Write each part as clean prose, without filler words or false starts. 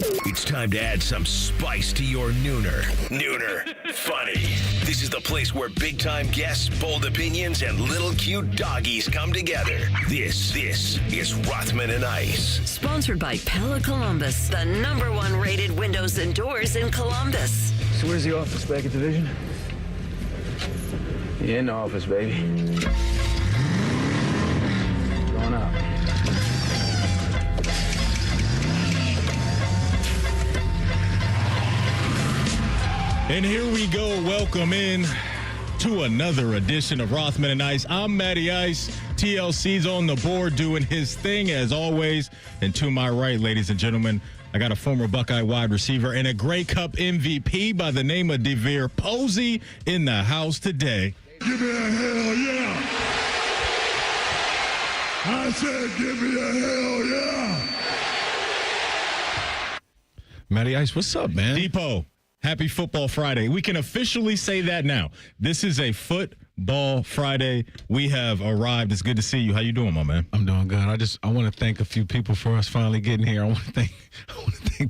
It's time to add some spice to your nooner. Nooner funny. This is the place where big-time guests, bold opinions, and little cute doggies come together. This is Rothman and Ice. Sponsored by Pella Columbus, the #1 rated windows and doors in Columbus. So where's the office, back at division? Yeah, in the office, baby. Going up. And here we go. Welcome in to another edition of Rothman and Ice. I'm Matty Ice. TLC's on the board doing his thing as always. And to my right, ladies and gentlemen, I got a former Buckeye wide receiver and a Grey Cup MVP by the name of DeVere Posey in the house today. Give me a hell yeah. I said give me a hell yeah. Matty Ice, what's up, man? Depot. Happy Football Friday. We can officially say that now. This is a Football Friday. We have arrived. It's good to see you. How you doing, my man? I'm doing good. I want to thank a few people for us finally getting here. I want to thank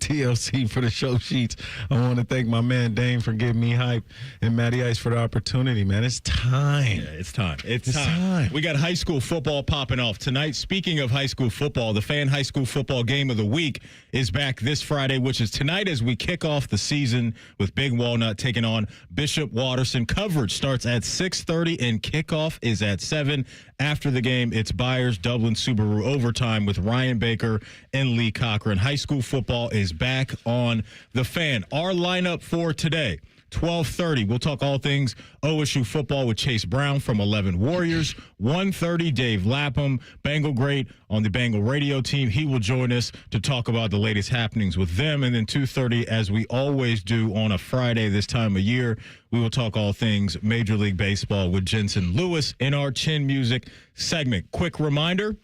TLC for the show sheets. I want to thank my man Dane for getting me hype and Matty Ice for the opportunity, man. It's time. Yeah, it's time. It's time. We got high school football popping off tonight. Speaking of high school football, the Fan High School Football Game of the Week is back this Friday, which is tonight as we kick off the season with Big Walnut taking on Bishop Watterson. Coverage starts at 6:30 and kickoff is at 7. After the game, it's Byers, Dublin, Subaru overtime with Ryan Baker and Lee Cochran. High school football is back on the Fan. Our lineup for today, 12:30, we'll talk all things OSU football with Chase Brown from 11 Warriors. 1:30, Dave Lapham, Bengal great on the Bengal radio team. He will join us to talk about the latest happenings with them. And then 2:30, as we always do on a Friday this time of year, we will talk all things Major League Baseball with Jensen Lewis in our Chin Music segment. Quick reminder,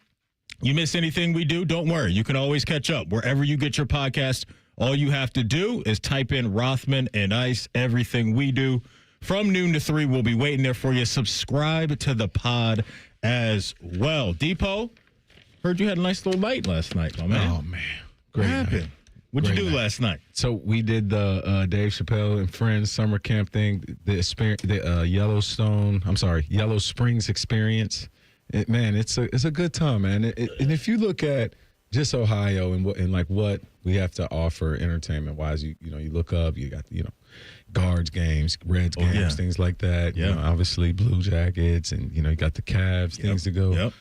you miss anything we do, don't worry. You can always catch up wherever you get your podcast. All you have to do is type in Rothman and Ice, everything we do. From noon to 3, we'll be waiting there for you. Subscribe to the pod as well. Depot, heard you had a nice little night last night, my man. Oh, man. Great What happened? night. What'd Great you do night. last night? So we did the Dave Chappelle and Friends summer camp thing, the Yellow Springs experience. It's a good time, man. And if you look at just Ohio and what we have to offer entertainment wise, you look up, you got Guards games, Reds games, things like that. Yeah. Obviously Blue Jackets, and you got the Cavs, things to go. Yep.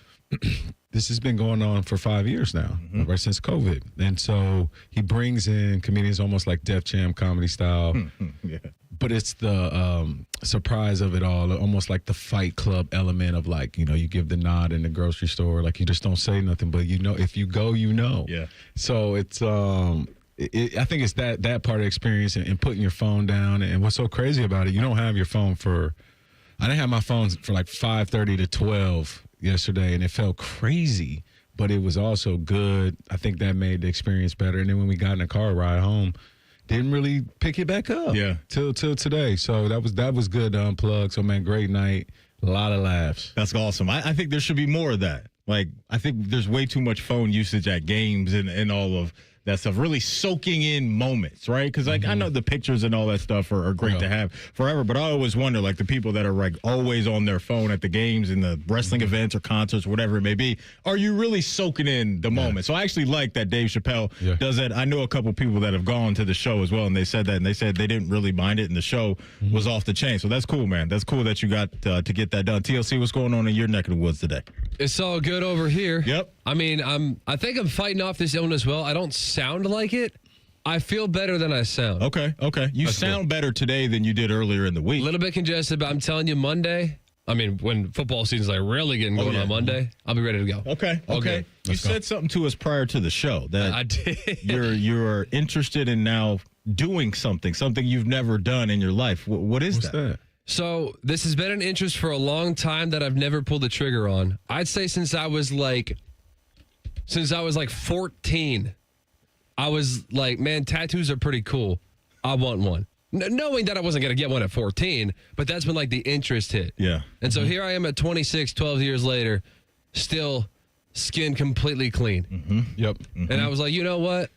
This has been going on for 5 years now, right since COVID. And so he brings in comedians almost like Def Jam comedy style. Yeah. But it's the surprise of it all, almost like the Fight Club element of you give the nod in the grocery store, like you just don't say nothing, but if you go, Yeah. So it's I think it's that part of the experience and putting your phone down. And what's so crazy about it, you don't have your phone I didn't have my phone for like 5:30 to 12 yesterday, and it felt crazy, but it was also good. I think that made the experience better. And then when we got in the car ride home, didn't really pick it back up till today. So that was good to unplug. So, man, great night. A lot of laughs. That's awesome. I think there should be more of that. Like, I think there's way too much phone usage at games and all of that stuff, really soaking in moments, right? Because, I know the pictures and all that stuff are great to have forever, but I always wonder, the people that are, always on their phone at the games and the wrestling events or concerts, whatever it may be, are you really soaking in the moment? So I actually like that Dave Chappelle does that. I know a couple people that have gone to the show as well, and they said that, and they said they didn't really mind it, and the show was off the chain. So that's cool, man. That's cool that you got to get that done. TLC, what's going on in your neck of the woods today? It's all good over here. Yep. I mean, I think I'm fighting off this illness well. I don't sound like it. I feel better than I sound. Okay. You sound better today than you did earlier in the week. A little bit congested, but I'm telling you, Monday, when football season's really getting going on Monday, I'll be ready to go. Okay. Okay. You said something to us prior to the show that I did. You're interested in now doing something you've never done in your life. What is that? So this has been an interest for a long time that I've never pulled the trigger on. I'd say since I was like 14, I was like, man, tattoos are pretty cool. I want one. Knowing that I wasn't going to get one at 14, but that's when the interest hit. Yeah. And so here I am at 26, 12 years later, still skin completely clean. Mm-hmm. Yep. And I was like, you know what?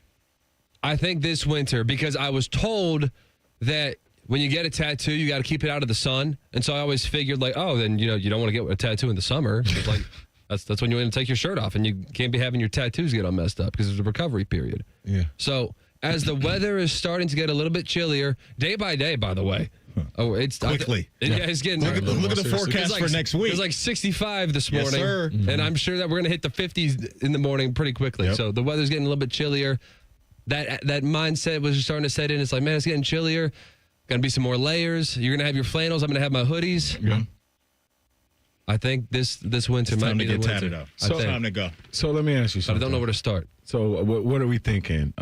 I think this winter, because I was told that when you get a tattoo, you got to keep it out of the sun. And so I always figured like, oh, then, you don't want to get a tattoo in the summer. It's like, that's when you want to take your shirt off and you can't be having your tattoos get all messed up because there's a recovery period. Yeah. So as the weather is starting to get a little bit chillier, day by day, by the way. Oh, it's quickly. It's getting. Look at the forecast for next week. It was like 65 this Yes, morning. sir. And I'm sure that we're going to hit the 50s in the morning pretty quickly. Yep. So the weather's getting a little bit chillier. That mindset was starting to set in. It's like, man, it's getting chillier. Going to be some more layers. You're going to have your flannels. I'm going to have my hoodies. Yeah. I think this winter It's might time be to the get winter. tatted up. I think. Time to go. So let me ask you But I something. don't know where to start. So what are we thinking?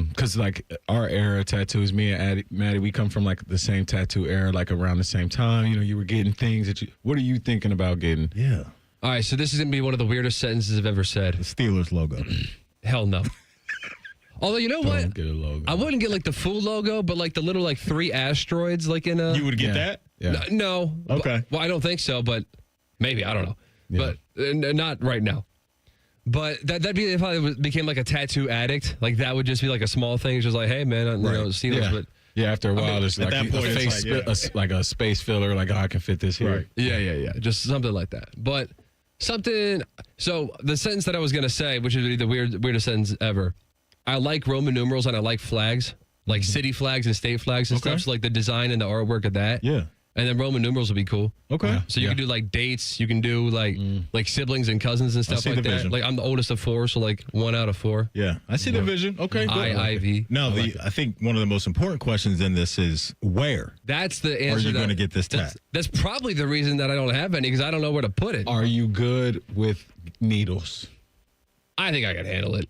Because like our era tattoos, me and Maddie, we come from like the same tattoo era, like around the same time. You were getting things that you. What are you thinking about getting? Yeah. All right, so this is going to be one of the weirdest sentences I've ever said. The Steelers logo. Hell no. Although, you know what? Don't get a logo. I wouldn't get like the full logo, but like the little like 3 asteroids like in a... You would get that? Yeah. No. Okay. Well, I don't think so, but maybe. I don't know. Yeah. But not right now. But that'd be if I became like a tattoo addict. Like that would just be like a small thing. It's just like, hey, man, Steelers, Yeah. but... Yeah, after a while, there's at like that point, a it's face, like, like a space filler, like, I can fit this here. Right. Yeah. Just something like that. But something... So the sentence that I was going to say, which is the weirdest sentence ever, I like Roman numerals and I like flags, like city flags and state flags and Okay. stuff. So like the design and the artwork of that. Yeah. And then Roman numerals would be cool. Okay. Yeah. So you can do like dates. You can do like siblings and cousins and stuff see like the that. vision. Like I'm the oldest of 4, so like 1 out of 4. Yeah. I see the vision. Okay. Good. IV. Now, I think one of the most important questions in this is where That's the answer. are you that- going to get this tat? That's probably the reason that I don't have any because I don't know where to put it. Are you good with needles? I think I could handle it.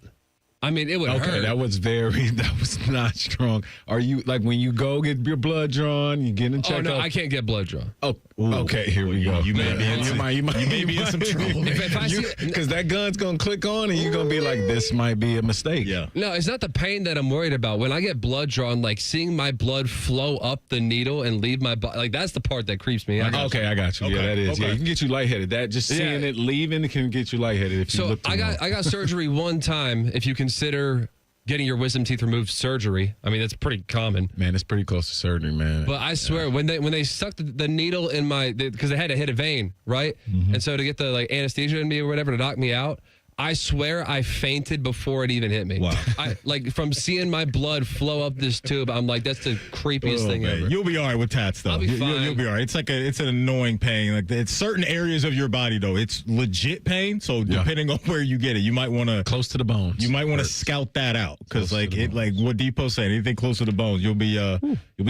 I mean, it would Okay, hurt. that was not strong. Are you like when you go get your blood drawn, you get in check? Oh no, I can't get blood drawn. Oh, okay. Here we go. You may be in some- you may be in some trouble. If I see- Because that gun's gonna click on, and you're gonna be like, "This might be a mistake." Yeah. No, it's not the pain that I'm worried about. When I get blood drawn, like seeing my blood flow up the needle and leave my body, like that's the part that creeps me out. Okay, I got you. Yeah, Okay, that is. Yeah, okay. you can get you lightheaded. That just seeing it leaving can get you lightheaded if you So look too long. I got surgery one time. If you consider getting your wisdom teeth removed surgery, I mean that's pretty common. Man, it's pretty close to surgery, man. But I swear, when they stuck the needle in my, because they had to hit a vein, right? And so to get the like anesthesia in me or whatever to knock me out, I swear I fainted before it even hit me. Wow. I like from seeing my blood flow up this tube, I'm like, that's the creepiest thing man. ever. You'll be all right with tats, though. I'll be fine. You'll be all right. It's like it's an annoying pain. Like it's certain areas of your body, though. It's legit pain. So depending on where you get it, you might want to close to the bones. You might want to scout that out because, Close like to the it, like what Depot said, anything close to the bones, you'll be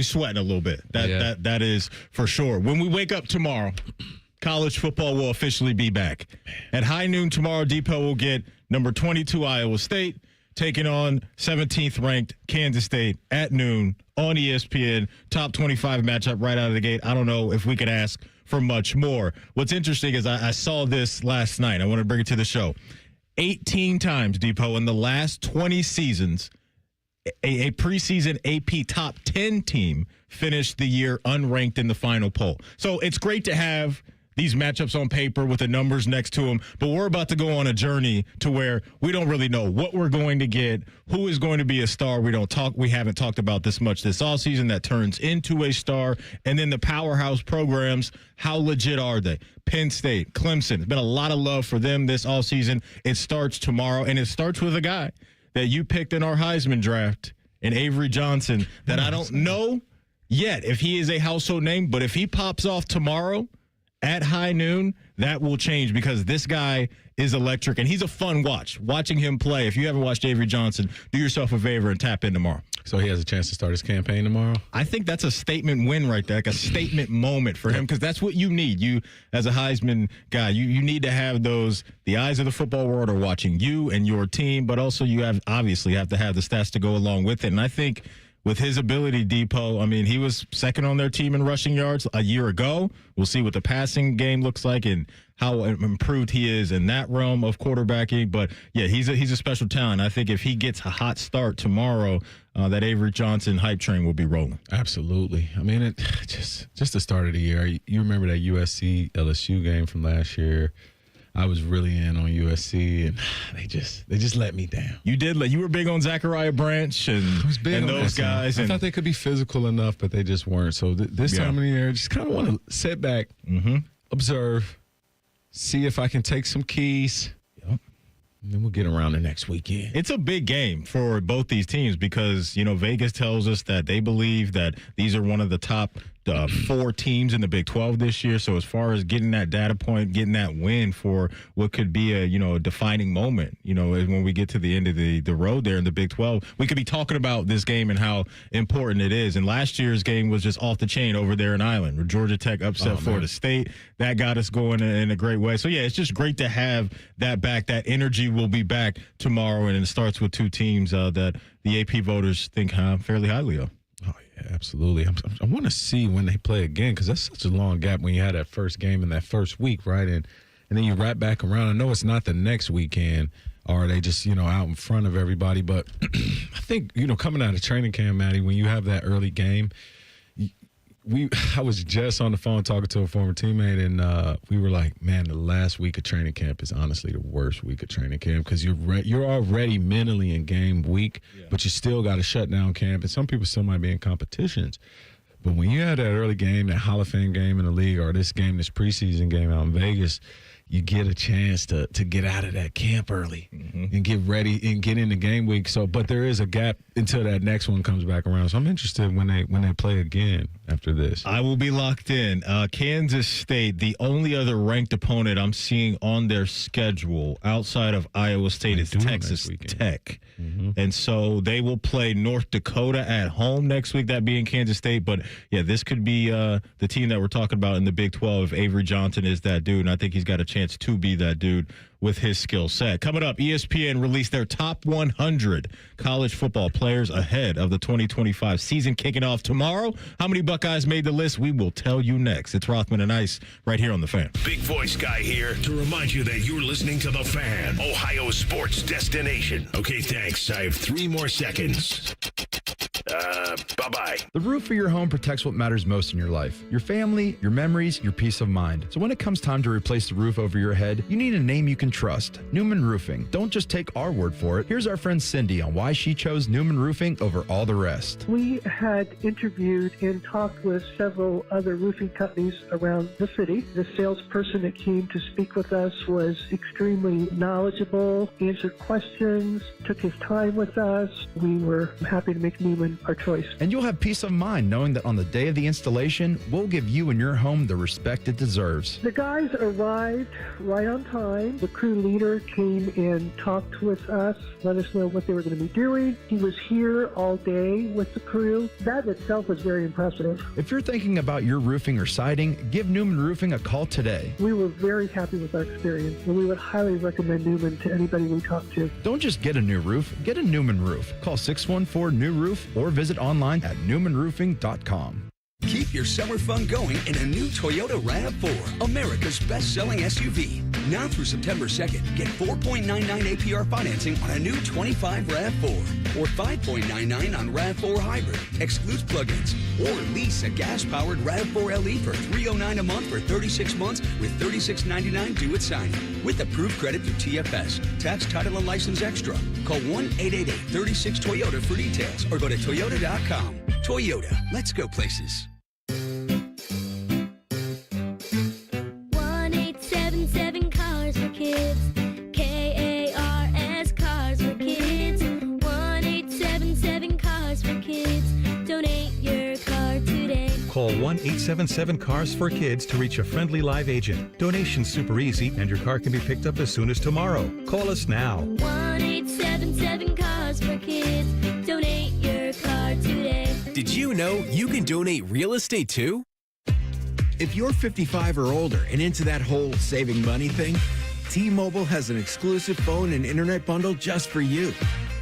sweating a little bit. That is for sure. When we wake up tomorrow, college football will officially be back. At high noon tomorrow, Depot will get number 22 Iowa State taking on 17th ranked Kansas State at noon on ESPN. Top 25 matchup right out of the gate. I don't know if we could ask for much more. What's interesting is I saw this last night. I want to bring it to the show. 18 times, Depot, in the last 20 seasons, a preseason AP top 10 team finished the year unranked in the final poll. So it's great to have these matchups on paper with the numbers next to them, but we're about to go on a journey to where we don't really know what we're going to get, who is going to be a star. We haven't talked about this much this offseason that turns into a star, and then the powerhouse programs, how legit are they? Penn State, Clemson, there's been a lot of love for them this offseason. It starts tomorrow, and it starts with a guy that you picked in our Heisman draft, in Avery Johnson, that I don't know yet if he is a household name, but if he pops off tomorrow at high noon, that will change because this guy is electric and he's a fun watch. Watching him play, if you haven't watched Avery Johnson, do yourself a favor and tap in tomorrow. So he has a chance to start his campaign tomorrow? I think that's a statement win right there, like a statement moment for him because that's what you need. You, as a Heisman guy, you need to have those, the eyes of the football world are watching you and your team, but also you obviously have to have the stats to go along with it. And I think with his ability, Depot, I mean, he was second on their team in rushing yards a year ago. We'll see what the passing game looks like and how improved he is in that realm of quarterbacking. But, yeah, he's a special talent. I think if he gets a hot start tomorrow, that Avery Johnson hype train will be rolling. Absolutely. I mean, just the start of the year. You remember that USC-LSU game from last year? I was really in on USC, and they just let me down. You were big on Zachariah Branch and those guys. I thought they could be physical enough, but they just weren't. So this time of the year, just kind of want to sit back, observe, see if I can take some keys. And then we'll get around the next weekend. It's a big game for both these teams because, Vegas tells us that they believe that these are one of the top 4 teams in the Big 12 this year. So as far as getting that data point, getting that win for what could be a defining moment, when we get to the end of the road there in the Big 12, we could be talking about this game and how important it is. And last year's game was just off the chain over there in Ireland, where Georgia Tech upset Florida State. That got us going in a great way. So, yeah, it's just great to have that back. That energy will be back tomorrow, and it starts with 2 teams that the AP voters think fairly highly of. Oh, yeah, absolutely. I want to see when they play again because that's such a long gap when you had that first game in that first week, right? And then you wrap back around. I know it's not the next weekend, or are they just, out in front of everybody? But I think, coming out of training camp, Maddie, when you have that early game, I was just on the phone talking to a former teammate, and we were like, man, the last week of training camp is honestly the worst week of training camp because you're already mentally in game week, but you still got to shut down camp, and some people still might be in competitions. But when you have that early game, that Hall of Fame game in the league, or this preseason game out in Vegas, you get a chance to get out of that camp early and get ready and get into game week. So, but there is a gap until that next one comes back around. So I'm interested when they play again after this. I will be locked in. Kansas State, the only other ranked opponent I'm seeing on their schedule outside of Iowa State is Texas Tech. And so they will play North Dakota at home next week, that being Kansas State. But, yeah, this could be the team that we're talking about in the Big 12 if Avery Johnson is that dude. And I think he's got a chance to be that dude with his skill set. Coming up, ESPN released their top 100 college football players ahead of the 2025 season kicking off tomorrow. How many Buckeyes made the list? We will tell you next. It's Rothman and Ice right here on The Fan. Big voice guy here to remind you that you're listening to The Fan, Ohio sports destination. Okay, thanks. I have 3 more seconds. Bye-bye. The roof of your home protects what matters most in your life. Your family, your memories, your peace of mind. So when it comes time to replace the roof over your head, you need a name you can trust. Newman Roofing. Don't just take our word for it. Here's our friend Cindy on why she chose Newman Roofing over all the rest. We had interviewed and talked with several other roofing companies around the city. The salesperson that came to speak with us was extremely knowledgeable, answered questions, took his time with us. We were happy to make Newman our choice. And you'll have peace of mind knowing that on the day of the installation, we'll give you and your home the respect it deserves. The guys arrived right on time. The crew leader came and talked with us, let us know what they were going to be doing. He was here all day with the crew. That itself was very impressive. If you're thinking about your roofing or siding, give Newman Roofing a call today. We were very happy with our experience, and we would highly recommend Newman to anybody we talk to. Don't just get a new roof, get a Newman roof. Call 614-NEW-ROOF or visit online at newmanroofing.com. Keep your summer fun going in a new Toyota RAV4, America's best-selling SUV. Now through September 2nd, get 4.99 APR financing on a new 25 RAV4 or 5.99 on RAV4 Hybrid, excludes plug-ins, or lease a gas-powered RAV4 LE for $309 a month for 36 months with $36.99 due at signing. With approved credit through TFS, tax, title, and license extra. Call 1-888-36-TOYOTA for details or go to toyota.com. Toyota, let's go places. 1877 Cars for Kids. KARS Cars for Kids. 1877 Cars for Kids. Donate your car today. Call 1-877-CARS for Kids to reach a friendly live agent. Donation's super easy, and your car can be picked up as soon as tomorrow. Call us now. 1877 Cars for Kids. Donate your car today. Did you know you can donate real estate too? If you're 55 or older and into that whole saving money thing, T-Mobile has an exclusive phone and internet bundle just for you.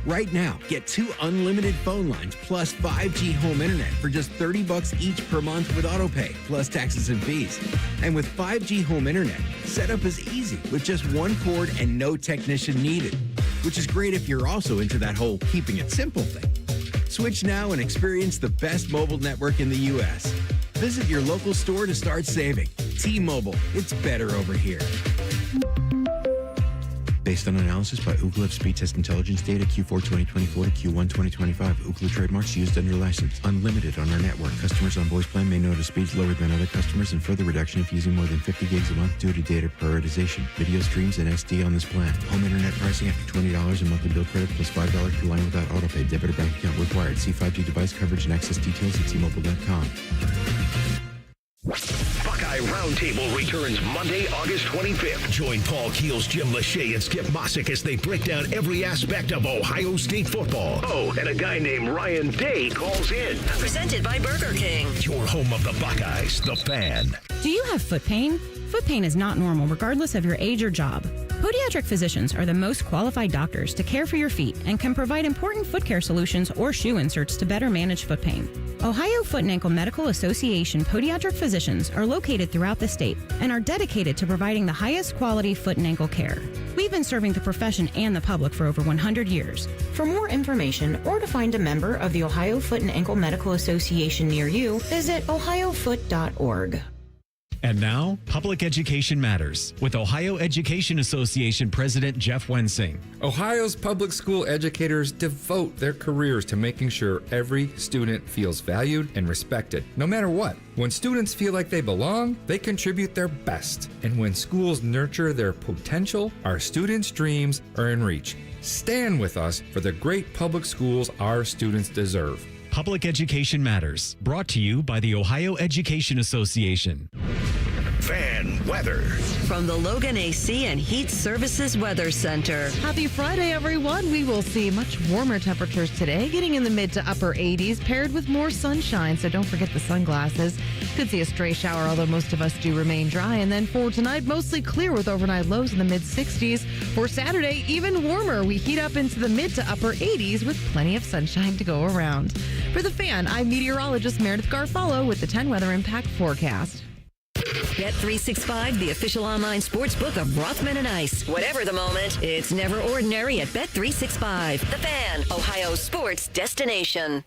Right now, get 2 unlimited phone lines plus 5G home internet for just $30 each per month with autopay, plus taxes and fees. And with 5G home internet, setup is easy with just 1 cord and no technician needed, which is great if you're also into that whole keeping it simple thing. Switch now and experience the best mobile network in the U.S. Visit your local store to start saving. T-Mobile, it's better over here. Based on analysis by Ookla of speed test intelligence data Q4 2024 to Q1 2025. Ookla trademarks used under license. Unlimited on our network. Customers on voice plan may notice speeds lower than other customers and further reduction if using more than 50 gigs a month due to data prioritization. Video streams and SD on this plan. Home internet pricing after $20 in monthly bill credit plus $5 per line without autopay. Debit or bank account required. See 5G device coverage and access details at T-Mobile.com. Buckeye Roundtable returns Monday, August 25th. Join Paul Keels, Jim Lachey, and Skip Mossick as they break down every aspect of Ohio State football. Oh, and a guy named Ryan Day calls in. Presented by Burger King. Your home of the Buckeyes, The Fan. Do you have foot pain? Foot pain is not normal regardless of your age or job. Podiatric physicians are the most qualified doctors to care for your feet and can provide important foot care solutions or shoe inserts to better manage foot pain. Ohio Foot and Ankle Medical Association podiatric physicians are located throughout the state and are dedicated to providing the highest quality foot and ankle care. We've been serving the profession and the public for over 100 years. For more information or to find a member of the Ohio Foot and Ankle Medical Association near you, visit ohiofoot.org. And now, Public Education Matters with Ohio Education Association President Jeff Wensing. Ohio's public school educators devote their careers to making sure every student feels valued and respected, no matter what. When students feel like they belong, they contribute their best. And when schools nurture their potential, our students' dreams are in reach. Stand with us for the great public schools our students deserve. Public Education Matters, brought to you by the Ohio Education Association. Fan weather. From the Logan AC and Heat Services Weather Center. Happy Friday, everyone. We will see much warmer temperatures today, getting in the mid to upper 80s, paired with more sunshine, so don't forget the sunglasses. Could see a stray shower, although most of us do remain dry. And then for tonight, mostly clear with overnight lows in the mid 60s. For Saturday, even warmer. We heat up into the mid to upper 80s with plenty of sunshine to go around. For The Fan, I'm meteorologist Meredith Garfalo with the 10 Weather Impact Forecast. Bet365, the official online sports book of Rothman Ice. Whatever the moment, it's never ordinary at Bet365. The Fan, Ohio's sports destination.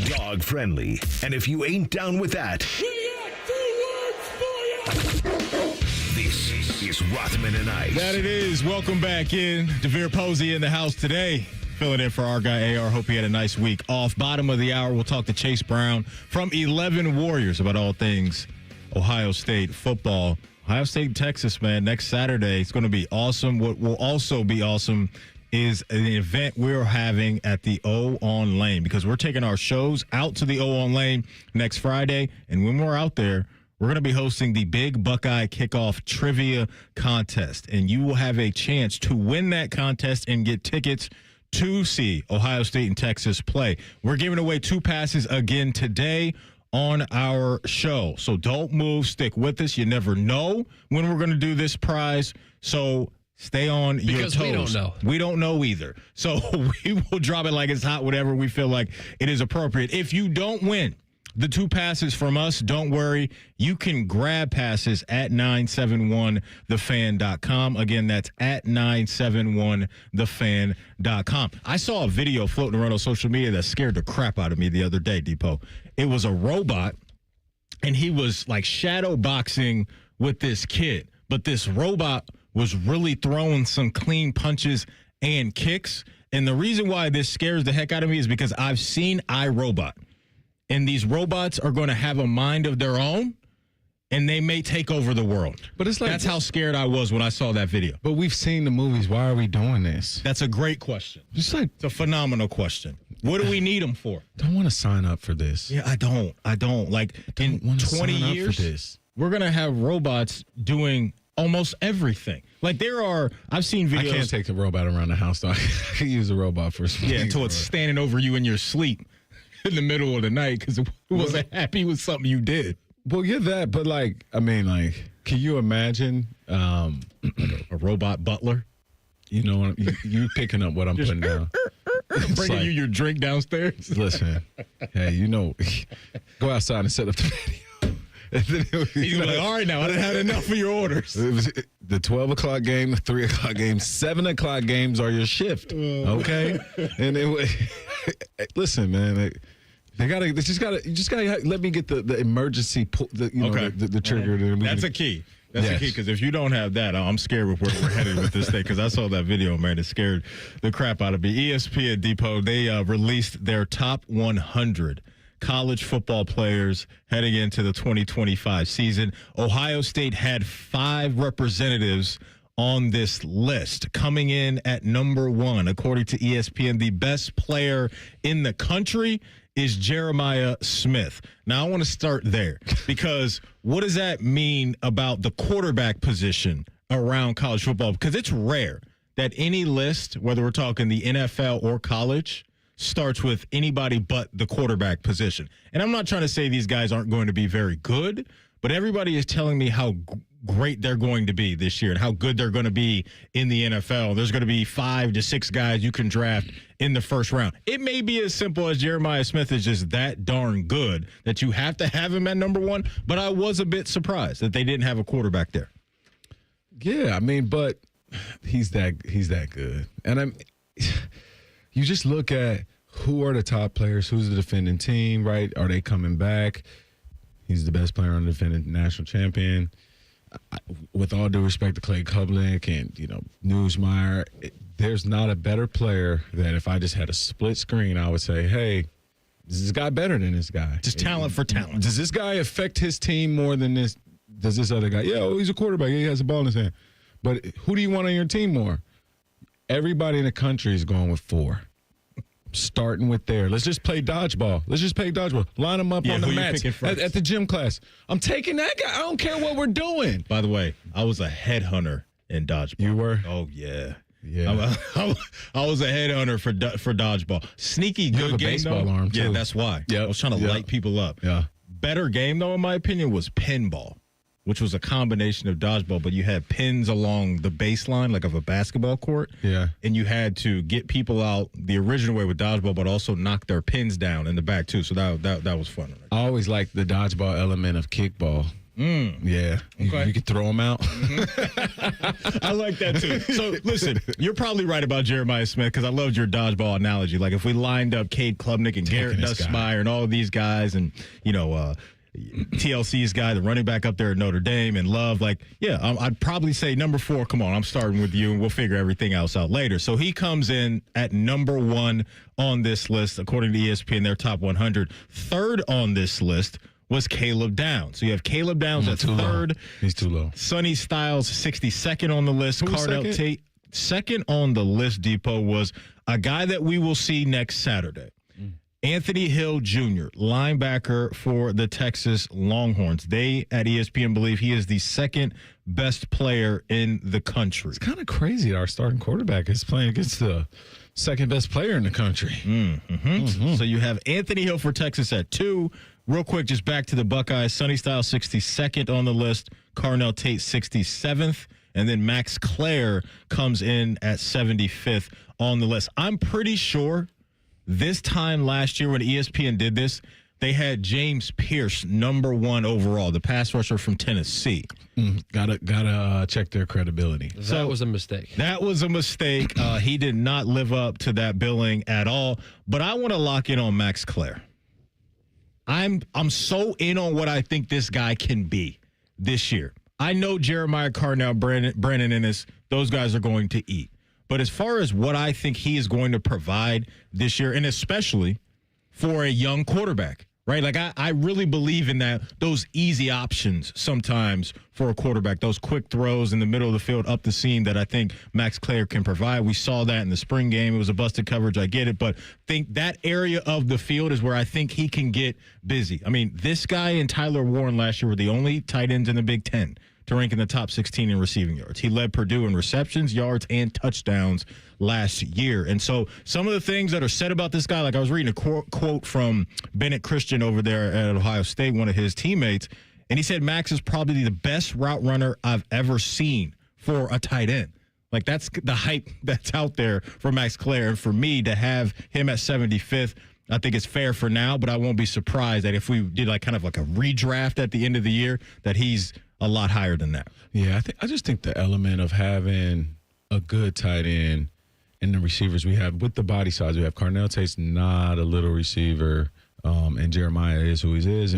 Dog friendly. And if you ain't down with that, this is Rothman and Ice. That it is. Welcome back in. DeVere Posey in the house today. Filling in for our guy AR. Hope he had a nice week off. Bottom of the hour, we'll talk to Chase Brown from 11 Warriors about all things Ohio State football. Ohio State, Texas, man, next Saturday. It's going to be awesome. What will also be awesome is an event we're having at the O on Lane, because we're taking our shows out to the O on Lane next Friday. And when we're out there, we're going to be hosting the Big Buckeye Kickoff Trivia Contest. And you will have a chance to win that contest and get tickets to see Ohio State and Texas play. We're giving away 2 passes again today on our show. So don't move. Stick with us. You never know when we're going to do this prize. So stay on your toes. Because we don't know. We don't know either. So we will drop it like it's hot, whatever we feel like it is appropriate. If you don't win the 2 passes from us, don't worry. You can grab passes at 971thefan.com. Again, that's at 971thefan.com. I saw a video floating around on social media that scared the crap out of me the other day, Depot. It was a robot, and he was like shadow boxing with this kid. But this robot was really throwing some clean punches and kicks. And the reason why this scares the heck out of me is because I've seen iRobot. And these robots are going to have a mind of their own, and they may take over the world. But it's like, that's how scared I was when I saw that video. But we've seen the movies. Why are we doing this? That's a great question. It's a phenomenal question. What do we need them for? Don't want to sign up for this. Yeah, I don't. Like, in 20 years, we're going to have robots doing almost everything. Like, I've seen videos. I can't take the robot around the house, though. I can use a robot for some. Yeah, until it's standing over you in your sleep in the middle of the night because it wasn't happy with something you did. Well, you're that, but can you imagine a robot butler? You know, you picking up what I'm putting down. Bringing you your drink downstairs? Listen, hey, go outside and set up the video. He's like, all right, now I done had enough of your orders. It was the 12 o'clock game, the 3 o'clock game, 7 o'clock games are your shift. Okay? And listen, man, you just gotta let me get the emergency pull, the trigger. That's a key. That's the key, because if you don't have that, I'm scared with where we're headed with this thing, because I saw that video, man. It scared the crap out of me. ESPN Depot, they released their top 100 college football players heading into the 2025 season. Ohio State had 5 representatives on this list. Coming in at number 1, according to ESPN, the best player in the country is Jahmyr Smith. Now, I want to start there, because what does that mean about the quarterback position around college football? Because it's rare that any list, whether we're talking the NFL or college, starts with anybody but the quarterback position. And I'm not trying to say these guys aren't going to be very good, but everybody is telling me how great they're going to be this year and how good they're going to be in the NFL. There's going to be 5 to 6 guys you can draft in the first round. It may be as simple as Jahmyr Smith is just that darn good that you have to have him at number 1, but I was a bit surprised that they didn't have a quarterback there. Yeah, I mean, but he's that good. And you just look at who are the top players, who's the defending team, right? Are they coming back? He's the best player on the defending national champion. With all due respect to Clay Kublik and, Newsmeyer, there's not a better player that if I just had a split screen, I would say, hey, is this guy better than this guy? Just talent for talent. Does this guy affect his team more than this? Does this other guy? Yeah, he's a quarterback. He has a ball in his hand. But who do you want on your team more? Everybody in the country is going with 4. Starting with there. Let's just play dodgeball. Line them up on the mats at the gym class. I'm taking that guy. I don't care what we're doing. By the way, I was a headhunter in dodgeball. You were? Oh, yeah. Yeah. I was a headhunter for dodgeball. Sneaky good you have a game, baseball though. arm, too. Yeah, that's why. Yep. I was trying to light people up. Yeah. Better game, though, in my opinion, was pinball, which was a combination of dodgeball, but you had pins along the baseline, like of a basketball court. Yeah. And you had to get people out the original way with dodgeball, but also knock their pins down in the back, too. So that was fun. I always liked the dodgeball element of kickball. Yeah. Okay. You could throw them out. I like that, too. So, listen, you're probably right about Jahmyr Smith, because I loved your dodgeball analogy. Like, if we lined up Cade Klubnik and Garrett Nussmeier and all of these guys and, TLC's guy, the running back up there at Notre Dame, and Love, I'd probably say number 4, come on, I'm starting with you, and we'll figure everything else out later. So he comes in at number 1 on this list, according to ESPN, their top 100. Third on this list was Caleb Downs. So you have Caleb Downs at 3rd. He's too low. Sonny Styles, 62nd on the list. Cardell Tate, 2nd on the list, Depot, was a guy that we will see next Saturday. Anthony Hill Jr., linebacker for the Texas Longhorns. They, at ESPN, believe he is the 2nd best player in the country. It's kind of crazy our starting quarterback is playing against the 2nd best player in the country. So you have Anthony Hill for Texas at 2. Real quick, just back to the Buckeyes. Sonny Styles, 62nd on the list. Carnell Tate, 67th. And then Max Clare comes in at 75th on the list. I'm pretty sure this time last year when ESPN did this, they had James Pierce number 1 overall, the pass rusher from Tennessee. Gotta check their credibility. That was a mistake. That was a mistake. He did not live up to that billing at all. But I want to lock in on Max Clare. I'm so in on what I think this guy can be this year. I know Jeremiah Carnell, Brennan Ennis, those guys are going to eat. But as far as what I think he is going to provide this year, and especially for a young quarterback, right? Like, I really believe in that, those easy options sometimes for a quarterback, those quick throws in the middle of the field up the seam that I think Max Clare can provide. We saw that in the spring game. It was a busted coverage. I get it. But think that area of the field is where I think he can get busy. I mean, this guy and Tyler Warren last year were the only tight ends in the Big Ten to rank in the top 16 in receiving yards. He led Purdue in receptions, yards, and touchdowns last year. And so some of the things that are said about this guy, like I was reading a quote from Bennett Christian over there at Ohio State, one of his teammates, and he said Max is probably the best route runner I've ever seen for a tight end. Like, that's the hype that's out there for Max Clare. And for me to have him at 75th, I think it's fair for now, but I won't be surprised that if we did like kind of like a redraft at the end of the year, that he's a lot higher than that. Yeah, I just think the element of having a good tight end and the receivers we have with the body size we have. Carnell Tate's not a little receiver. And Jeremiah is who he is.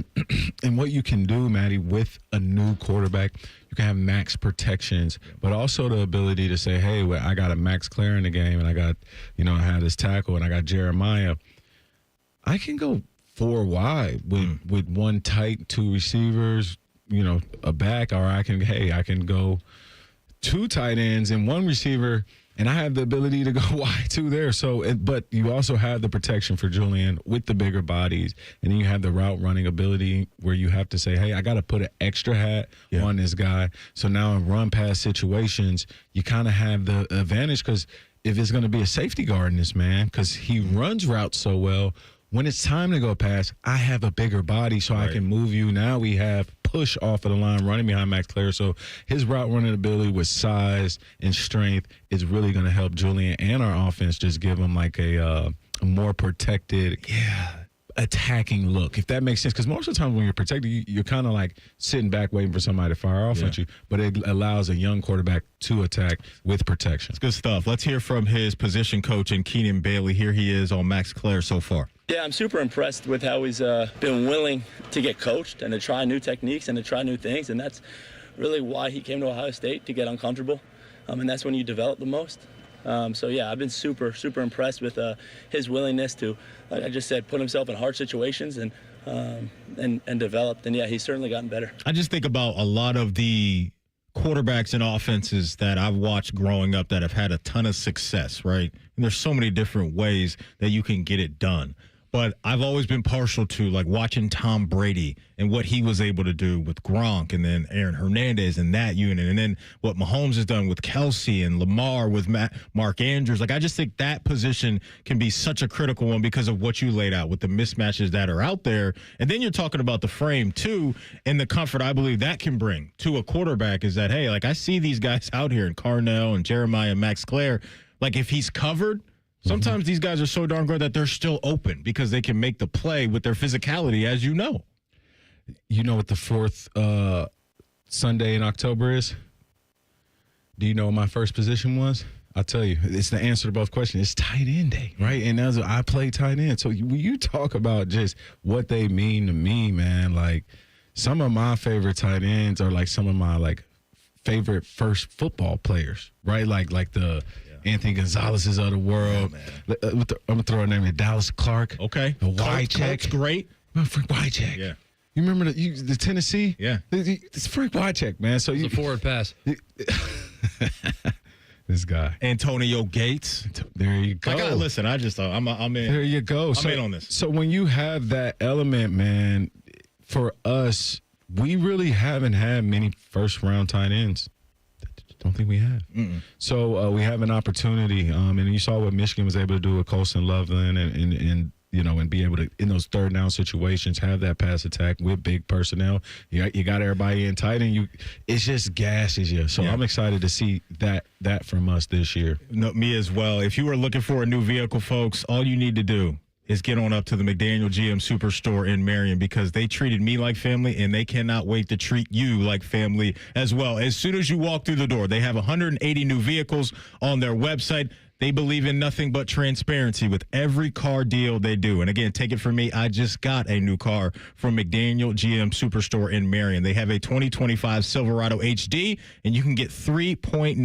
And what you can do, Maddie, with a new quarterback, you can have max protections, but also the ability to say, hey, well, I got a Max Clare in the game, and I got, I have this tackle, and I got Jeremiah. I can go 4 wide with one tight, 2 receivers, a back, or I can go 2 tight ends and 1 receiver, and I have the ability to go wide too there. So, but you also have the protection for Julian with the bigger bodies, and then you have the route running ability where you have to say, hey, I got to put an extra hat on this guy. So now in run pass situations, you kind of have the advantage, because if it's going to be a safety guard in this man, because he runs routes so well, when it's time to go pass, I have a bigger body, so I can move you. Now we have push off of the line running behind Max Clare. So his route running ability with size and strength is really going to help Julian and our offense just give him like a more protected attacking look, if that makes sense. Because most of the time when you're protected, you're kind of like sitting back waiting for somebody to fire off at you. But it allows a young quarterback to attack with protection. It's good stuff. Let's hear from his position coach in Keenan Bailey. Here he is on Max Clare so far. Yeah, I'm super impressed with how he's been willing to get coached and to try new techniques and to try new things. And that's really why he came to Ohio State, to get uncomfortable. And that's when you develop the most. So, yeah, I've been super, super impressed with his willingness to, like I just said, put himself in hard situations and developed. And, yeah, he's certainly gotten better. I just think about a lot of the quarterbacks and offenses that I've watched growing up that have had a ton of success, right? And there's so many different ways that you can get it done. But I've always been partial to like watching Tom Brady and what he was able to do with Gronk, and then Aaron Hernandez and that unit, and then what Mahomes has done with Kelsey and Lamar with Mark Andrews. Like, I just think that position can be such a critical one because of what you laid out with the mismatches that are out there. And then you're talking about the frame too, and the comfort I believe that can bring to a quarterback is that, hey, like I see these guys out here in Carnell and Jeremiah and Max Clare, like if he's covered, sometimes these guys are so darn good that they're still open because they can make the play with their physicality, as you know. You know what the 4th Sunday in October is? Do you know what my first position was? I'll tell you. It's the answer to both questions. It's tight end day, right? And I play tight end. So when you talk about just what they mean to me, man, like some of my favorite tight ends are like some of my like favorite first football players, right? Like the Anthony Gonzalez's of the world. I'm going to throw a name in Dallas Clark. Okay. The Wycheck. Clark's great. Frank Wycheck. Yeah. You remember the Tennessee? Yeah. It's Frank Wycheck, man. So it's a forward pass. This guy. Antonio Gates. There you go. Listen, I'm in. There you go. I'm in on this. So when you have that element, man, for us, we really haven't had many first-round tight ends. Don't think we have. So we have an opportunity, and you saw what Michigan was able to do with Colson Loveland, and be able to, in those third down situations, have that pass attack with big personnel. You got everybody in tight, and it's just gasses you. So I'm excited to see that from us this year. No, me as well. If you are looking for a new vehicle, folks, all you need to do is get on up to the McDaniel GM Superstore in Marion, because they treated me like family, and they cannot wait to treat you like family as well. As soon as you walk through the door, they have 180 new vehicles on their website. They believe in nothing but transparency with every car deal they do. And again, take it from me, I just got a new car from McDaniel GM Superstore in Marion. They have a 2025 Silverado HD, and you can get 3.9%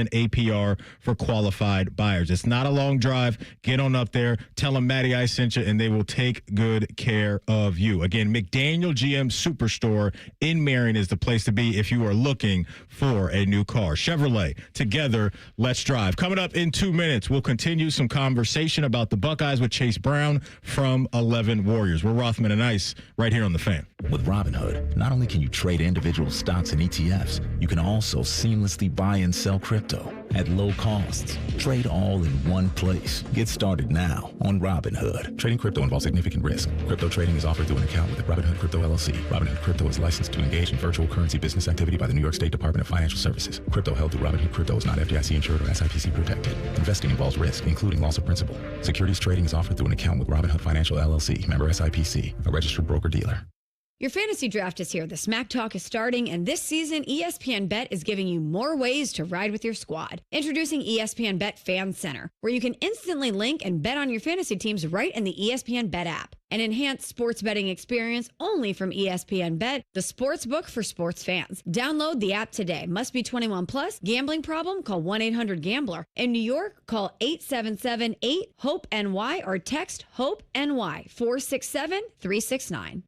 APR for qualified buyers. It's not a long drive. Get on up there. Tell them Matty Ice sent you, and they will take good care of you. Again, McDaniel GM Superstore in Marion is the place to be if you are looking for a new car. Chevrolet, together, let's drive. Coming up in 2 minutes, we'll continue some conversation about the Buckeyes with Chase Brown from 11 Warriors. We're Rothman and Ice right here on The Fan. With Robinhood, not only can you trade individual stocks and ETFs, you can also seamlessly buy and sell crypto at low costs. Trade all in one place. Get started now on Robinhood. Trading crypto involves significant risk. Crypto trading is offered through an account with Robinhood Crypto LLC. Robinhood Crypto is licensed to engage in virtual currency business activity by the New York State Department of Financial Services. Crypto held through Robinhood Crypto is not FDIC insured or SIPC protected. Investing involves risk, including loss of principal. Securities trading is offered through an account with Robinhood Financial LLC, member SIPC, a registered broker-dealer. Your fantasy draft is here. The Smack Talk is starting, and this season, ESPN Bet is giving you more ways to ride with your squad. Introducing ESPN Bet Fan Center, where you can instantly link and bet on your fantasy teams right in the ESPN Bet app. An enhanced sports betting experience only from ESPN Bet, the sports book for sports fans. Download the app today. Must be 21 plus. Gambling problem? Call 1-800-GAMBLER. In New York, call 877-8-HOPE-NY or text HOPE-NY 467-369.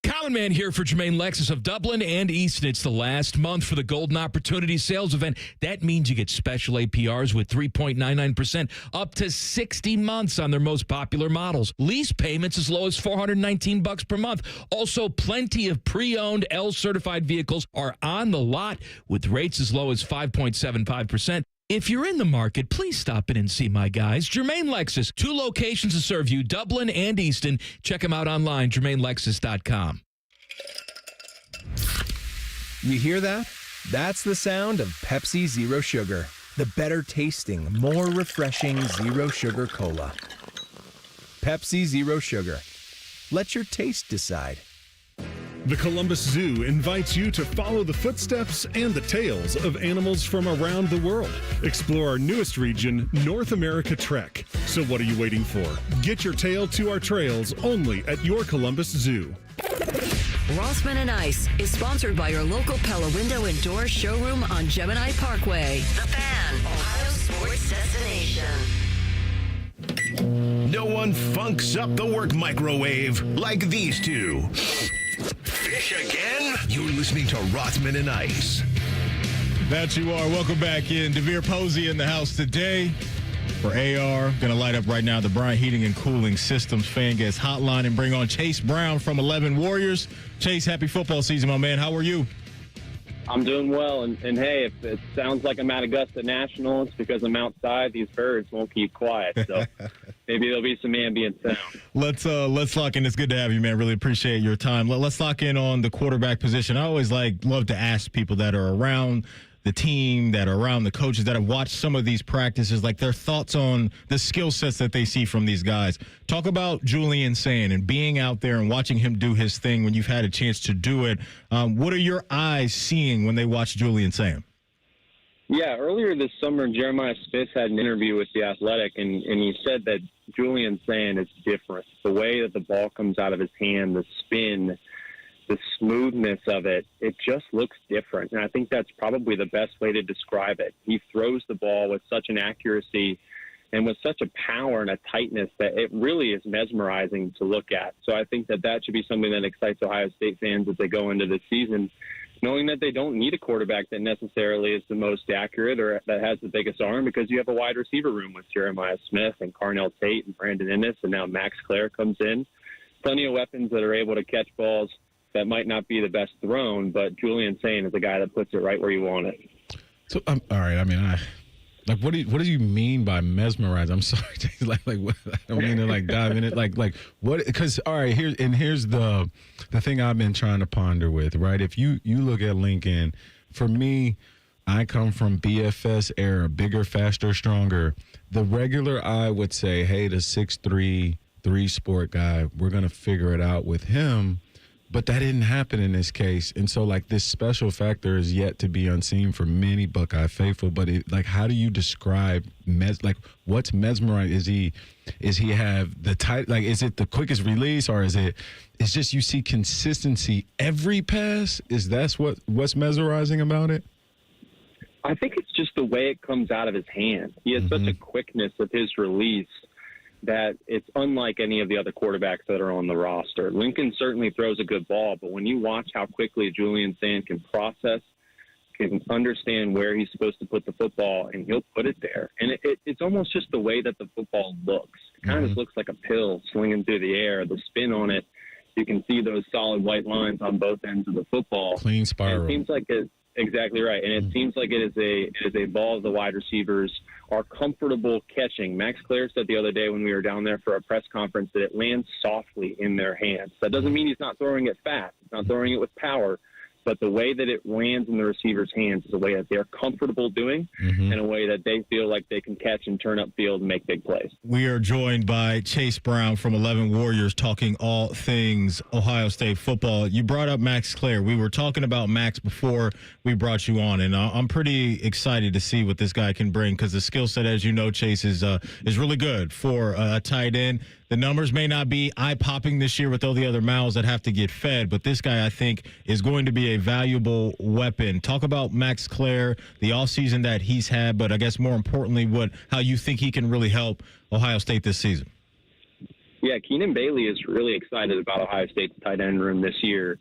Common Man here for Jermaine Lexus of Dublin and Easton. It's the last month for the Golden Opportunity Sales Event. That means you get special APRs with 3.99% up to 60 months on their most popular models. Lease payments as low as $419 per month. Also, plenty of pre-owned L-certified vehicles are on the lot with rates as low as 5.75%. If you're in the market, please stop in and see my guys. Jermaine Lexus, 2 locations to serve you, Dublin and Easton. Check them out online, JermaineLexus.com. You hear that? That's the sound of Pepsi Zero Sugar. The better tasting, more refreshing Zero Sugar Cola. Pepsi Zero Sugar. Let your taste decide. The Columbus Zoo invites you to follow the footsteps and the tales of animals from around the world. Explore our newest region, North America Trek. So what are you waiting for? Get your tail to our trails only at your Columbus Zoo. Rothman Ice is sponsored by your local Pella Window and Door showroom on Gemini Parkway. The Fan, Ohio sports destination. No one funks up the work microwave like these two. Fish again? You're listening to Rothman and Ice. That you are. Welcome back in. DeVere Posey in the house today for AR. Going to light up right now the Bryant Heating and Cooling Systems Fan Guest Hotline and bring on Chase Brown from 11 Warriors. Chase, happy football season, my man. How are you? I'm doing well, and hey, if it sounds like I'm at Augusta National, it's because I'm outside. These birds won't keep quiet, so maybe there'll be some ambient sound. Let's lock in. It's good to have you, man. Really appreciate your time. Let's lock in on the quarterback position. I always love to ask people that are around the team, that are around the coaches, that have watched some of these practices, like their thoughts on the skill sets that they see from these guys. Talk about Julian Sand and being out there and watching him do his thing when you've had a chance to do it. What are your eyes seeing when they watch Julian Sand? Yeah, earlier this summer, Jeremiah Smith had an interview with The Athletic, and he said that Julian Sand is different. The way that the ball comes out of his hand, the spin, the smoothness of it, it just looks different. And I think that's probably the best way to describe it. He throws the ball with such an accuracy and with such a power and a tightness that it really is mesmerizing to look at. So I think that should be something that excites Ohio State fans as they go into the season, knowing that they don't need a quarterback that necessarily is the most accurate or that has the biggest arm, because you have a wide receiver room with Jeremiah Smith and Carnell Tate and Brandon Ennis, and now Max Clare comes in. Plenty of weapons that are able to catch balls that might not be the best thrown, but Julian Sand is a guy that puts it right where you want it. So, all right. I mean, what do you mean by mesmerize? I'm sorry, what, I don't mean to dive in it. What? Because here's the thing I've been trying to ponder with, right? If you look at Lincoln, for me, I come from BFS era, bigger, faster, stronger. The regular eye would say, hey, the 6'3", 3-sport guy, we're gonna figure it out with him. But that didn't happen in this case. And so, this special factor is yet to be unseen for many Buckeye faithful. But, how do you describe, what's mesmerizing? Is he have the tight, is it the quickest release, or it's just you see consistency every pass? That's what's mesmerizing about it? I think it's just the way it comes out of his hand. He has such a quickness with his release that it's unlike any of the other quarterbacks that are on the roster. Lincoln certainly throws a good ball, but when you watch how quickly Julian Sand can process, can understand where he's supposed to put the football, and he'll put it there. And it's almost just the way that the football looks. It kind of just looks like a pill swinging through the air. The spin on it, you can see those solid white lines on both ends of the football. Clean spiral. And it seems like it's exactly right. And it seems like it is a ball the wide receivers are comfortable catching. Max Clare said the other day when we were down there for a press conference that it lands softly in their hands. That doesn't mean he's not throwing it fast. He's not throwing it with power, but the way that it lands in the receiver's hands is a way that they're comfortable doing and a way that they feel like they can catch and turn upfield and make big plays. We are joined by Chase Brown from 11 Warriors talking all things Ohio State football. You brought up Max Clare. We were talking about Max before we brought you on, and I'm pretty excited to see what this guy can bring because the skill set, as you know, Chase, is really good for a tight end. The numbers may not be eye-popping this year with all the other mouths that have to get fed, but this guy, I think, is going to be a valuable weapon. Talk about Max Clare, the offseason that he's had, but I guess more importantly, how you think he can really help Ohio State this season. Yeah, Keenan Bailey is really excited about Ohio State's tight end room this year.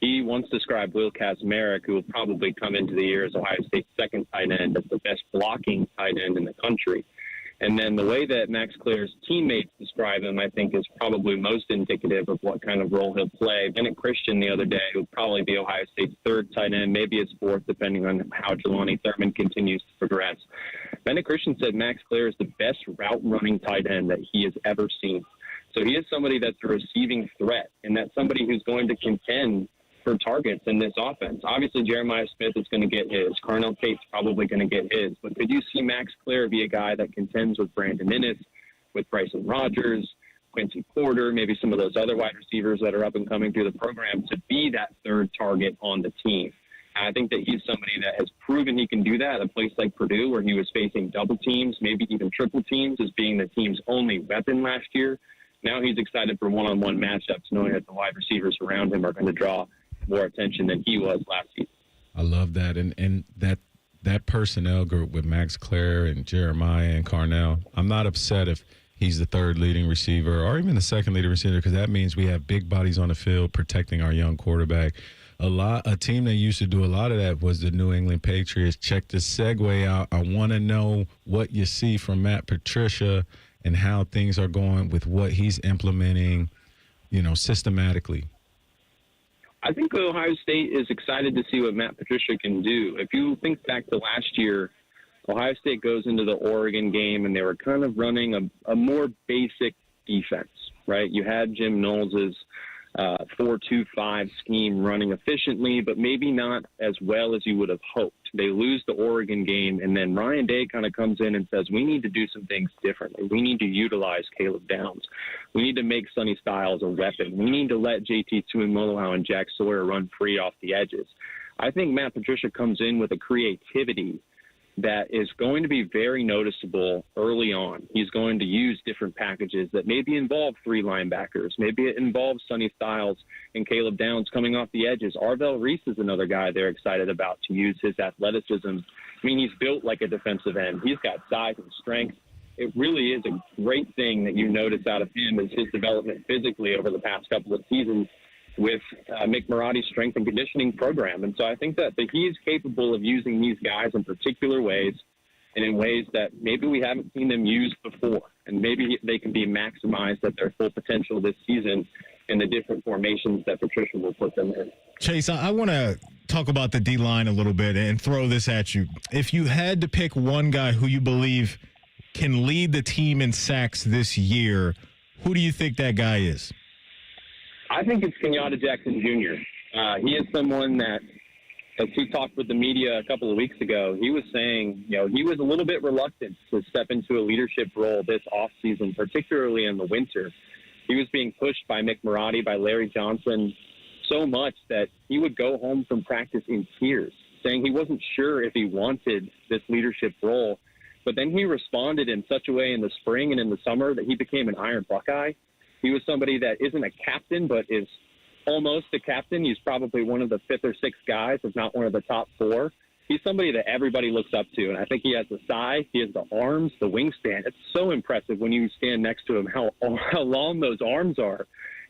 He once described Will Kazmarek, who will probably come into the year as Ohio State's second tight end, as the best blocking tight end in the country. And then the way that Max Clare's teammates describe him, I think, is probably most indicative of what kind of role he'll play. Bennett Christian the other day will probably be Ohio State's third tight end, maybe his fourth, depending on how Jelani Thurman continues to progress. Bennett Christian said Max Clare is the best route-running tight end that he has ever seen. So he is somebody that's a receiving threat, and that's somebody who's going to contend for targets in this offense. Obviously, Jeremiah Smith is going to get his. Carnell Tate's probably going to get his. But could you see Max Clare be a guy that contends with Brandon Inniss, with Bryson Rogers, Quincy Porter, maybe some of those other wide receivers that are up and coming through the program to be that third target on the team? And I think that he's somebody that has proven he can do that at a place like Purdue where he was facing double teams, maybe even triple teams as being the team's only weapon last year. Now he's excited for one-on-one matchups, knowing that the wide receivers around him are going to draw more attention than he was last season. I love that. And that personnel group with Max Clare and Jeremiah and Carnell, I'm not upset if he's the third leading receiver or even the second leading receiver because that means we have big bodies on the field protecting our young quarterback. A team that used to do a lot of that was the New England Patriots. Check the segue out. I want to know what you see from Matt Patricia and how things are going with what he's implementing, systematically. I think Ohio State is excited to see what Matt Patricia can do. If you think back to last year, Ohio State goes into the Oregon game, and they were kind of running a more basic defense, right? You had Jim Knowles' 4-2-5 scheme running efficiently, but maybe not as well as you would have hoped. They lose the Oregon game, and then Ryan Day kind of comes in and says, we need to do some things differently. We need to utilize Caleb Downs. We need to make Sonny Styles a weapon. We need to let JT Tuimoloau and Jack Sawyer run free off the edges. I think Matt Patricia comes in with a creativity that is going to be very noticeable early on. He's going to use different packages that maybe involve three linebackers. Maybe it involves Sonny Styles and Caleb Downs coming off the edges. Arvell Reese is another guy they're excited about to use his athleticism. I mean, he's built like a defensive end. He's got size and strength. It really is a great thing that you notice out of him is his development physically over the past couple of seasons with Mick Marotti's strength and conditioning program. And so I think that he's capable of using these guys in particular ways and in ways that maybe we haven't seen them used before. And maybe they can be maximized at their full potential this season in the different formations that Patricia will put them in. Chase, I want to talk about the D-line a little bit and throw this at you. If you had to pick one guy who you believe can lead the team in sacks this year, who do you think that guy is? I think it's Kenyatta Jackson Jr. He is someone that, as he talked with the media a couple of weeks ago, he was saying, he was a little bit reluctant to step into a leadership role this offseason, particularly in the winter. He was being pushed by Mick Marotti, by Larry Johnson, so much that he would go home from practice in tears, saying he wasn't sure if he wanted this leadership role. But then he responded in such a way in the spring and in the summer that he became an Iron Buckeye. He was somebody that isn't a captain, but is almost a captain. He's probably one of the fifth or sixth guys, if not one of the top four. He's somebody that everybody looks up to, and I think he has the size, he has the arms, the wingspan. It's so impressive when you stand next to him how long those arms are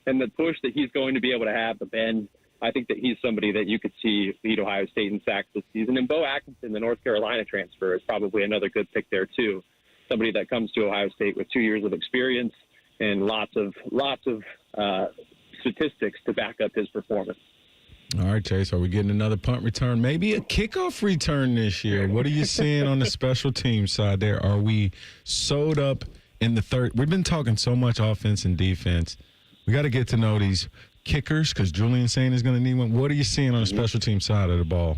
and the push that he's going to be able to have, the bend. I think that he's somebody that you could see lead Ohio State in sacks this season. And Bo Atkinson, the North Carolina transfer, is probably another good pick there too. Somebody that comes to Ohio State with 2 years of experience and lots of statistics to back up his performance. All right, Chase, are we getting another punt return? Maybe a kickoff return this year. What are you seeing on the special team side there? Are we sewed up in the third? We've been talking so much offense and defense. We got to get to know these kickers? Because Julian Sain is going to need one. What are you seeing on the special team side of the ball?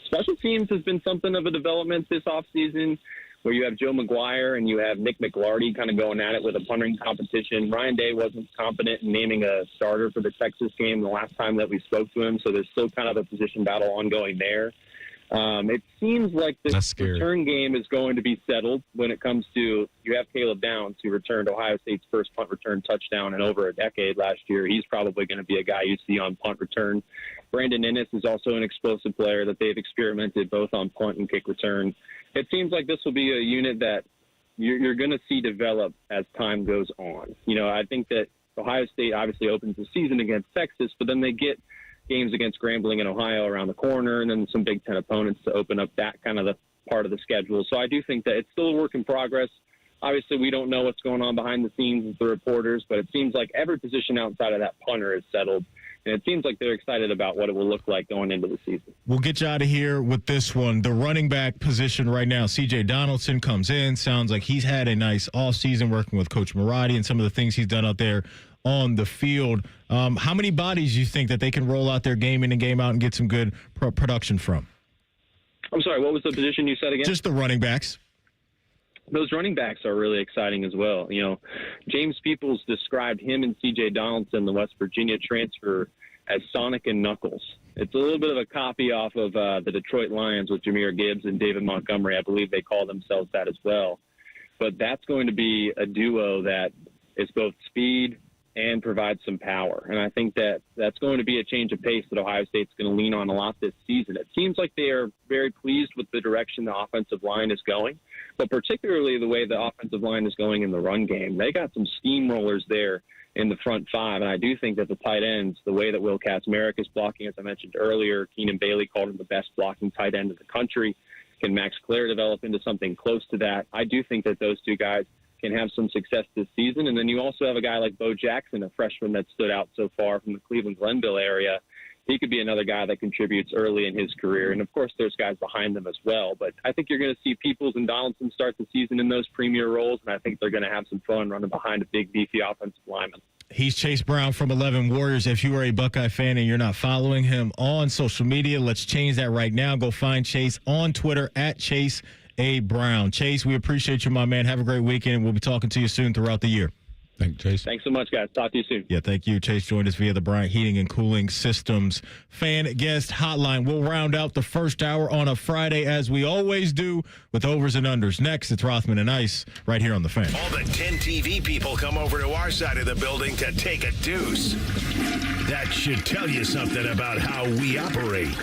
Special teams has been something of a development this offseason, where you have Joe McGuire and you have Nick McLarty kind of going at it with a punting competition. Ryan Day wasn't competent in naming a starter for the Texas game the last time that we spoke to him, so there's still kind of a position battle ongoing there. It seems like the return game is going to be settled when it comes to, you have Caleb Downs, who returned Ohio State's first punt return touchdown in over a decade last year. He's probably going to be a guy you see on punt return. Brandon Ennis is also an explosive player that they've experimented both on punt and kick return. It seems like this will be a unit that you're going to see develop as time goes on. You know, I think that Ohio State obviously opens the season against Texas, but then they get games against Grambling and Ohio around the corner, and then some Big Ten opponents to open up that kind of the part of the schedule. So I do think that it's still a work in progress. Obviously, we don't know what's going on behind the scenes with the reporters, but it seems like every position outside of that punter is settled. And it seems like they're excited about what it will look like going into the season. We'll get you out of here with this one. The running back position right now, C.J. Donaldson comes in. Sounds like he's had a nice offseason working with Coach Marotti and some of the things he's done out there on the field. How many bodies do you think that they can roll out their game in and game out and get some good production from? I'm sorry, what was the position you said again? Just the running backs. Those running backs are really exciting as well. You know, James Peoples described him and C.J. Donaldson, the West Virginia transfer, as Sonic and Knuckles. It's a little bit of a copy off of the Detroit Lions with Jahmyr Gibbs and David Montgomery. I believe they call themselves that as well. But that's going to be a duo that is both speed and provide some power. And I think that that's going to be a change of pace that Ohio State's going to lean on a lot this season. It seems like they are very pleased with the direction the offensive line is going, but particularly the way the offensive line is going in the run game. They got some steamrollers there in the front five, and I do think that the tight ends, the way that Will Kacmarek is blocking, as I mentioned earlier, Keenan Bailey called him the best blocking tight end in the country. Can Max Clare develop into something close to that? I do think that those two guys can have some success this season. And then you also have a guy like Bo Jackson, a freshman that stood out so far from the Cleveland-Glenville area. He could be another guy that contributes early in his career. And, of course, there's guys behind them as well. But I think you're going to see Peoples and Donaldson start the season in those premier roles, and I think they're going to have some fun running behind a big, beefy offensive lineman. He's Chase Brown from 11 Warriors. If you are a Buckeye fan and you're not following him on social media, let's change that right now. Go find Chase on Twitter at Chase A. Brown. Chase, we appreciate you, my man. Have a great weekend. We'll be talking to you soon throughout the year. Thank you, Chase. Thanks so much, guys. Talk to you soon. Yeah, thank you. Chase joined us via the Bryant Heating and Cooling Systems fan guest hotline. We'll round out the first hour on a Friday, as we always do, with overs and unders. Next, it's Rothman and Ice right here on The Fan. All the 10 TV people come over to our side of the building to take a deuce. That should tell you something about how we operate.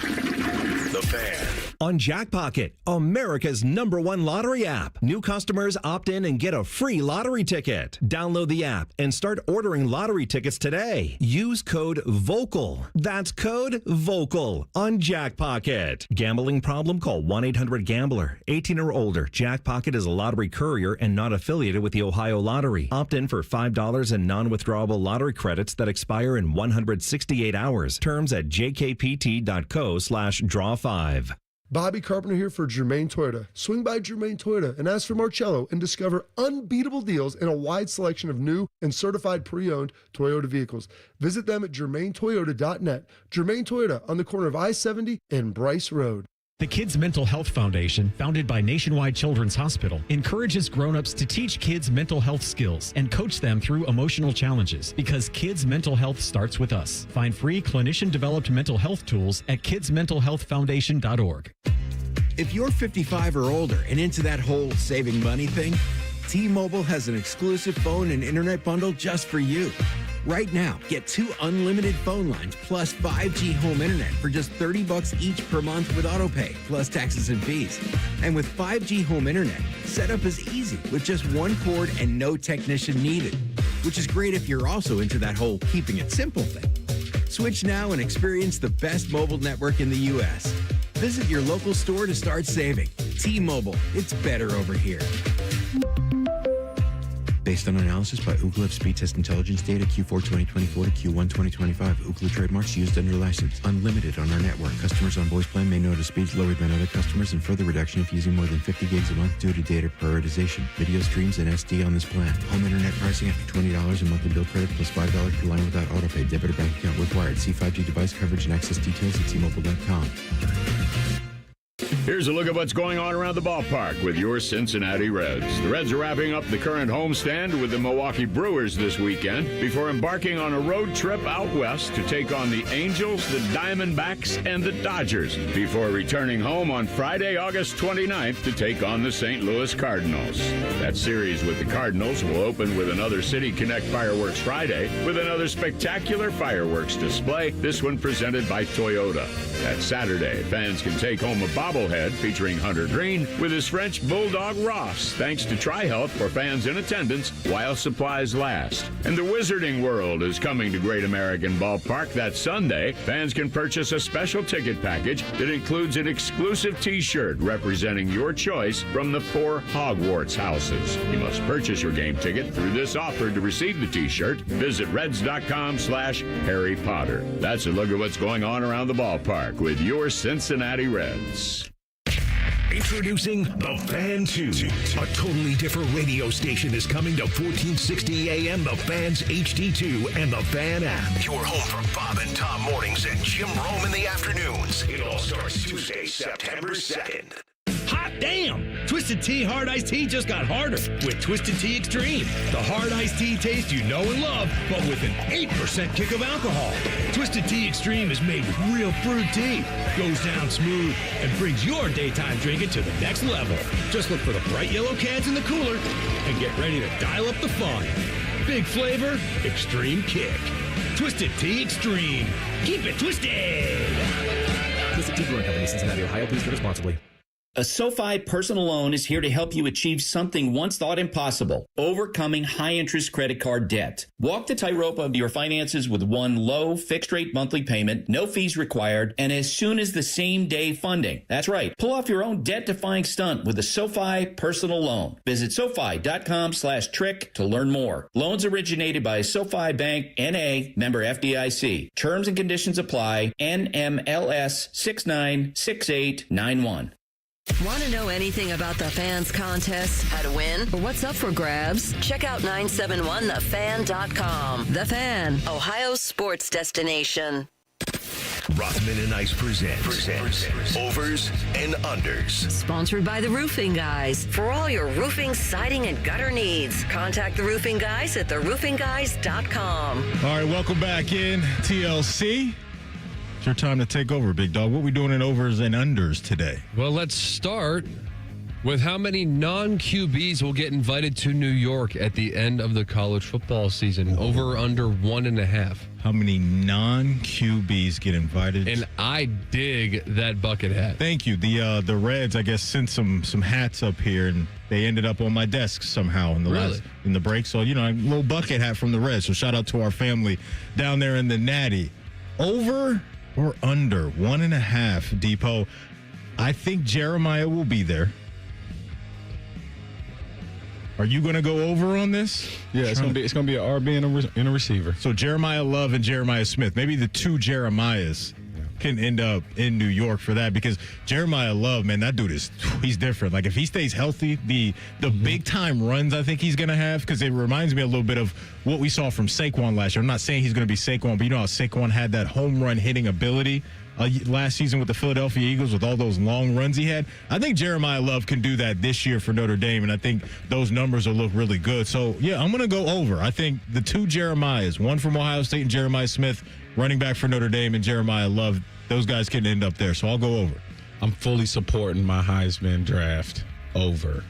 The Fan. On Jackpocket, America's #1 lottery app. New customers opt in and get a free lottery ticket. Download the app and start ordering lottery tickets today. Use code VOCAL. That's code VOCAL on Jackpocket. Gambling problem? Call 1-800-GAMBLER. 18 or older. Jackpocket is a lottery courier and not affiliated with the Ohio Lottery. Opt in for $5 in non-withdrawable lottery credits that expire in 168 hours. Terms at jkpt.co/draw5. Bobby Carpenter here for Germain Toyota. Swing by Germain Toyota and ask for Marcello and discover unbeatable deals and a wide selection of new and certified pre-owned Toyota vehicles. Visit them at germaintoyota.net. Germain Toyota on the corner of I-70 and Bryce Road. The Kids Mental Health Foundation, founded by Nationwide Children's Hospital, encourages grown-ups to teach kids mental health skills and coach them through emotional challenges, because kids' mental health starts with us. Find free clinician-developed mental health tools at kidsmentalhealthfoundation.org. If you're 55 or older and into that whole saving money thing, T-Mobile has an exclusive phone and internet bundle just for you. Right now, get 2 unlimited phone lines plus 5G home internet for just $30 each per month with autopay, plus taxes and fees. And with 5G home internet, setup is easy with just 1 cord and no technician needed, which is great if you're also into that whole keeping it simple thing. Switch now and experience the best mobile network in the U.S. Visit your local store to start saving. T-Mobile, it's better over here. Based on analysis by Ookla of speed test intelligence data Q4 2024 to Q1 2025. Ookla trademarks used under license. Unlimited on our network. Customers on voice plan may notice speeds lower than other customers and further reduction if using more than 50 gigs a month due to data prioritization. Video streams and SD on this plan. Home internet pricing after $20 a monthly bill credit plus $5 per line without autopay. Debit or bank account required. See 5G device coverage and access details at T-Mobile.com. Here's a look at what's going on around the ballpark with your Cincinnati Reds. The Reds are wrapping up the current homestand with the Milwaukee Brewers this weekend before embarking on a road trip out west to take on the Angels, the Diamondbacks, and the Dodgers before returning home on Friday, August 29th to take on the St. Louis Cardinals. That series with the Cardinals will open with another City Connect Fireworks Friday with another spectacular fireworks display, this one presented by Toyota. That Saturday, fans can take home a bobblehead featuring Hunter Green with his French Bulldog Ross, thanks to TriHealth for fans in attendance while supplies last. And the Wizarding World is coming to Great American Ballpark that Sunday. Fans can purchase a special ticket package that includes an exclusive T-shirt representing your choice from the 4 Hogwarts houses. You must purchase your game ticket through this offer to receive the T-shirt. Visit Reds.com/Harry Potter. That's a look at what's going on around the ballpark with your Cincinnati Reds. Introducing The Fan 2. A totally different radio station is coming to 1460 AM, The Fan's HD2, and The Fan app. Your home for Bob and Tom mornings and Jim Rome in the afternoons. It all starts Tuesday, September 2nd. Hot damn! Twisted Tea Hard Iced Tea just got harder with Twisted Tea Extreme. The hard iced tea taste you know and love, but with an 8% kick of alcohol. Twisted Tea Extreme is made with real brewed tea, goes down smooth, and brings your daytime drinking to the next level. Just look for the bright yellow cans in the cooler and get ready to dial up the fun. Big flavor, extreme kick. Twisted Tea Extreme. Keep it twisted! Twisted Tea Brewing Company, Cincinnati, Ohio. Please drink responsibly. A SoFi personal loan is here to help you achieve something once thought impossible, overcoming high-interest credit card debt. Walk the tightrope of your finances with one low, fixed-rate monthly payment, no fees required, and as soon as the same-day funding. That's right. Pull off your own debt-defying stunt with a SoFi personal loan. Visit SoFi.com/trick to learn more. Loans originated by SoFi Bank, N.A., member FDIC. Terms and conditions apply. NMLS 696891. Want to know anything about the Fans contest, how to win, or what's up for grabs? Check out 971thefan.com. The Fan, Ohio's sports destination. Rothman and Ice presents Overs and Unders. Sponsored by the Roofing Guys. For all your roofing, siding, and gutter needs, contact the Roofing Guys at theroofingguys.com. All right, welcome back in, TLC. It's your time to take over, big dog. What are we doing in overs and unders today? Well, let's start with how many non-QBs will get invited to New York at the end of the college football season. Over or under 1.5. How many non-QBs get invited? And I dig that bucket hat. Thank you. The Reds, I guess, sent some hats up here, and they ended up on my desk somehow in the break. So, a little bucket hat from the Reds. So shout out to our family down there in the Natty. Over or under 1.5, Depot? I think Jeremiah will be there. Are you going to go over on this? Yeah, it's going to be an RB and a receiver. So Jeremiah Love and Jeremiah Smith, maybe the two Jeremiahs can end up in New York for that, because Jeremiah Love, man, that dude he's different. Like, if he stays healthy, the big time runs I think he's going to have, because it reminds me a little bit of what we saw from Saquon last year. I'm not saying he's going to be Saquon, but you know how Saquon had that home run hitting ability last season with the Philadelphia Eagles with all those long runs he had. I think Jeremiah Love can do that this year for Notre Dame, and I think those numbers will look really good. So, yeah, I'm going to go over. I think the two Jeremiahs, one from Ohio State and Jeremiah Smith, running back for Notre Dame, and Jeremiah Love, those guys can end up there. So I'll go over. I'm fully supporting my Heisman draft over.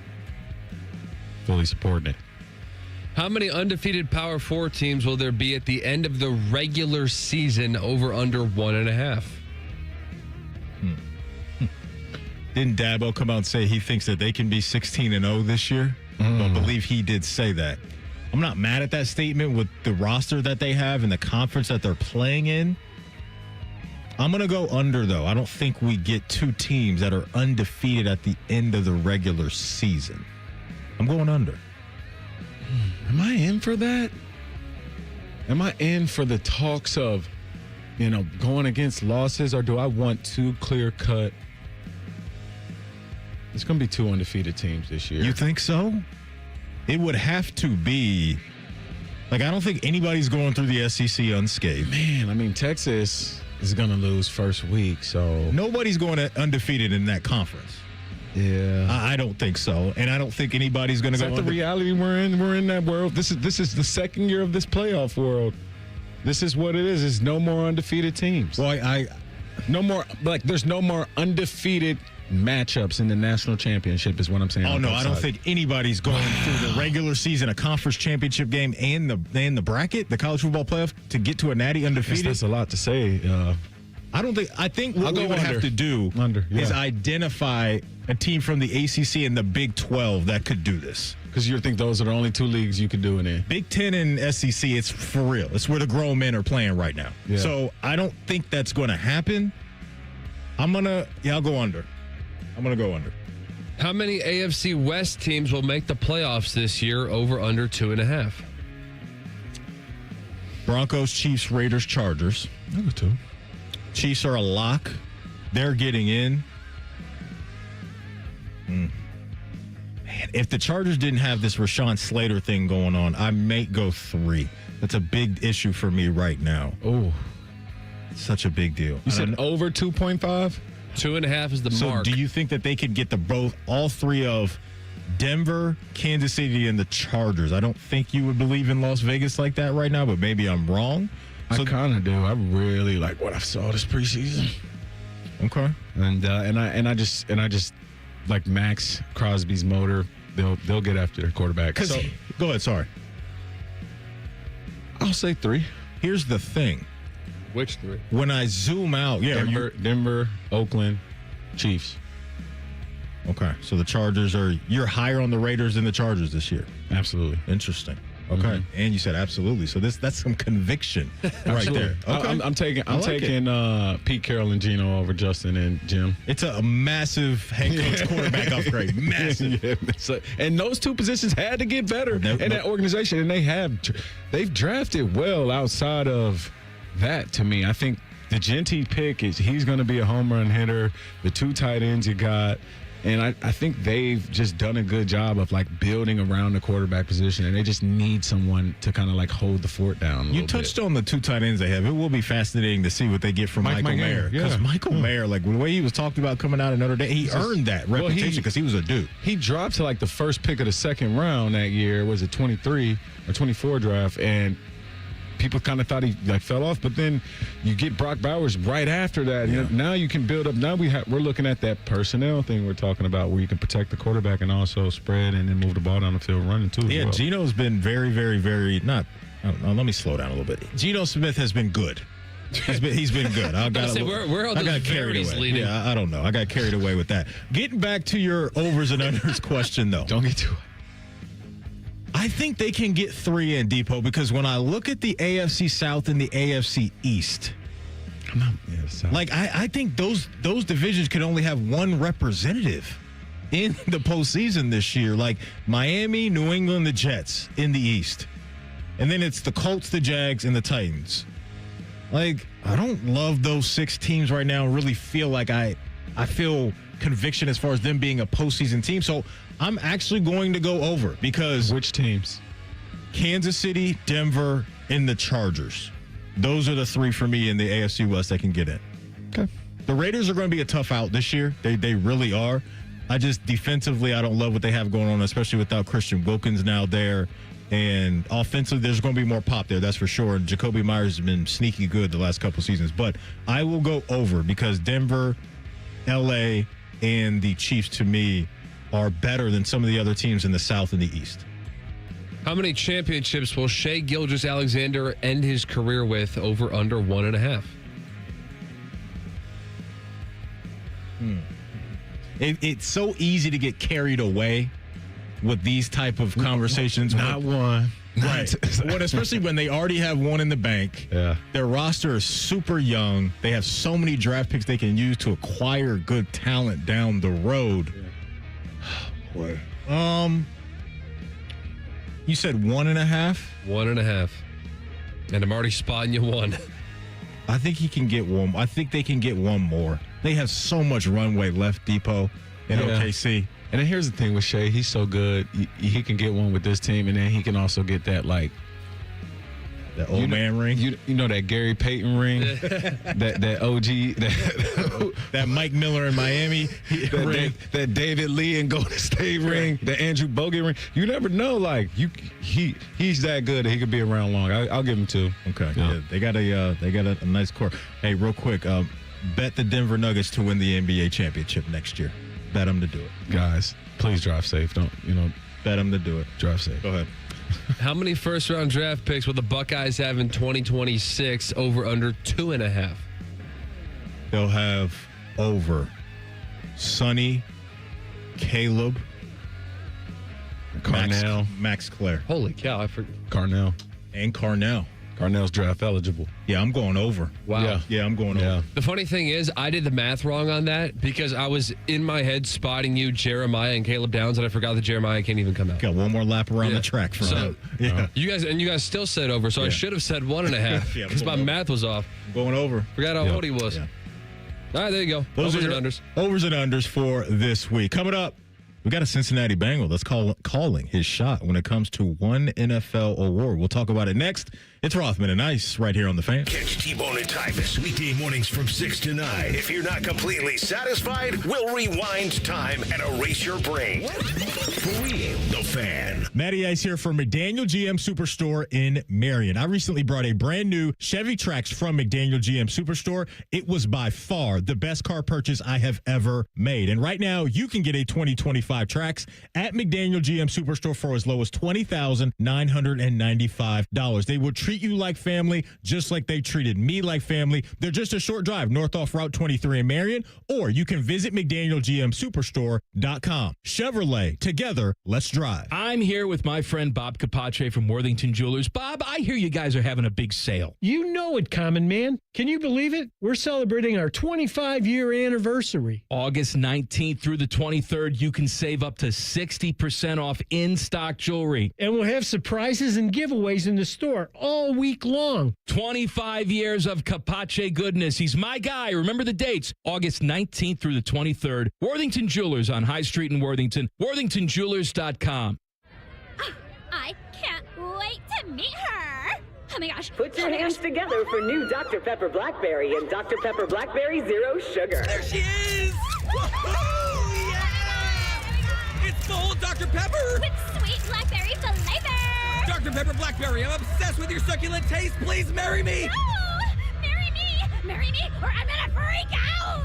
Fully supporting it. How many undefeated Power 4 teams will there be at the end of the regular season? Over under 1.5. Didn't Dabo come out and say he thinks that they can be 16-0 this year? I believe he did say that. I'm not mad at that statement with the roster that they have and the conference that they're playing in. I'm going to go under, though. I don't think we get two teams that are undefeated at the end of the regular season. I'm going under. Am I in for that? Am I in for the talks of, going against losses, or do I want two clear-cut? It's going to be 2 undefeated teams this year. You think so? It would have to be. Like, I don't think anybody's going through the SEC unscathed. Man, I mean, Texas is going to lose first week, so. Nobody's going undefeated in that conference. Yeah. I don't think so. And I don't think anybody's going to go. Is that the reality we're in? We're in that world. This is the second year of this playoff world. This is what it is. It's no more undefeated teams. Well, no more, there's no more undefeated matchups in the national championship is what I'm saying. Oh, no, I don't think anybody's going through the regular season, a conference championship game, and the bracket, the college football playoff, to get to a natty undefeated. That's a lot to say. I think what we would have to do is identify a team from the ACC and the Big 12 that could do this. Because you think those are the only 2 leagues you could do it in. Big 10 and SEC, it's for real. It's where the grown men are playing right now. Yeah. So I don't think that's going to happen. I'll go under. I'm going to go under. How many AFC West teams will make the playoffs this year? Over under 2.5. Broncos, Chiefs, Raiders, Chargers. I'll go 2. Chiefs are a lock. They're getting in. Man, if the Chargers didn't have this Rashawn Slater thing going on, I may go 3. That's a big issue for me right now. Oh, such a big deal. You said over 2.5? 2.5 is the mark. So do you think that they could get all 3 of Denver, Kansas City, and the Chargers? I don't think you would believe in Las Vegas like that right now, but maybe I'm wrong. I kind of do. I really like what I saw this preseason. Okay. And I just like Max Crosby's motor. They'll get after their quarterback. Go ahead. Sorry. I'll say 3. Here's the thing. Which 3? When I zoom out, Denver, Oakland, Chiefs. Okay, so the Chargers you're higher on the Raiders than the Chargers this year. Absolutely. Interesting. Okay, and you said absolutely. So that's some conviction right there. Okay. I'm taking Pete Carroll and Geno over Justin and Jim. It's a massive head coach quarterback upgrade. Massive. Yeah, and those 2 positions had to get better in that organization, and they've drafted well outside of that. To me, I think the Genty pick he's going to be a home run hitter. The 2 tight ends you got. And I think they've just done a good job of building around the quarterback position, and they just need someone to kind of hold the fort down. You touched on the 2 tight ends they have. It will be fascinating to see what they get from Michael Mayer. Because Michael Mayer, the way he was talked about coming out of Notre Dame, he earned that reputation because he was a dude. He dropped to the first pick of the second round that year. Was it 23 or 24 draft? And people kind of thought he fell off, but then you get Brock Bowers right after that. Yeah. Now you can build up. Now we're looking at that personnel thing we're talking about, where you can protect the quarterback and also spread and then move the ball down the field running too. Yeah, well. Geno's been very, very, very let me slow down a little bit. Geno Smith has been good. He's been good. I got carried away. Leading. Yeah, I don't know. I got carried away with that. Getting back to your overs and unders question, though. Don't get too. I think they can get 3 in, Depot, because when I look at the AFC South and the AFC East, I think those divisions can only have 1 representative in the postseason this year. Like Miami, New England, the Jets in the East. And then it's the Colts, the Jags, and the Titans. I don't love those 6 teams right now and really feel like I feel conviction as far as them being a postseason team. So I'm actually going to go over because... Which teams? Kansas City, Denver, and the Chargers. Those are the 3 for me in the AFC West that can get in. Okay. The Raiders are going to be a tough out this year. They really are. I just defensively, I don't love what they have going on, especially without Christian Wilkins now there. And offensively, there's going to be more pop there, that's for sure. And Jacoby Myers has been sneaky good the last couple seasons. But I will go over because Denver, L.A., and the Chiefs, to me, are better than some of the other teams in the South and the East. How many championships will Shai Gilgeous-Alexander end his career with? Over under 1.5. It's so easy to get carried away with these type of conversations. Not one. Right. Especially when they already have 1 in the bank. Yeah. Their roster is super young. They have so many draft picks they can use to acquire good talent down the road. Yeah. Boy. You said 1.5? 1.5. And I'm already spotting you one. I think he can get one. I think they can get one more. They have so much runway left, Depot, in OKC. And then here's the thing with Shea. He's so good. He can get one with this team, and then he can also get that, like, the old man ring. You know that Gary Payton ring? that OG. That Mike Miller in Miami ring. That David Lee in Golden State ring. The Andrew Bogut ring. You never know. Like, he's that good that he could be around long. I'll give him 2. Okay. Yeah. They got a nice core. Hey, real quick. Bet the Denver Nuggets to win the NBA championship next year. Bet them to do it. Guys, please drive safe. Don't, bet them to do it. Drive safe. Go ahead. How many first-round draft picks will the Buckeyes have in 2026 over under 2.5? They'll have over Sonny, Caleb, Carnell, Max Clare. Holy cow, I forgot. Carnell. And Carnell. Carnell's draft eligible. Yeah, I'm going over. Wow. Yeah, I'm going over. The funny thing is, I did the math wrong on that because I was in my head spotting you, Jeremiah, and Caleb Downs, and I forgot that Jeremiah can't even come out. Got one more lap around the track for him. Yeah. You guys still said over, so I should have said 1.5 because my math was off. I'm going over. Forgot how old he was. Yeah. All right, there you go. Those overs are and unders. Overs and unders for this week. Coming up, we got a Cincinnati Bengal that's calling his shot when it comes to one NFL award. We'll talk about it next. It's Rothman and Ice right here on The Fan. Catch T-Bone and Tyvis weekday mornings from 6 to 9. If you're not completely satisfied, we'll rewind time and erase your brain. For real, The Fan. Matty Ice here for McDaniel GM Superstore in Marion. I recently brought a brand new Chevy Trax from McDaniel GM Superstore. It was by far the best car purchase I have ever made. And right now, you can get a 2025 Trax at McDaniel GM Superstore for as low as $20,995. They will treat you like family, just like they treated me like family. They're just a short drive north off Route 23 in Marion, or you can visit McDanielGMSuperstore.com. Chevrolet, together, let's drive. I'm here with my friend Bob Capace from Worthington Jewelers. Bob, I hear you guys are having a big sale. You know it, Common Man. Can you believe it? We're celebrating our 25-year anniversary. August 19th through the 23rd, you can save up to 60% off in-stock jewelry. And we'll have surprises and giveaways in the store all week long. 25 years of Capace goodness. He's my guy. Remember the dates. August 19th through the 23rd. Worthington Jewelers on High Street in Worthington. WorthingtonJewelers.com. I can't wait to meet her. Oh my gosh. Put your hands together for new Dr. Pepper Blackberry and Dr. Pepper Blackberry Zero Sugar. There she is! Woohoo! Yeah! It's full Dr. Pepper! With sweet blackberry flavor! Dr. Pepper Blackberry, I'm obsessed with your succulent taste. Please marry me! No! Marry me! Marry me, or I'm gonna freak out!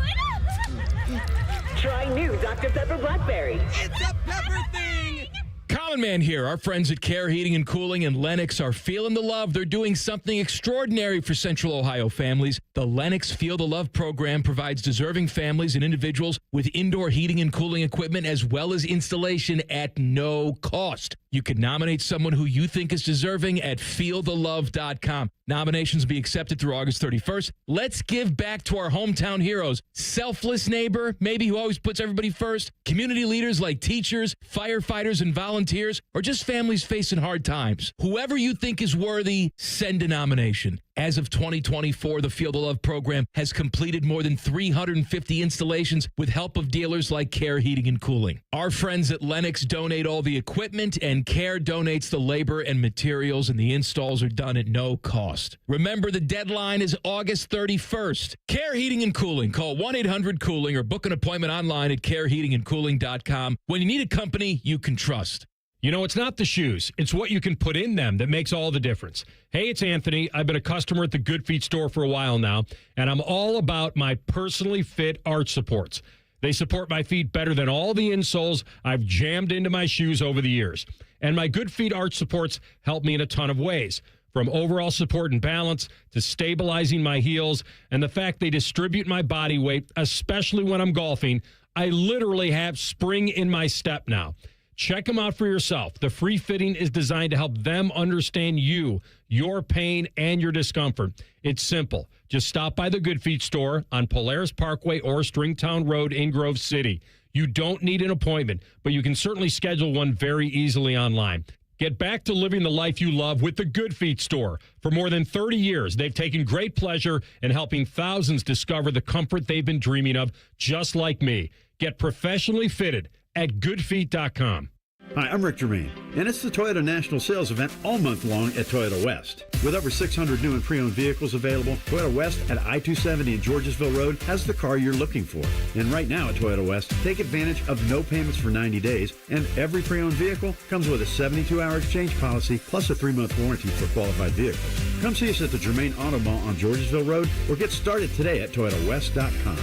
Try new Dr. Pepper Blackberry. It's a pepper thing! Common Man here. Our friends at Care Heating and Cooling in Lenox are feeling the love. They're doing something extraordinary for Central Ohio families. The Lenox Feel the Love program provides deserving families and individuals with indoor heating and cooling equipment as well as installation at no cost. You can nominate someone who you think is deserving at feelthelove.com. Nominations be accepted through August 31st. Let's give back to our hometown heroes. Selfless neighbor, maybe who always puts everybody first. Community leaders like teachers, firefighters, and volunteers, or just families facing hard times. Whoever you think is worthy, send a nomination. As of 2024, the Feel the Love program has completed more than 350 installations with help of dealers like Care Heating and Cooling. Our friends at Lenox donate all the equipment, and Care donates the labor and materials, and the installs are done at no cost. Remember, the deadline is August 31st. Care Heating and Cooling. Call 1-800-COOLING or book an appointment online at careheatingandcooling.com when you need a company you can trust. You know, it's not the shoes. It's what you can put in them that makes all the difference. Hey, it's Anthony. I've been a customer at the Good Feet store for a while now, and I'm all about my personally fit arch supports. They support my feet better than all the insoles I've jammed into my shoes over the years. And my Good Feet arch supports help me in a ton of ways, from overall support and balance to stabilizing my heels, and the fact they distribute my body weight, especially when I'm golfing. I literally have spring in my step now. Check them out for yourself. The free fitting is designed to help them understand you, your pain, and your discomfort. It's simple. Just stop by the Good Feet store on Polaris Parkway or Stringtown Road in Grove City. You don't need an appointment, but you can certainly schedule one very easily online. Get back to living the life you love with the Good Feet store. For more than 30 years, they've taken great pleasure in helping thousands discover the comfort they've been dreaming of, just like me. Get professionally fitted at goodfeet.com. Hi, I'm Rick Germain, and it's the Toyota National Sales Event all month long at Toyota West. With over 600 new and pre-owned vehicles available, Toyota West at I-270 and Georgesville Road has the car you're looking for. And right now at Toyota West, take advantage of no payments for 90 days, and every pre-owned vehicle comes with a 72-hour exchange policy plus a 3-month warranty for qualified vehicles. Come see us at the Germain Auto Mall on Georgesville Road or get started today at ToyotaWest.com.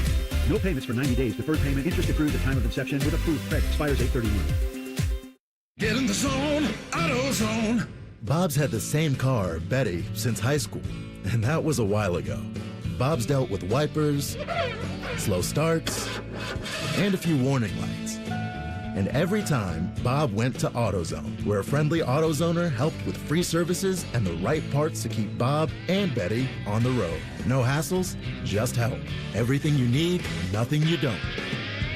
No payments for 90 days. Deferred payment. Interest accrued at the time of inception with approved credit. Expires 8/31. Get in the zone, AutoZone. Bob's had the same car, Betty, since high school, and that was a while ago. Bob's dealt with wipers, slow starts, and a few warning lights. And every time, Bob went to AutoZone, where a friendly AutoZoner helped with free services and the right parts to keep Bob and Betty on the road. No hassles, just help. Everything you need, nothing you don't.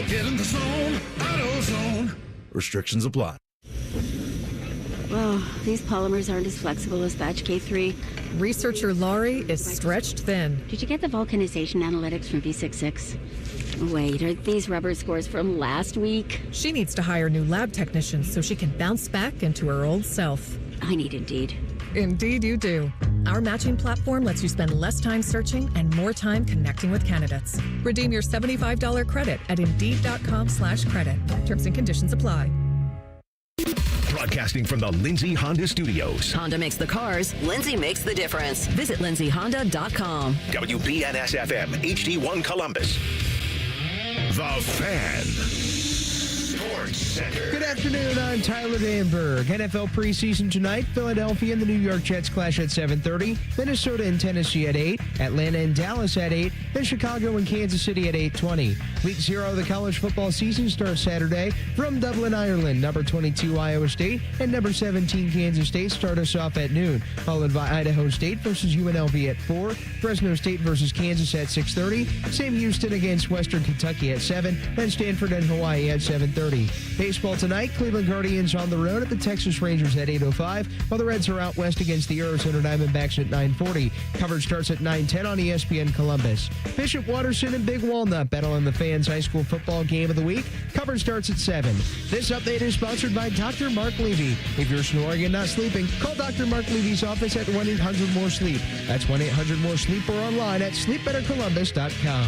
Get in the zone, AutoZone. Restrictions apply. Well, these polymers aren't as flexible as batch K3. Researcher Laurie is stretched thin. Did you get the vulcanization analytics from V66? Wait, are these rubber scores from last week? She needs to hire new lab technicians so she can bounce back into her old self. I need Indeed. Indeed you do. Our matching platform lets you spend less time searching and more time connecting with candidates. Redeem your $75 credit at Indeed.com/credit. Terms and conditions apply. Broadcasting from the Lindsay Honda Studios. Honda makes the cars. Lindsay makes the difference. Visit lindsayhonda.com. WBNS-FM, HD1 Columbus. The Fan. Sports Center. Good afternoon, I'm Tyler Danberg. NFL preseason tonight. Philadelphia and the New York Jets clash at 7:30. Minnesota and Tennessee at 8. Atlanta and Dallas at 8. And Chicago and Kansas City at 8:20. Week 0 of the college football season starts Saturday. From Dublin, Ireland, number 22 Iowa State and number 17 Kansas State start us off at noon. Followed by Idaho State versus UNLV at 4. Fresno State versus Kansas at 6:30. Sam Houston against Western Kentucky at 7. And Stanford and Hawaii at 7:30. Baseball tonight, Cleveland Guardians on the road at the Texas Rangers at 8:05, while the Reds are out west against the Arizona Diamondbacks at 9:40. Coverage starts at 9:10 on ESPN Columbus. Bishop Watterson and Big Walnut battle in the Fans High School Football Game of the Week. Coverage starts at 7. This update is sponsored by Dr. Mark Levy. If you're snoring and not sleeping, call Dr. Mark Levy's office at 1-800-MORE-SLEEP. That's 1-800-MORE-SLEEP or online at sleepbettercolumbus.com.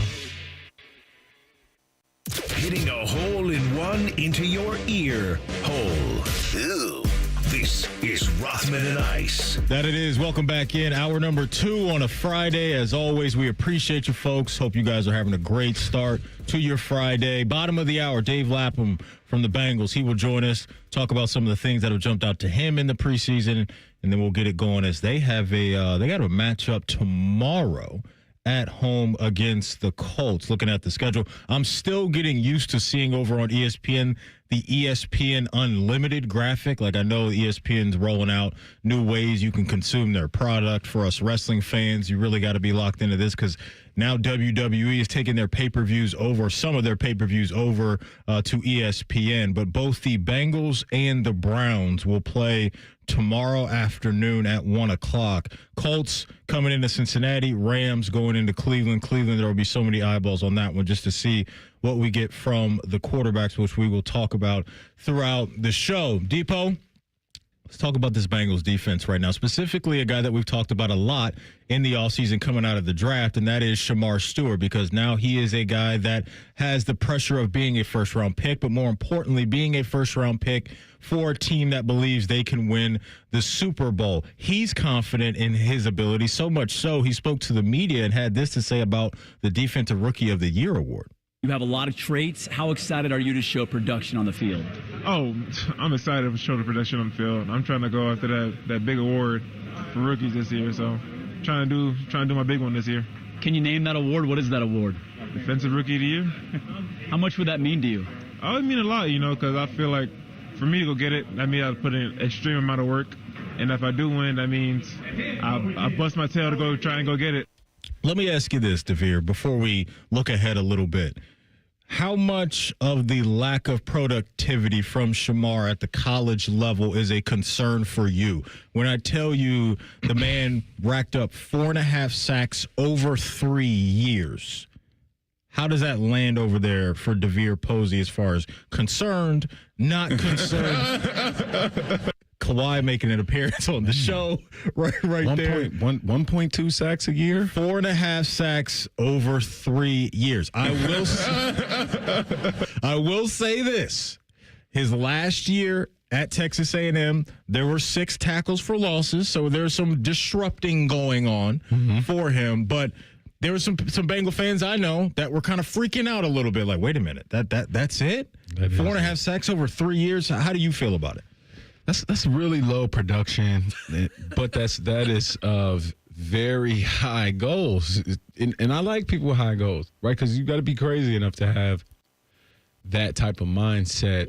Hitting a hole in one into your ear hole. Ew. This is Rothman and Ice. That it is. Welcome back in. Hour number 2 on a Friday. As always, we appreciate you folks. Hope you guys are having a great start to your Friday. Bottom of the hour, Dave Lapham from the Bengals. He will join us, talk about some of the things that have jumped out to him in the preseason, and then we'll get it going as they have they got a matchup tomorrow at home against the Colts. Looking at the schedule, I'm still getting used to seeing over on ESPN the ESPN Unlimited graphic. Like, I know ESPN's rolling out new ways you can consume their product. For us wrestling fans, you really got to be locked into this because now WWE is taking their pay-per-views over, some of their pay-per-views over to ESPN. But both the Bengals and the Browns will play tomorrow afternoon at 1 o'clock. Colts coming into Cincinnati, Rams going into Cleveland. There will be so many eyeballs on that one just to see what we get from the quarterbacks, which we will talk about throughout the show. Depot, let's talk about this Bengals defense right now, specifically a guy that we've talked about a lot in the offseason coming out of the draft, and that is Jahmyr Stewart, because now he is a guy that has the pressure of being a first-round pick, but more importantly, being a first-round pick for a team that believes they can win the Super Bowl. He's confident in his ability, so much so he spoke to the media and had this to say about the Defensive Rookie of the Year award. You have a lot of traits. How excited are you to show production on the field? Oh, I'm excited to show the production on the field. I'm trying to go after that big award for rookies this year, so trying to do my big one this year. Can you name that award? What is that award? Defensive Rookie of the Year. How much would that mean to you? Oh, it means a lot, because I feel like for me to go get it, that means I put in an extreme amount of work. And if I do win, that means I bust my tail to go try and go get it. Let me ask you this, Devere, before we look ahead a little bit. How much of the lack of productivity from Jahmyr at the college level is a concern for you? When I tell you the man racked up 4.5 sacks over 3 years, how does that land over there for Jahmyr Posey as far as concerned, not concerned? Kawhi making an appearance on the show right there. 1.2 sacks a year? 4.5 sacks over 3 years. I will say this. His last year at Texas A&M, there were 6 tackles for losses, so there's some disrupting going on for him. But there were some Bengal fans I know that were kind of freaking out a little bit, like, wait a minute, that's it? 4.5 sacks over 3 years? How do you feel about it? That's really low production, but that is of very high goals. And I like people with high goals, right? Because you got to be crazy enough to have that type of mindset.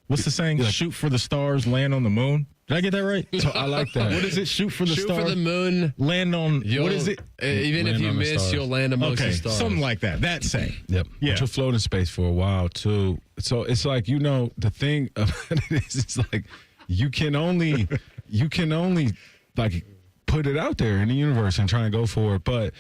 What's the saying? Like, shoot for the stars, land on the moon. Did I get that right? So I like that. What is it? Shoot for the stars. Shoot for the moon. Land on. What is it? Even if you miss, you'll land amongst the stars. Something like that. That saying. Yep. Yeah. But you'll float in space for a while too. So it's like, the thing about it is, it's like you can only like put it out there in the universe and try and go for it, but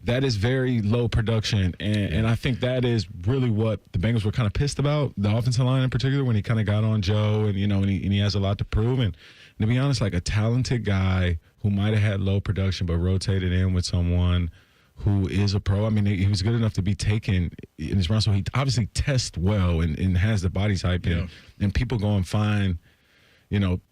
that is very low production, and I think that is really what the Bengals were kind of pissed about, the offensive line in particular, when he kind of got on Joe, and and he has a lot to prove. And to be honest, like a talented guy who might have had low production but rotated in with someone who is a pro. I mean, he was good enough to be taken in his round, so he obviously tests well and has the body type, and people go and find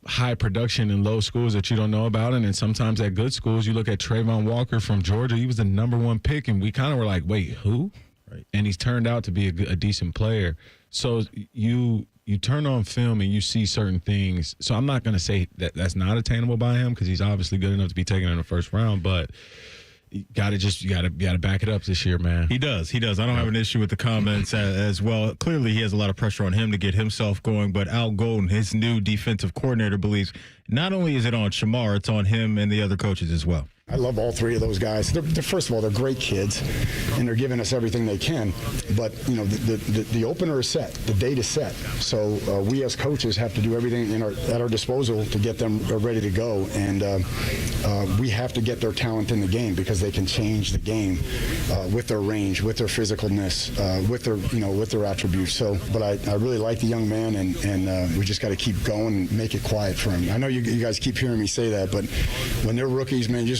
high production in low schools that you don't know about. And then sometimes at good schools, you look at Trayvon Walker from Georgia. He was the number 1 pick, and we kind of were like, wait, who? Right. And he's turned out to be a decent player. So you turn on film and you see certain things. So I'm not going to say that that's not attainable by him, because he's obviously good enough to be taken in the first round, but you gotta back it up this year, man. He does. I don't have an issue with the comments as well. Clearly, he has a lot of pressure on him to get himself going. But Al Golden, his new defensive coordinator, believes not only is it on Jahmyr, it's on him and the other coaches as well. I love all 3 of those guys. They're first of all, they're great kids, and they're giving us everything they can. But the opener is set, the date is set. So we as coaches have to do everything at our disposal to get them ready to go. And we have to get their talent in the game, because they can change the game with their range, with their physicalness, with their attributes. So, but I really like the young man, and we just got to keep going and make it quiet for him. I know you guys keep hearing me say that, but when they're rookies, man, you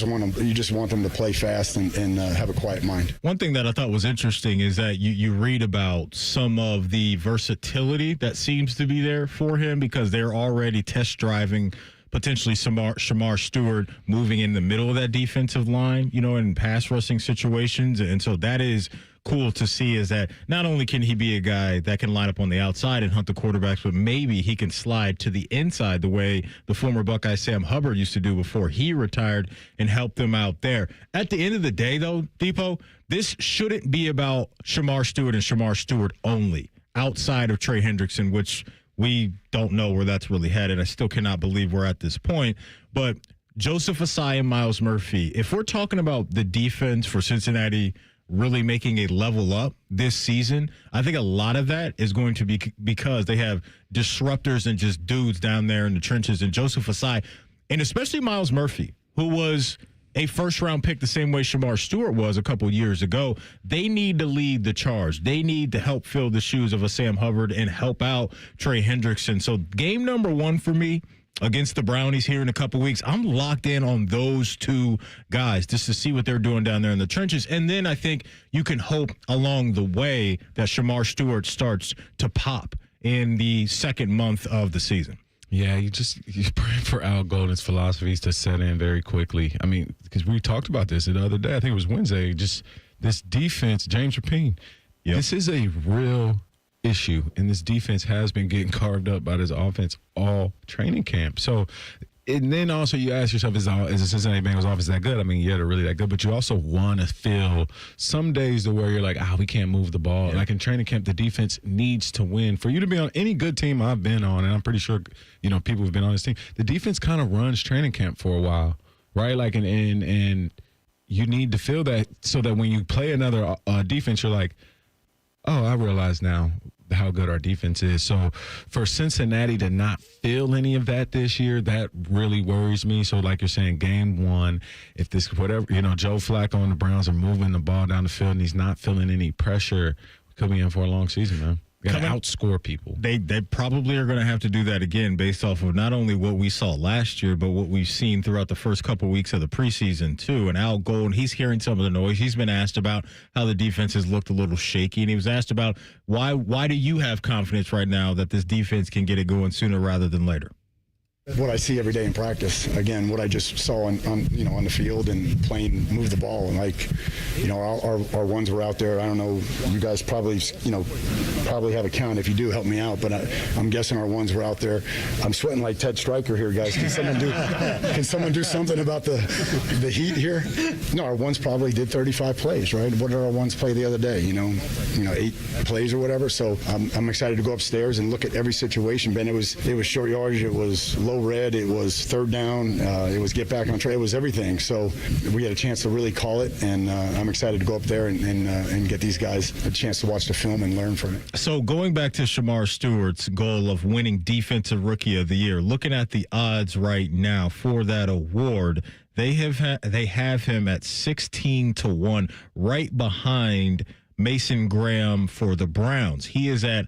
just want them to play fast and have a quiet mind. One thing that I thought was interesting is that you read about some of the versatility that seems to be there for him, because they're already test driving potentially Jahmyr Stewart moving in the middle of that defensive line, in pass rushing situations. And so that is cool to see, is that not only can he be a guy that can line up on the outside and hunt the quarterbacks, but maybe he can slide to the inside the way the former Buckeye Sam Hubbard used to do before he retired, and help them out there. At the end of the day, though, Depot, this shouldn't be about Jahmyr Stewart and Jahmyr Stewart only, outside of Trey Hendrickson, which we don't know where that's really headed. I still cannot believe we're at this point. But Joseph Asai and Miles Murphy, if we're talking about the defense for Cincinnati really making a level up this season, I think a lot of that is going to be because they have disruptors and just dudes down there in the trenches. And Joseph Asai, and especially Miles Murphy, who was a first-round pick the same way Jahmyr Stewart was a couple years ago, they need to lead the charge. They need to help fill the shoes of a Sam Hubbard and help out Trey Hendrickson. So game number 1 for me against the Brownies here in a couple weeks, I'm locked in on those 2 guys just to see what they're doing down there in the trenches. And then I think you can hope along the way that Jahmyr Stewart starts to pop in the second month of the season. Yeah, you pray for Al Golden's philosophies to set in very quickly. I mean, because we talked about this the other day. I think it was Wednesday. Just this defense, James Rapine. Yep. This is a real issue, and this defense has been getting carved up by this offense all training camp. So, and then also you ask yourself, is the Cincinnati Bengals offense that good? I mean, yeah, they're really that good, but you also want to feel some days to where you're like, we can't move the ball. Yeah. Like in training camp, the defense needs to win. For you to be on any good team I've been on, and I'm pretty sure, people who've been on this team, the defense kind of runs training camp for a while, right? Like, and you need to feel that so that when you play another defense, you're like, Oh, I realize now how good our defense is. So for Cincinnati to not feel any of that this year, that really worries me. So like you're saying, game one, if this, whatever, Joe Flacco and the Browns are moving the ball down the field and he's not feeling any pressure, we could be in for a long season, man. Got to outscore people. They probably are going to have to do that again based off of not only what we saw last year, but what we've seen throughout the first couple of weeks of the preseason, too. And Al Golden, he's hearing some of the noise. He's been asked about how the defense has looked a little shaky, and he was asked about why do you have confidence right now that this defense can get it going sooner rather than later? What I see every day in practice, again, what I just saw on the field and playing, move the ball, and our ones were out there. I don't know, you guys probably have a count. If you do, help me out. But I'm guessing our ones were out there. I'm sweating like Ted Stryker here, guys. Can someone do something about the heat here? No, our ones probably did 35 plays, right? What did our ones play the other day? 8 plays or whatever. So I'm excited to go upstairs and look at every situation. Ben, it was short yardage. It was low red, it was third down, it was get back on track, it was everything. So we had a chance to really call it, and I'm excited to go up there and get these guys a chance to watch the film and learn from it. So going back to Jahmyr Stewart's goal of winning Defensive Rookie of the Year, looking at the odds right now for that award, they have him at 16-1, right behind Mason Graham for the Browns. He is at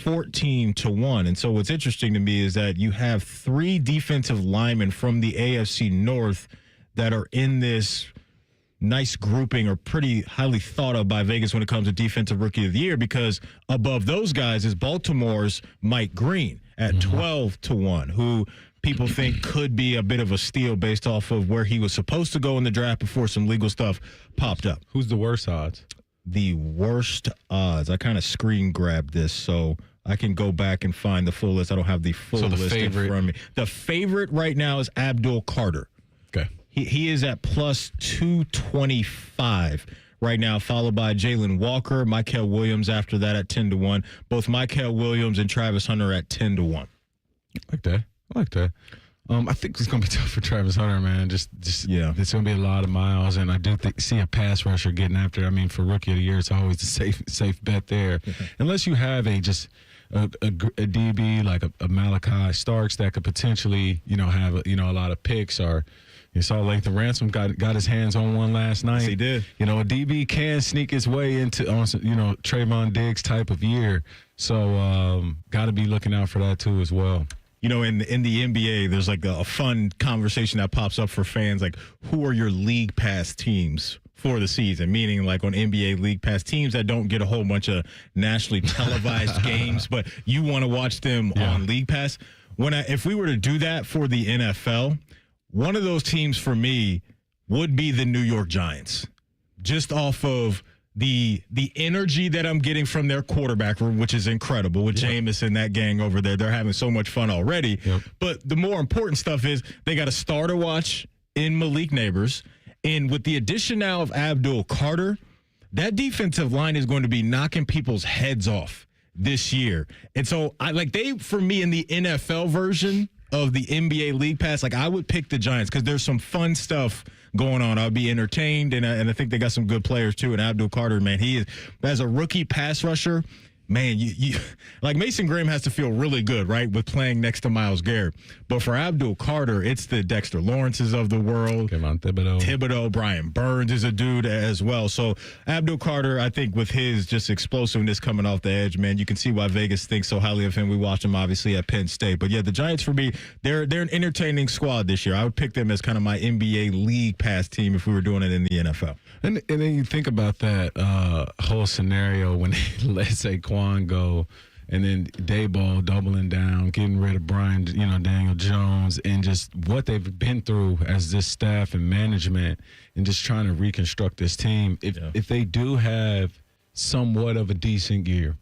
14-1. And so what's interesting to me is that you have 3 defensive linemen from the AFC North that are in this nice grouping or pretty highly thought of by Vegas when it comes to Defensive Rookie of the Year, because above those guys is Baltimore's Mike Green at 12-1, who people think could be a bit of a steal based off of where he was supposed to go in the draft before some legal stuff popped up. Who's the worst odds? The worst odds. I kind of screen grabbed this so I can go back and find the full list. I don't have the full list in front of me. The favorite right now is Abdul Carter. Okay. He is at plus 225 right now, followed by Jalen Walker, Mykel Williams after that at 10-1. Both Mykel Williams and Travis Hunter at 10-1. I like that. I think it's going to be tough for Travis Hunter, man. Just yeah. It's going to be a lot of miles, and I do see a pass rusher getting after it. I mean, for Rookie of the Year, it's always a safe bet there. Unless you have a DB like a Malachi Starks that could potentially, have a lot of picks, or you saw Lathan Ransom got his hands on one last night. Yes, he did. A DB can sneak his way into Trayvon Diggs type of year. So got to be looking out for that too as well. In the NBA, there's like a fun conversation that pops up for fans, like who are your league pass teams for the season? Meaning like on NBA league pass teams that don't get a whole bunch of nationally televised games, but you want to watch them on league pass. If we were to do that for the NFL, one of those teams for me would be the New York Giants, just off of the energy that I'm getting from their quarterback room, which is incredible with Jameis and that gang over there. They're having so much fun already. Yep. But the more important stuff is they got a starter watch in Malik Neighbors. And with the addition now of Abdul Carter, that defensive line is going to be knocking people's heads off this year. And so for me in the NFL version of the NBA League Pass, I would pick the Giants because there's some fun stuff going on. I'll be entertained, and I think they got some good players too. And Abdul Carter, man, he is, as a rookie pass rusher, man, you like Mason Graham has to feel really good, right, with playing next to Myles Garrett. But for Abdul Carter, it's the Dexter Lawrences of the world. Come on, Thibodeau. Brian Burns is a dude as well. So Abdul Carter, I think with his just explosiveness coming off the edge, man, you can see why Vegas thinks so highly of him. We watched him obviously at Penn State. But yeah, the Giants for me, they're an entertaining squad this year. I would pick them as kind of my NBA League Pass team if we were doing it in the NFL. And then you think about that whole scenario when they let Saquon go, and then Daboll doubling down, getting rid of Daniel Jones, and just what they've been through as this staff and management, and just trying to reconstruct this team. If they do have somewhat of a decent year,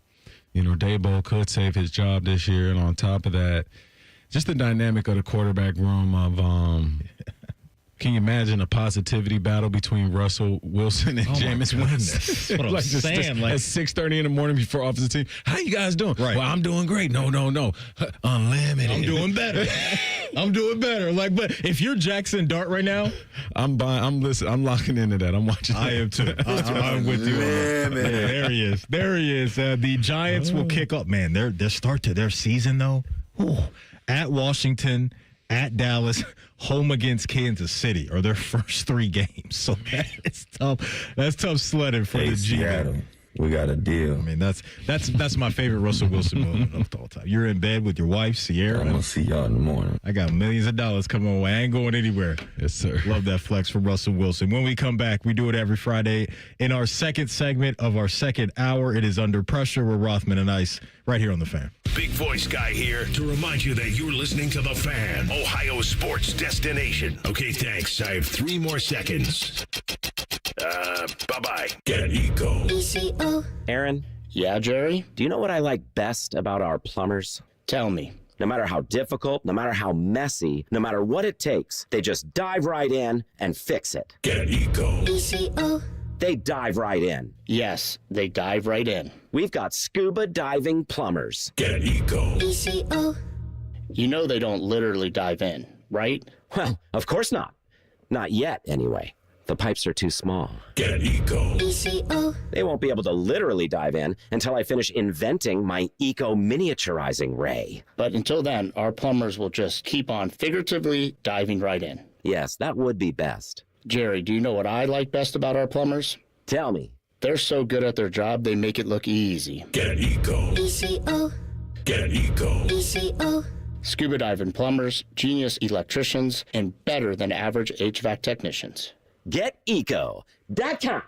Daboll could save his job this year, and on top of that, just the dynamic of the quarterback room of Can you imagine a positivity battle between Russell Wilson and Jameis Winston? That's what I'm saying. At 6:30 in the morning before offensive team. How you guys doing? Right. Well, I'm doing great. No. Unlimited. I'm doing better. I'm doing better. Like, but if you're Jackson Dart right now, I'm listening. I'm locking into that. I'm watching. I am too. I'm with you. There he is. The Giants will kick off. Man, their start to their season though. At Washington, at Dallas, home against Kansas City are their first 3 games. So that's tough. That's tough sledding for the G. We got a deal. I mean, that's my favorite Russell Wilson moment of all time. You're in bed with your wife, Sierra. I'm going to see y'all in the morning. I got millions of dollars coming away. I ain't going anywhere. Yes, sir. Love that flex from Russell Wilson. When we come back, we do it every Friday. In our second segment of our second hour, it is Under Pressure with Rothman and Ice right here on The Fan. Big voice guy here to remind you that you're listening to The Fan, Ohio sports destination. Okay, thanks. I have 3 more seconds. Bye-bye. Get Eco. Aaron? Yeah, Jerry? Do you know what I like best about our plumbers? Tell me. No matter how difficult, no matter how messy, no matter what it takes, they just dive right in and fix it. Get Eco. They dive right in. Yes, they dive right in. We've got scuba diving plumbers. Get Eco. You know they don't literally dive in, right? Well, of course not. Not yet, anyway. The pipes are too small. Get Eco. They won't be able to literally dive in until I finish inventing my eco miniaturizing ray. But until then, our plumbers will just keep on figuratively diving right in. Yes, that would be best. Jerry, do you know what I like best about our plumbers? Tell me. They're so good at their job, they make it look easy. Get Eco. Get Eco. Scuba diving plumbers, genius electricians, and better than average HVAC technicians. GetEco.com.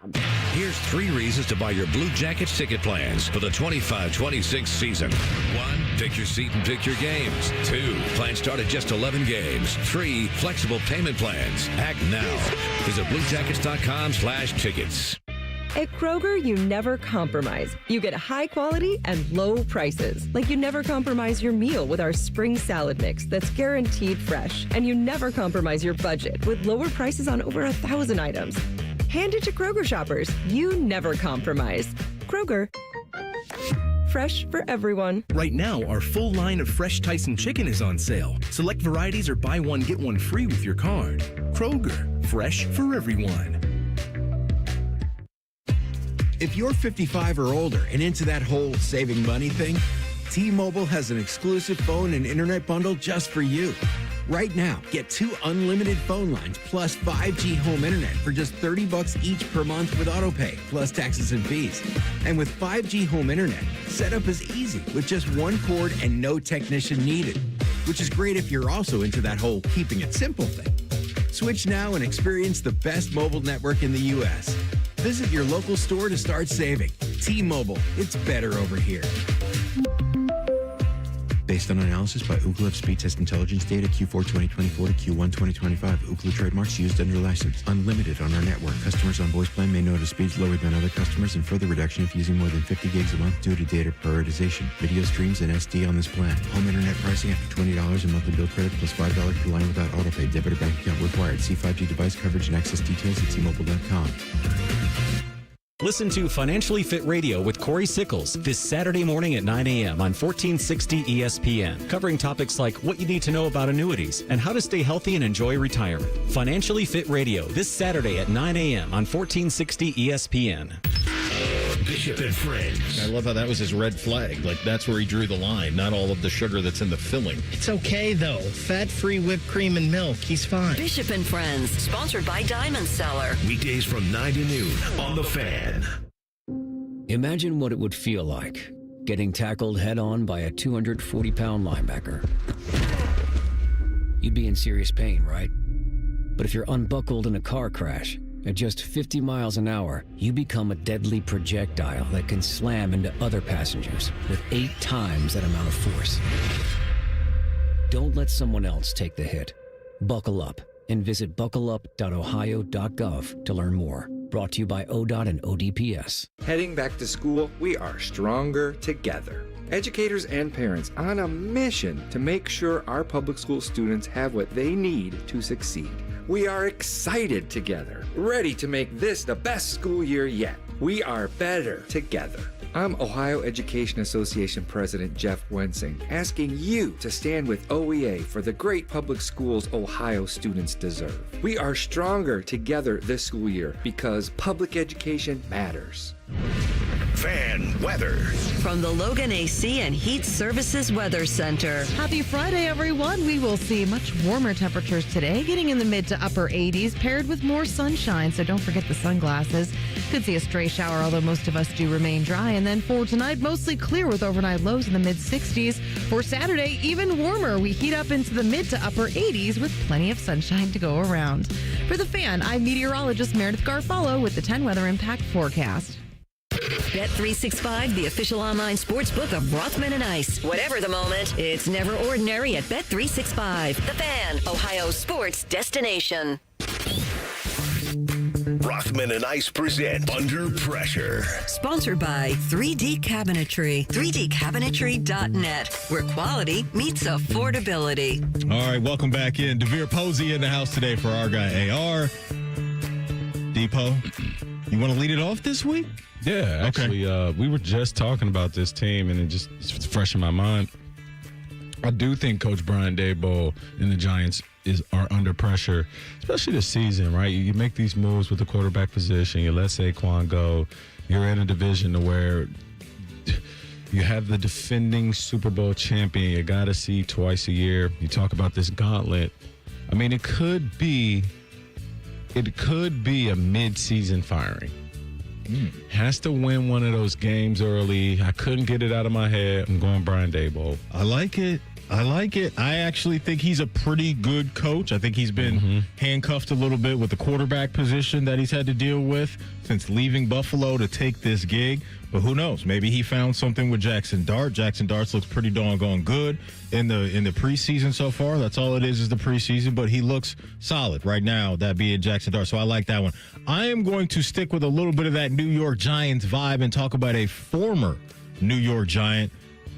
Here's 3 reasons to buy your Blue Jackets ticket plans for the 25-26 season. 1, pick your seat and pick your games. 2, plans start at just 11 games. 3, flexible payment plans. Act now. Visit BlueJackets.com/tickets. At Kroger, you never compromise. You get high quality and low prices. Like you never compromise your meal with our spring salad mix that's guaranteed fresh. And you never compromise your budget with lower prices on over 1,000 items. Hand it to Kroger shoppers. You never compromise. Kroger. Fresh for everyone. Right now, our full line of fresh Tyson chicken is on sale. Select varieties or buy one, get one free with your card. Kroger. Fresh for everyone. If you're 55 or older and into that whole saving money thing, T-Mobile has an exclusive phone and internet bundle just for you. Right now, get 2 unlimited phone lines plus 5G home internet for just $30 each per month with autopay, plus taxes and fees. And with 5G home internet, setup is easy with just 1 cord and no technician needed, which is great if you're also into that whole keeping it simple thing. Switch now and experience the best mobile network in the U.S. Visit your local store to start saving. T-Mobile, it's better over here. Based on analysis by Ookla of speed test intelligence data Q4 2024 to Q1 2025. Ookla trademarks used under license. Unlimited on our network. Customers on voice plan may notice speeds lower than other customers and further reduction if using more than 50 gigs a month due to data prioritization. Video streams and SD on this plan. Home internet pricing after $20 a monthly bill credit plus $5 per line without autopay. Debit or bank account required. See 5G device coverage and access details at T-Mobile.com. Listen to Financially Fit Radio with Corey Sickles this Saturday morning at 9 a.m. on 1460 ESPN, covering topics like what you need to know about annuities and how to stay healthy and enjoy retirement. Financially Fit Radio this Saturday at 9 a.m. on 1460 ESPN. Bishop and Friends. I love how that was his red flag. Like, that's where he drew the line, not all of the sugar that's in the filling. It's okay, though. Fat-free whipped cream and milk. He's fine. Bishop and Friends, sponsored by Diamond Cellar. Weekdays from 9 to noon on The Fan. Imagine what it would feel like getting tackled head-on by a 240-pound linebacker. You'd be in serious pain, right? But if you're unbuckled in a car crash, at just 50 miles an hour, you become a deadly projectile that can slam into other passengers with 8 times that amount of force. Don't let someone else take the hit. Buckle up and visit buckleup.ohio.gov to learn more. Brought to you by ODOT and ODPS. Heading back to school, we are stronger together. Educators and parents on a mission to make sure our public school students have what they need to succeed. We are excited together, ready to make this the best school year yet. We are better together. I'm Ohio Education Association President Jeff Wensing, asking you to stand with OEA for the great public schools Ohio students deserve. We are stronger together this school year because public education matters. Fan weather. From the Logan AC and Heat Services Weather Center. Happy Friday, everyone. We will see much warmer temperatures today, getting in the mid to upper 80s, paired with more sunshine, so don't forget the sunglasses. Could see a stray shower, although most of us do remain dry. And then for tonight, mostly clear with overnight lows in the mid-60s. For Saturday, even warmer. We heat up into the mid to upper 80s with plenty of sunshine to go around. For The Fan, I'm meteorologist Meredith Garfalo with the 10 Weather Impact Forecast. Bet365, the official online sports book of Rothman Ice. Whatever the moment, it's never ordinary at Bet365. The Fan, Ohio sports destination. Rothman and Ice present Under Pressure. Sponsored by 3D Cabinetry. 3dcabinetry.net, where quality meets affordability. All right, welcome back in. DeVere Posey in the house today for our guy AR. Depot, you want to lead it off this week? Yeah, actually, we were just talking about this team, and it's fresh in my mind. I do think Coach Brian Daboll and the Giants are under pressure, especially this season, right? You make these moves with the quarterback position. You let Saquon go. You're in a division to where you have the defending Super Bowl champion you got to see twice a year. You talk about this gauntlet. I mean, it could be a mid-season firing. Has to win one of those games early. I couldn't get it out of my head. I'm going Brian Daboll. I like it. I actually think he's a pretty good coach. I think he's been handcuffed a little bit with the quarterback position that he's had to deal with since leaving Buffalo to take this gig. But who knows? Maybe he found something with Jackson Dart. Jackson Dart looks pretty doggone good in the preseason so far. That's all it is the preseason. But he looks solid right now, that being Jackson Dart. So I like that one. I am going to stick with a little bit of that New York Giants vibe and talk about a former New York Giant.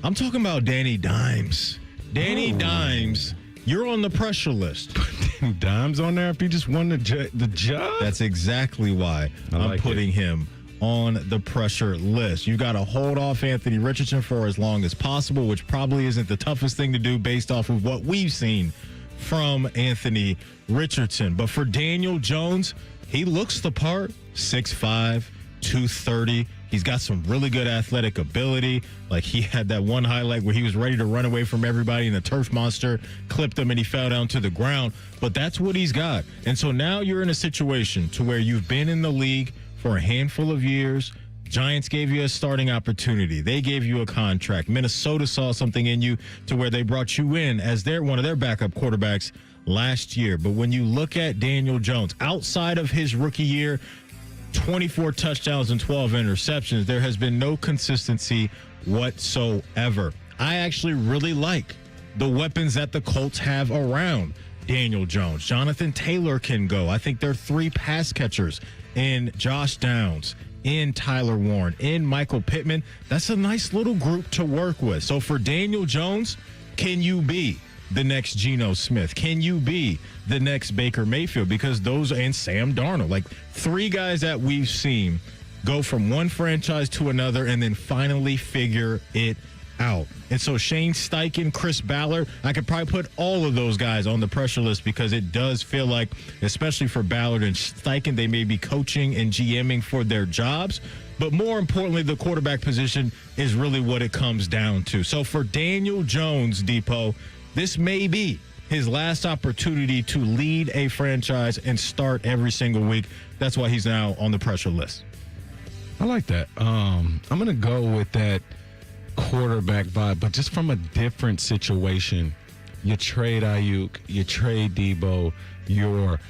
I'm talking about Danny Dimes. Danny Dimes, you're on the pressure list. Danny Dimes on there if he just won the job? That's exactly why I'm putting him on the pressure list. You got to hold off Anthony Richardson for as long as possible, which probably isn't the toughest thing to do based off of what we've seen from Anthony Richardson. But for Daniel Jones, he looks the part, 6'5", 230. He's got some really good athletic ability. Like he had that one highlight where he was ready to run away from everybody and the turf monster clipped him and he fell down to the ground. But that's what he's got. And so now you're in a situation to where you've been in the league for a handful of years. Giants gave you a starting opportunity. They gave you a contract. Minnesota saw something in you to where they brought you in as one of their backup quarterbacks last year. But when you look at Daniel Jones, outside of his rookie year, 24 touchdowns and 12 interceptions, there has been no consistency whatsoever. I actually really like the weapons that the Colts have around Daniel Jones. Jonathan Taylor can go. I think there are 3 pass catchers in Josh Downs, in Tyler Warren, in Michael Pittman. That's a nice little group to work with. So for Daniel Jones, can you be the next Geno Smith? Can you be the next Baker Mayfield? Because those, and Sam Darnold, like 3 guys that we've seen go from one franchise to another and then finally figure it out. And so Shane Steichen, Chris Ballard, I could probably put all of those guys on the pressure list because it does feel like, especially for Ballard and Steichen, they may be coaching and GMing for their jobs. But more importantly, the quarterback position is really what it comes down to. So for Daniel Jones, Depot, this may be his last opportunity to lead a franchise and start every single week. That's why he's now on the pressure list. I like that. I'm going to go with that quarterback vibe, but just from a different situation. You trade Ayuk, you trade Debo, your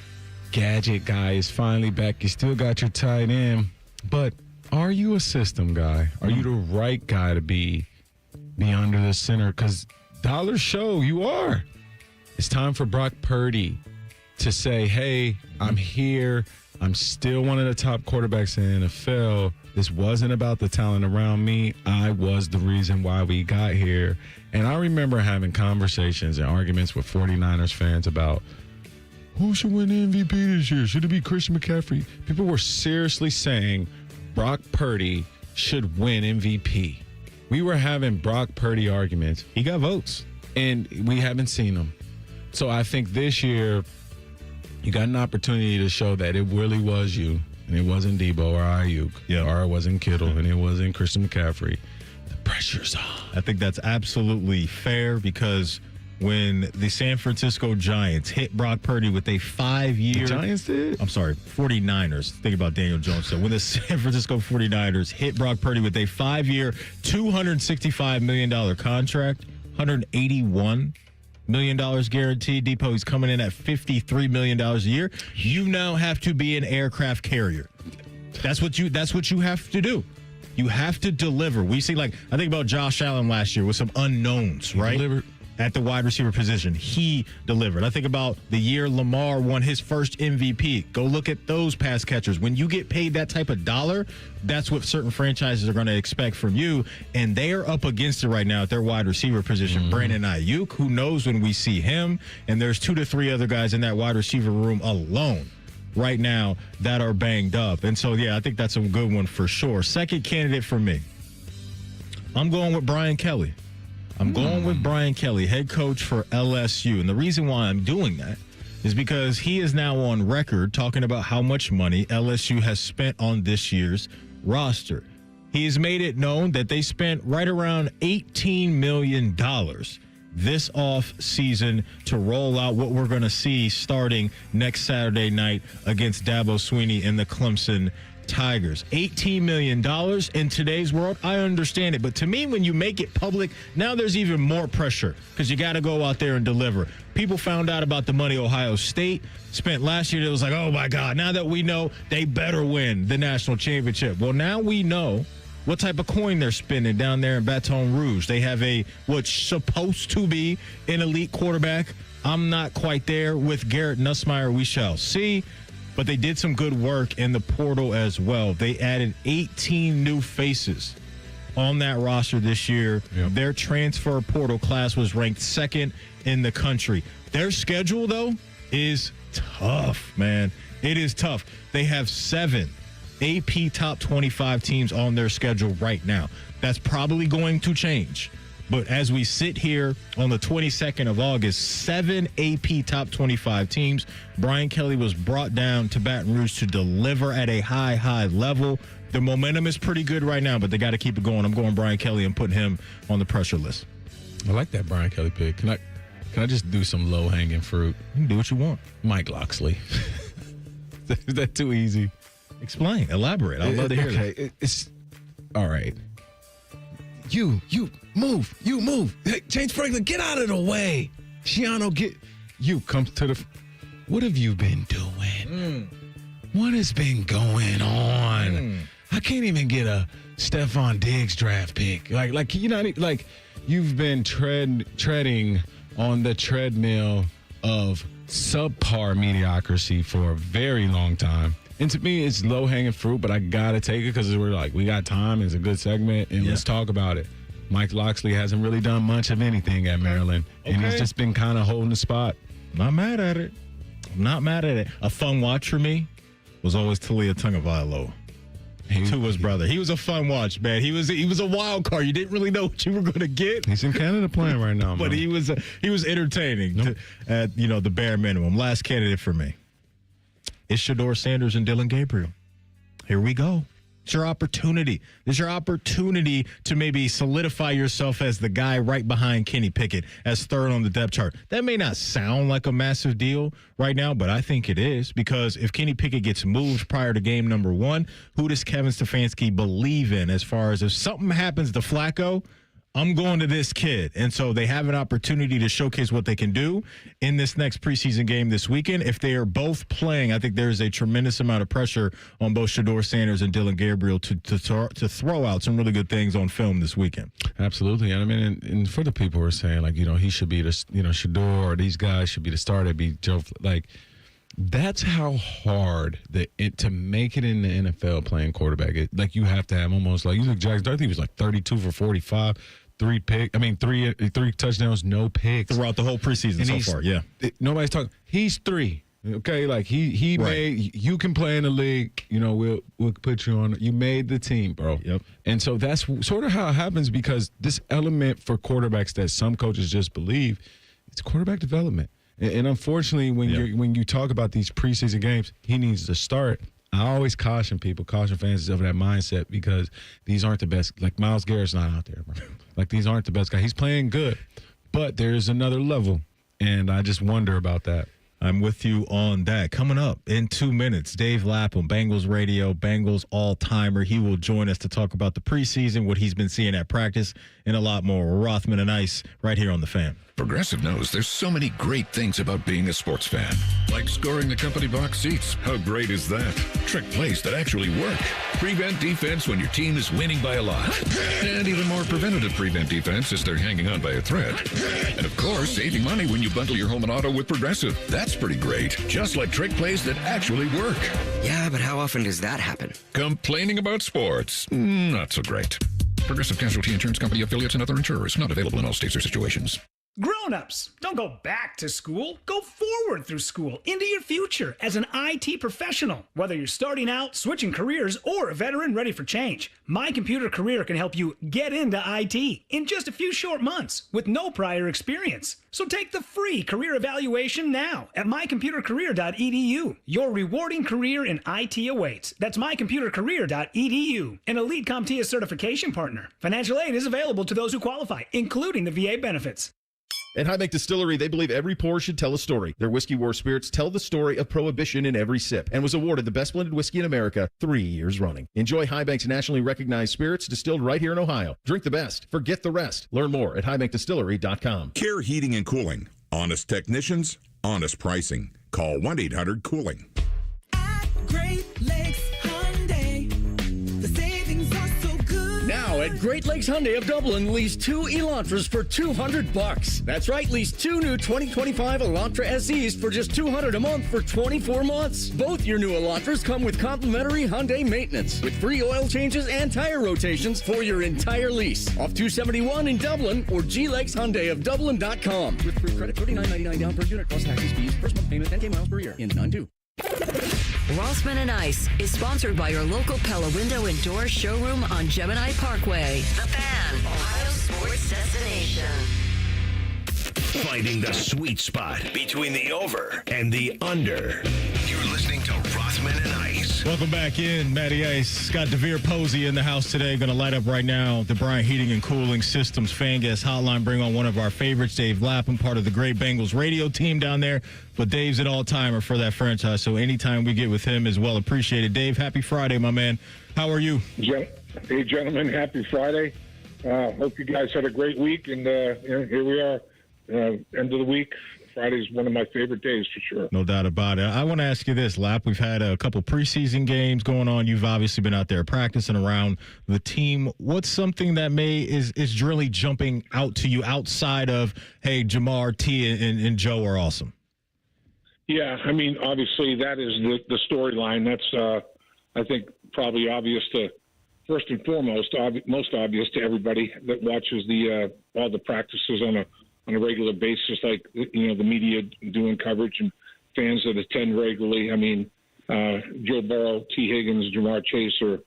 gadget guy is finally back. You still got your tight end, but are you a system guy? Are you the right guy to be under the center? Because dollars show you are. It's time for Brock Purdy to say, hey, I'm here. I'm still one of the top quarterbacks in the NFL. This wasn't about the talent around me. I was the reason why we got here. And I remember having conversations and arguments with 49ers fans about who should win the MVP this year? Should it be Christian McCaffrey? People were seriously saying Brock Purdy should win MVP. We were having Brock Purdy arguments. He got votes. And we haven't seen them. So I think this year you got an opportunity to show that it really was you, and it wasn't Debo or Ayuk, or it wasn't Kittle, and it wasn't Christian McCaffrey. The pressure's on. I think that's absolutely fair because when the San Francisco Giants hit Brock Purdy with a 5-year... The Giants did? I'm sorry, 49ers. Think about Daniel Jones. So when the San Francisco 49ers hit Brock Purdy with a 5-year, $265 million contract, $181 million guaranteed. Depot, he's coming in at $53 million a year. You now have to be an aircraft carrier. That's what you have to do. You have to deliver. We see, I think about Josh Allen last year with some unknowns, right? Delivered. At the wide receiver position. He delivered. I think about the year Lamar won his first MVP. Go look at those pass catchers. When you get paid that type of dollar, that's what certain franchises are going to expect from you. And they are up against it right now at their wide receiver position. Brandon Ayuk, who knows when we see him? And there's 2 to 3 other guys in that wide receiver room alone right now that are banged up. And so, I think that's a good one for sure. Second candidate for me, I'm going with Brian Kelly. I'm going with Brian Kelly, head coach for LSU. And the reason why I'm doing that is because he is now on record talking about how much money LSU has spent on this year's roster. He has made it known that they spent right around $18 million this off season to roll out what we're going to see starting next Saturday night against Dabo Swinney and the Clemson Tigers. $18 million in today's world, I understand it. But to me, when you make it public, now there's even more pressure because you got to go out there and deliver. People found out about the money Ohio State spent last year. It was like, oh, my God, now that we know they better win the national championship. Well, now we know what type of coin they're spending down there in Baton Rouge. They have what's supposed to be an elite quarterback. I'm not quite there with Garrett Nussmeier. We shall see. But they did some good work in the portal as well. They added 18 new faces on that roster this year. Yep. Their transfer portal class was ranked 2nd in the country. Their schedule, though, is tough, man. It is tough. They have 7 AP top 25 teams on their schedule right now. That's probably going to change. But as we sit here on the 22nd of August, 7 AP top 25 teams. Brian Kelly was brought down to Baton Rouge to deliver at a high level. The momentum is pretty good right now, but they got to keep it going. I'm going Brian Kelly and putting him on the pressure list. I like that Brian Kelly pick. Can I just do some low-hanging fruit? You can do what you want. Mike Locksley. Is that too easy? Explain. Elaborate. I'd love to hear that. It's all right. You move. Hey, James Franklin, get out of the way. Shiano, you come to the. What have you been doing? What has been going on? I can't even get a Stephon Diggs draft pick. Like you've been treading on the treadmill of subpar mediocrity for a very long time. And to me, it's low-hanging fruit, but I got to take it because we got time. It's a good segment, and let's talk about it. Mike Locksley hasn't really done much of anything at Maryland, and he's just been kind of holding the spot. Not mad at it. I'm not mad at it. A fun watch for me was always Talia Tagovailoa. Tua's brother. He was a fun watch, man. He was a wild card. You didn't really know what you were going to get. He's in Canada playing right now, but he was entertaining at the bare minimum. Last candidate for me. It's Shedeur Sanders and Dylan Gabriel. Here we go. It's your opportunity. It's your opportunity to maybe solidify yourself as the guy right behind Kenny Pickett as 3rd on the depth chart. That may not sound like a massive deal right now, but I think it is because if Kenny Pickett gets moved prior to game number 1, who does Kevin Stefanski believe in as far as if something happens to Flacco, I'm going to this kid. And so they have an opportunity to showcase what they can do in this next preseason game this weekend. If they are both playing, I think there's a tremendous amount of pressure on both Shedeur Sanders and Dylan Gabriel to throw out some really good things on film this weekend. Absolutely. And I mean, and for the people who are saying, he should be the, Shedeur or these guys should be the starter, be Joe, that's how hard to make it in the NFL playing quarterback. You have to have almost you look Jax Darty was 32 for 45, 3 touchdowns, no picks throughout the whole preseason so far. Yeah, nobody's talking. He's 3. Okay, like he made you can play in the league. You know, we'll put you on. You made the team, bro. Yep. And so that's sort of how it happens because this element for quarterbacks that some coaches just believe, it's quarterback development. And unfortunately, when you talk about these preseason games, he needs to start. I always caution fans of that mindset because these aren't the best. Like Myles Garrett's not out there, bro. Like these aren't the best guys. He's playing good, but there's another level, and I just wonder about that. I'm with you on that. Coming up in 2 minutes, Dave Lapham, Bengals Radio, Bengals all-timer. He will join us to talk about the preseason, what he's been seeing at practice, and a lot more. Rothman and Ice right here on The Fan. Progressive knows there's so many great things about being a sports fan. Like scoring the company box seats. How great is that? Trick plays that actually work. Prevent defense when your team is winning by a lot. And even more preventative prevent defense as they're hanging on by a thread. And of course, saving money when you bundle your home and auto with Progressive. That's pretty great. Just like trick plays that actually work. Yeah, but how often does that happen? Complaining about sports. Not so great. Progressive Casualty Insurance Company affiliates and other insurers. Not available in all states or situations. Grown-ups, don't go back to school. Go forward through school into your future as an IT professional. Whether you're starting out, switching careers, or a veteran ready for change, My Computer Career can help you get into IT in just a few short months with no prior experience. So take the free career evaluation now at mycomputercareer.edu. Your rewarding career in IT awaits. That's mycomputercareer.edu. An Elite CompTIA certification partner. Financial aid is available to those who qualify, including the VA benefits. At High Bank Distillery, they believe every pour should tell a story. Their Whiskey War spirits tell the story of Prohibition in every sip and was awarded the best blended whiskey in America 3 years running. Enjoy High Bank's nationally recognized spirits distilled right here in Ohio. Drink the best. Forget the rest. Learn more at highbankdistillery.com. Care Heating and Cooling. Honest technicians, honest pricing. Call 1-800-COOLING. Great Lakes Hyundai. The savings are so good. Now at Great Lakes Hyundai of Dublin, lease 2 Elantras for $200. That's right, lease 2 new 2025 Elantra SEs for just $200 a month for 24 months. Both your new Elantras come with complimentary Hyundai maintenance with free oil changes and tire rotations for your entire lease. Off 271 in Dublin or glakeshyundaiofdublin.com. With free credit, $39.99 down per unit plus taxes, fees, first month payment, 10K miles per year. In 92. Rothman and Ice is sponsored by your local Pella Window and Door showroom on Gemini Parkway. The Fan, Ohio sports destination. Finding the sweet spot between the over and the under. You're listening to Rothman and Ice. Welcome back in. Matty Ice. Got Devere Posey in the house today. Going to light up right now the Bryant Heating and Cooling Systems Fan Guest Hotline. Bring on one of our favorites, Dave Lapham, part of the great Bengals radio team down there. But Dave's an all-timer for that franchise, so anytime we get with him is well appreciated. Dave, happy Friday, my man. How are you? Hey, gentlemen, happy Friday. Hope you guys had a great week, and here we are, end of the week. Friday is one of my favorite days for sure. No doubt about it. I want to ask you this, Lap. We've had a couple preseason games going on. You've obviously been out there practicing around the team. What's something that is really jumping out to you outside of, hey, Jahmyr, T, and Joe are awesome? Yeah, I mean, obviously that is the storyline. That's, I think, probably obvious to, first and foremost, most obvious to everybody that watches all the practices on a regular basis, like, the media doing coverage and fans that attend regularly. I mean, Joe Burrow, T. Higgins, Ja'Marr Chase are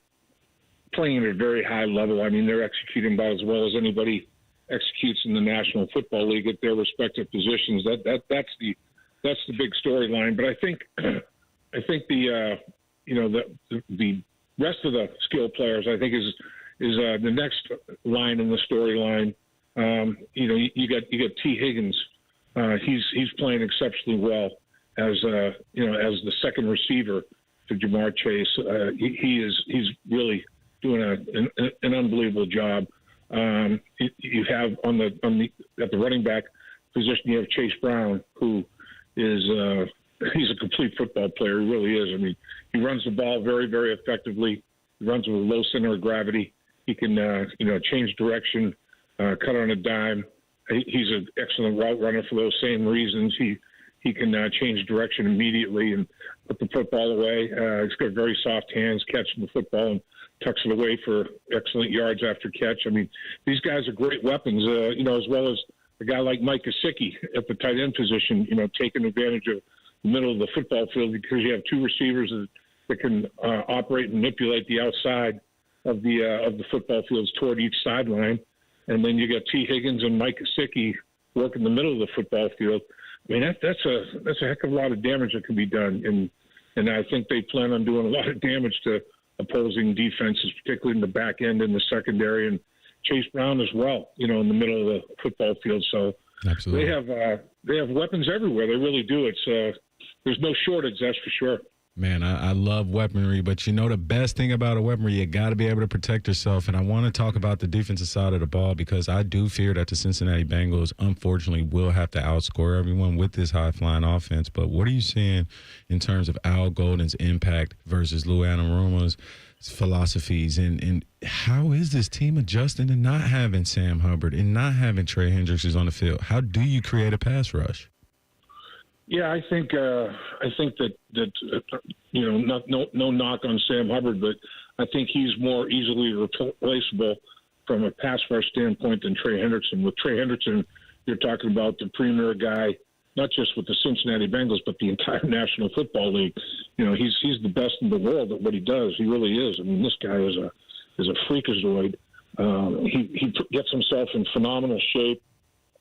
playing at a very high level. I mean, they're executing about as well as anybody executes in the National Football League at their respective positions. That's the big storyline. But I think the rest of the skill players, I think, is the next line in the storyline. You got T. Higgins. He's playing exceptionally well as the second receiver to Ja'Marr Chase. He's really doing an unbelievable job. You have at the running back position, you have Chase Brown, who is he's a complete football player. He really is. I mean, he runs the ball very, very effectively. He runs with a low center of gravity. He can change direction. Cut on a dime. He's an excellent route runner for those same reasons. He can change direction immediately and put the football away. He's got very soft hands catching the football and tucks it away for excellent yards after catch. I mean, these guys are great weapons, as well as a guy like Mike Gesicki at the tight end position, taking advantage of the middle of the football field because you have two receivers that can operate and manipulate the outside of the football fields toward each sideline. And then you got T. Higgins and Mike Gesicki working the middle of the football field. I mean, that's a heck of a lot of damage that can be done. And I think they plan on doing a lot of damage to opposing defenses, particularly in the back end and the secondary, and Chase Brown as well, in the middle of the football field. So absolutely, they have weapons everywhere. They really do. It's there's no shortage, that's for sure. Man, I love weaponry, but the best thing about a weaponry, you got to be able to protect yourself. And I want to talk about the defensive side of the ball because I do fear that the Cincinnati Bengals, unfortunately, will have to outscore everyone with this high-flying offense. But what are you seeing in terms of Al Golden's impact versus Lou Anarumo's philosophies? And how is this team adjusting to not having Sam Hubbard and not having Trey Hendrickson on the field? How do you create a pass rush? Yeah, I think that no knock on Sam Hubbard, but I think he's more easily replaceable from a pass rush standpoint than Trey Hendrickson. With Trey Hendrickson, you're talking about the premier guy, not just with the Cincinnati Bengals, but the entire National Football League. He's the best in the world at what he does. He really is. I mean, this guy is a freakazoid. He gets himself in phenomenal shape.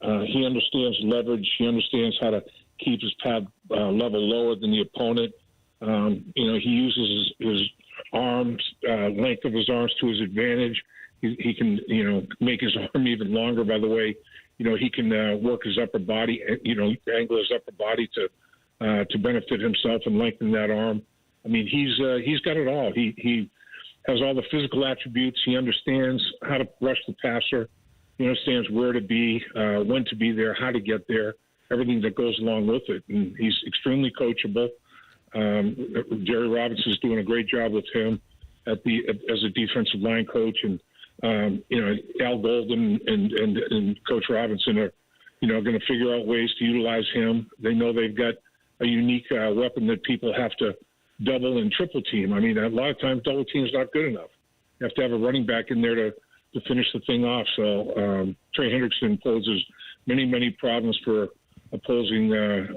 He understands leverage. He understands how to keep his pad level lower than the opponent. He uses his arms, length of his arms to his advantage. He can, make his arm even longer. By the way, he can work his upper body, angle his upper body to benefit himself and lengthen that arm. I mean, he's got it all. He has all the physical attributes. He understands how to rush the passer. He understands where to be, when to be there, how to get there, everything that goes along with it. And he's extremely coachable. Jerry Robinson's doing a great job with him as a defensive line coach. And, Al Golden and Coach Robinson are, going to figure out ways to utilize him. They know they've got a unique weapon that people have to double and triple team. I mean, a lot of times double team is not good enough. You have to have a running back in there to finish the thing off. So Trey Hendrickson poses many, many problems for opposing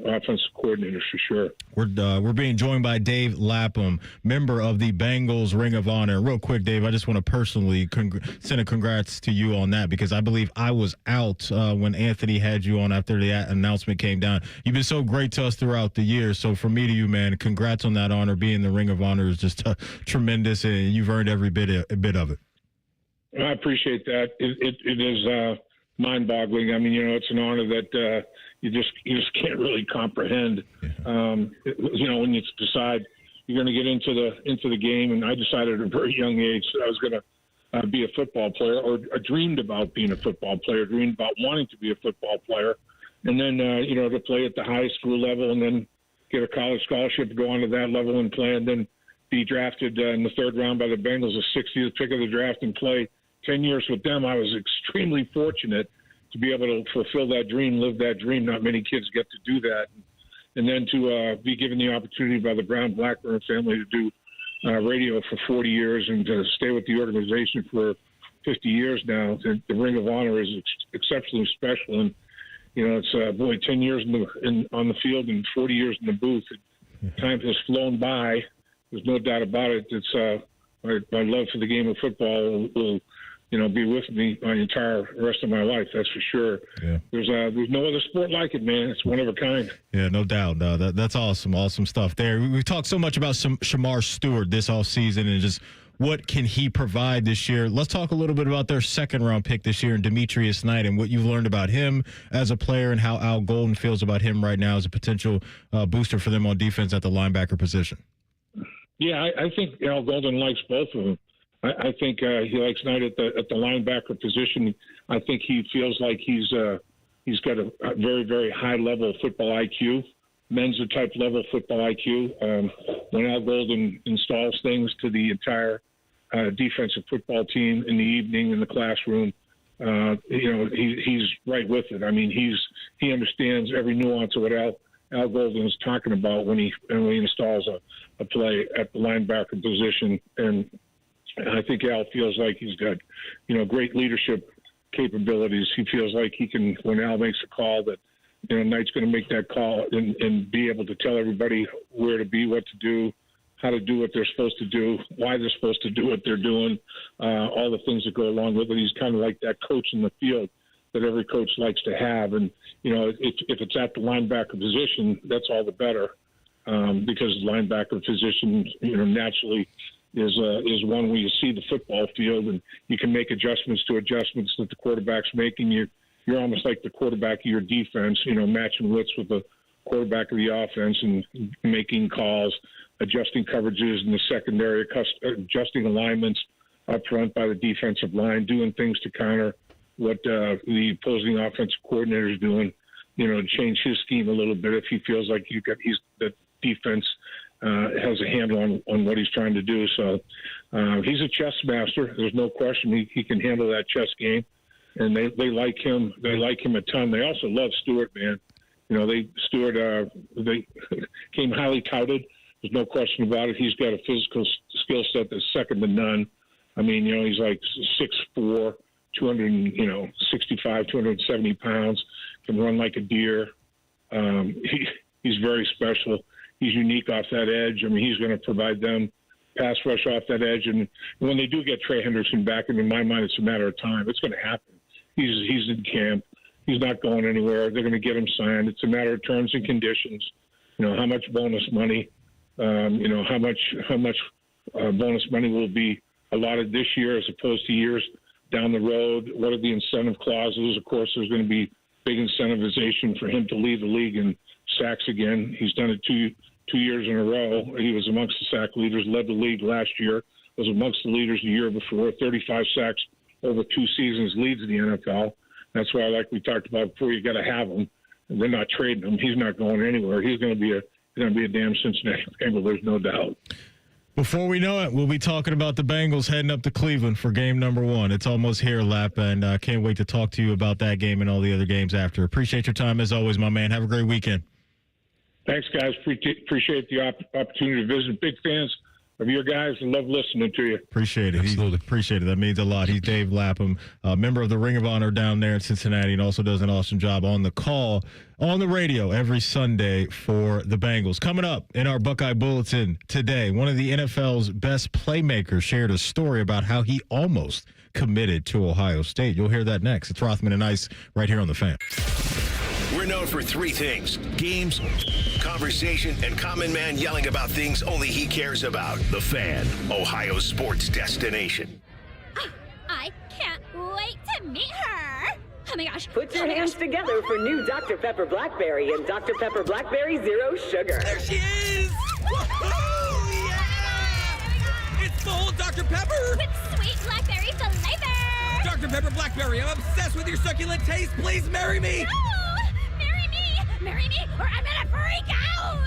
offensive coordinators for sure. We're being joined by Dave Lapham, member of the Bengals Ring of Honor. Real quick, Dave, I just want to personally send a congrats to you on that because I believe I was out when Anthony had you on after the announcement came down. You've been so great to us throughout the year. So from me to you, man, congrats on that honor. Being the Ring of Honor is just tremendous, and you've earned every bit of it. I appreciate that. It is mind-boggling. I mean, it's an honor that you just can't really comprehend. When you decide you're going to get into the game, and I decided at a very young age that I was going to be a football player, or I dreamed about being a football player, dreamed about wanting to be a football player, and then to play at the highest school level, and then get a college scholarship to go on to that level and play, and then be drafted in the third round by the Bengals, the 60th pick of the draft, and play 10 years with them. I was extremely fortunate to be able to fulfill that dream, live that dream. Not many kids get to do that. And then to be given the opportunity by the Brown Blackburn family to do radio for 40 years and to stay with the organization for 50 years now. The Ring of Honor is exceptionally special. And, it's 10 years on the field and 40 years in the booth. Time has flown by. There's no doubt about it. It's my love for the game of football will be with me my entire rest of my life. That's for sure. Yeah. There's no other sport like it, man. It's one of a kind. Yeah, no doubt. That's awesome. Awesome stuff there. We've talked so much about Jahmyr Stewart this offseason and just what can he provide this year. Let's talk a little bit about their second-round pick this year in Demetrius Knight and what you've learned about him as a player and how Al Golden feels about him right now as a potential booster for them on defense at the linebacker position. Yeah, I think Al Golden likes both of them. I think he likes Knight at the linebacker position. I think he feels like he's got a very, very high level of football IQ, Mensa type level football IQ. When Al Golden installs things to the entire defensive football team in the evening in the classroom, he's right with it. I mean, he understands every nuance of what Al Golden is talking about when he installs a play at the linebacker position. And I think Al feels like he's got, great leadership capabilities. He feels like he can, when Al makes a call, that Knight's going to make that call and be able to tell everybody where to be, what to do, how to do what they're supposed to do, why they're supposed to do what they're doing, all the things that go along with it. He's kind of like that coach in the field that every coach likes to have. And, if it's at the linebacker position, that's all the better, because the linebacker position, naturally is one where you see the football field and you can make adjustments that the quarterback's making. You're almost like the quarterback of your defense, matching wits with the quarterback of the offense and making calls, adjusting coverages in the secondary, adjusting alignments up front by the defensive line, doing things to counter what the opposing offensive coordinator is doing, to change his scheme a little bit if he feels like the defense has a handle on what he's trying to do. So he's a chess master. There's no question he can handle that chess game. And they like him. They like him a ton. They also love Stewart, man. Stewart they came highly touted. There's no question about it. He's got a physical skill set that's second to none. I mean, he's like 6'4", 265, 270 pounds, can run like a deer. He's very special. He's unique off that edge. I mean, he's going to provide them pass rush off that edge. And when they do get Trey Henderson back, in my mind, it's a matter of time. It's going to happen. He's in camp. He's not going anywhere. They're going to get him signed. It's a matter of terms and conditions. How much bonus money, how much bonus money will be allotted this year as opposed to years down the road. What are the incentive clauses? Of course, there's going to be big incentivization for him to lead the league in sacks again. He's done it two years in a row. He was amongst the sack leaders, led the league last year, was amongst the leaders the year before, 35 sacks over 2 seasons, leads the NFL. That's why, like we talked about before, you got to have him. And they're not trading him. He's not going anywhere. He's going to be a damn Cincinnati Bengal. There's no doubt. Before we know it, we'll be talking about the Bengals heading up to Cleveland for game number 1. It's almost here, Lap, and I can't wait to talk to you about that game and all the other games after. Appreciate your time as always, my man. Have a great weekend. Thanks, guys. Appreciate the opportunity to visit. Big fans of your guys and love listening to you. Appreciate it. Absolutely. Appreciate it. That means a lot. He's Dave Lapham, a member of the Ring of Honor down there in Cincinnati, and also does an awesome job on the call on the radio every Sunday for the Bengals. Coming up in our Buckeye Bulletin today, one of the NFL's best playmakers shared a story about how he almost committed to Ohio State. You'll hear that next. It's Rothman and Ice right here on The Fan. We're known for 3 things: games, conversation, and Common Man yelling about things only he cares about. The Fan, Ohio's sports destination. I can't wait to meet her. Oh my gosh. Put your hands together for new Dr. Pepper Blackberry and Dr. Pepper Blackberry Zero Sugar. There she is! Woohoo! Yeah! It's full Dr. Pepper! With sweet blackberry flavor! Dr. Pepper Blackberry, I'm obsessed with your succulent taste. Please marry me! No! Marry me, or I'm gonna freak out!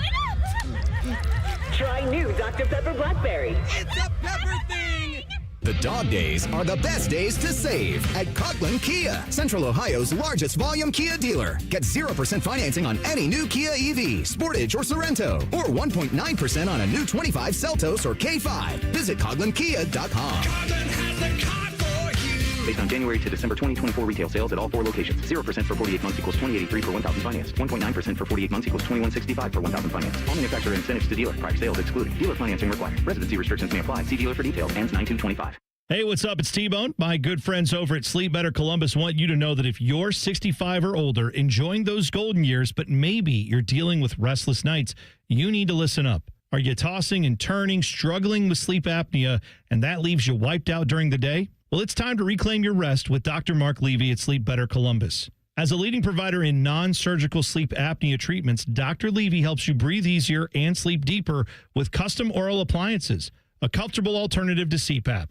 Try new Dr. Pepper Blackberry. It's a pepper thing! The dog days are the best days to save at Coughlin Kia, Central Ohio's largest volume Kia dealer. Get 0% financing on any new Kia EV, Sportage, or Sorrento, or 1.9% on a new 25 Seltos or K5. Visit CoughlinKia.com. Coughlin has the car for you! Based on January to December 2024 retail sales at all 4 locations. 0% for 48 months equals $20.83 per 1,000 finance. 1.9% for 48 months equals $21.65 per 1,000 finance. All manufacturer incentives to dealer. Prior sales excluded. Dealer financing required. Residency restrictions may apply. See dealer for details. Ends 9/2/25. Hey, what's up? It's T-Bone. My good friends over at Sleep Better Columbus want you to know that if you're 65 or older, enjoying those golden years, but maybe you're dealing with restless nights, you need to listen up. Are you tossing and turning, struggling with sleep apnea, and that leaves you wiped out during the day? Well, it's time to reclaim your rest with Dr. Mark Levy at Sleep Better Columbus. As a leading provider in non-surgical sleep apnea treatments, Dr. Levy helps you breathe easier and sleep deeper with custom oral appliances, a comfortable alternative to CPAP.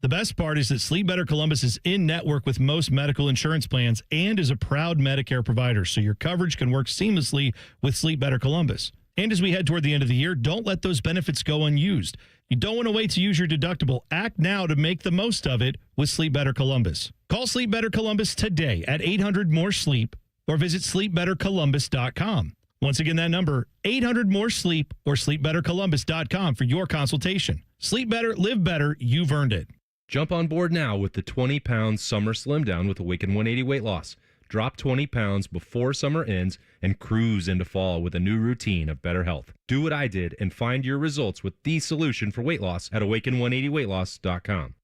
The best part is that Sleep Better Columbus is in network with most medical insurance plans and is a proud Medicare provider, so your coverage can work seamlessly with Sleep Better Columbus. And as we head toward the end of the year, don't let those benefits go unused. You don't want to wait to use your deductible. Act now to make the most of it with Sleep Better Columbus. Call Sleep Better Columbus today at 800-MORE-SLEEP or visit sleepbettercolumbus.com. Once again, that number, 800-MORE-SLEEP or sleepbettercolumbus.com for your consultation. Sleep better, live better. You've earned it. Jump on board now with the 20-pound summer slim down with Awaken 180 weight loss. drop 20 pounds before summer ends, and cruise into fall with a new routine of better health. Do what I did and find your results with the solution for weight loss at awaken180weightloss.com.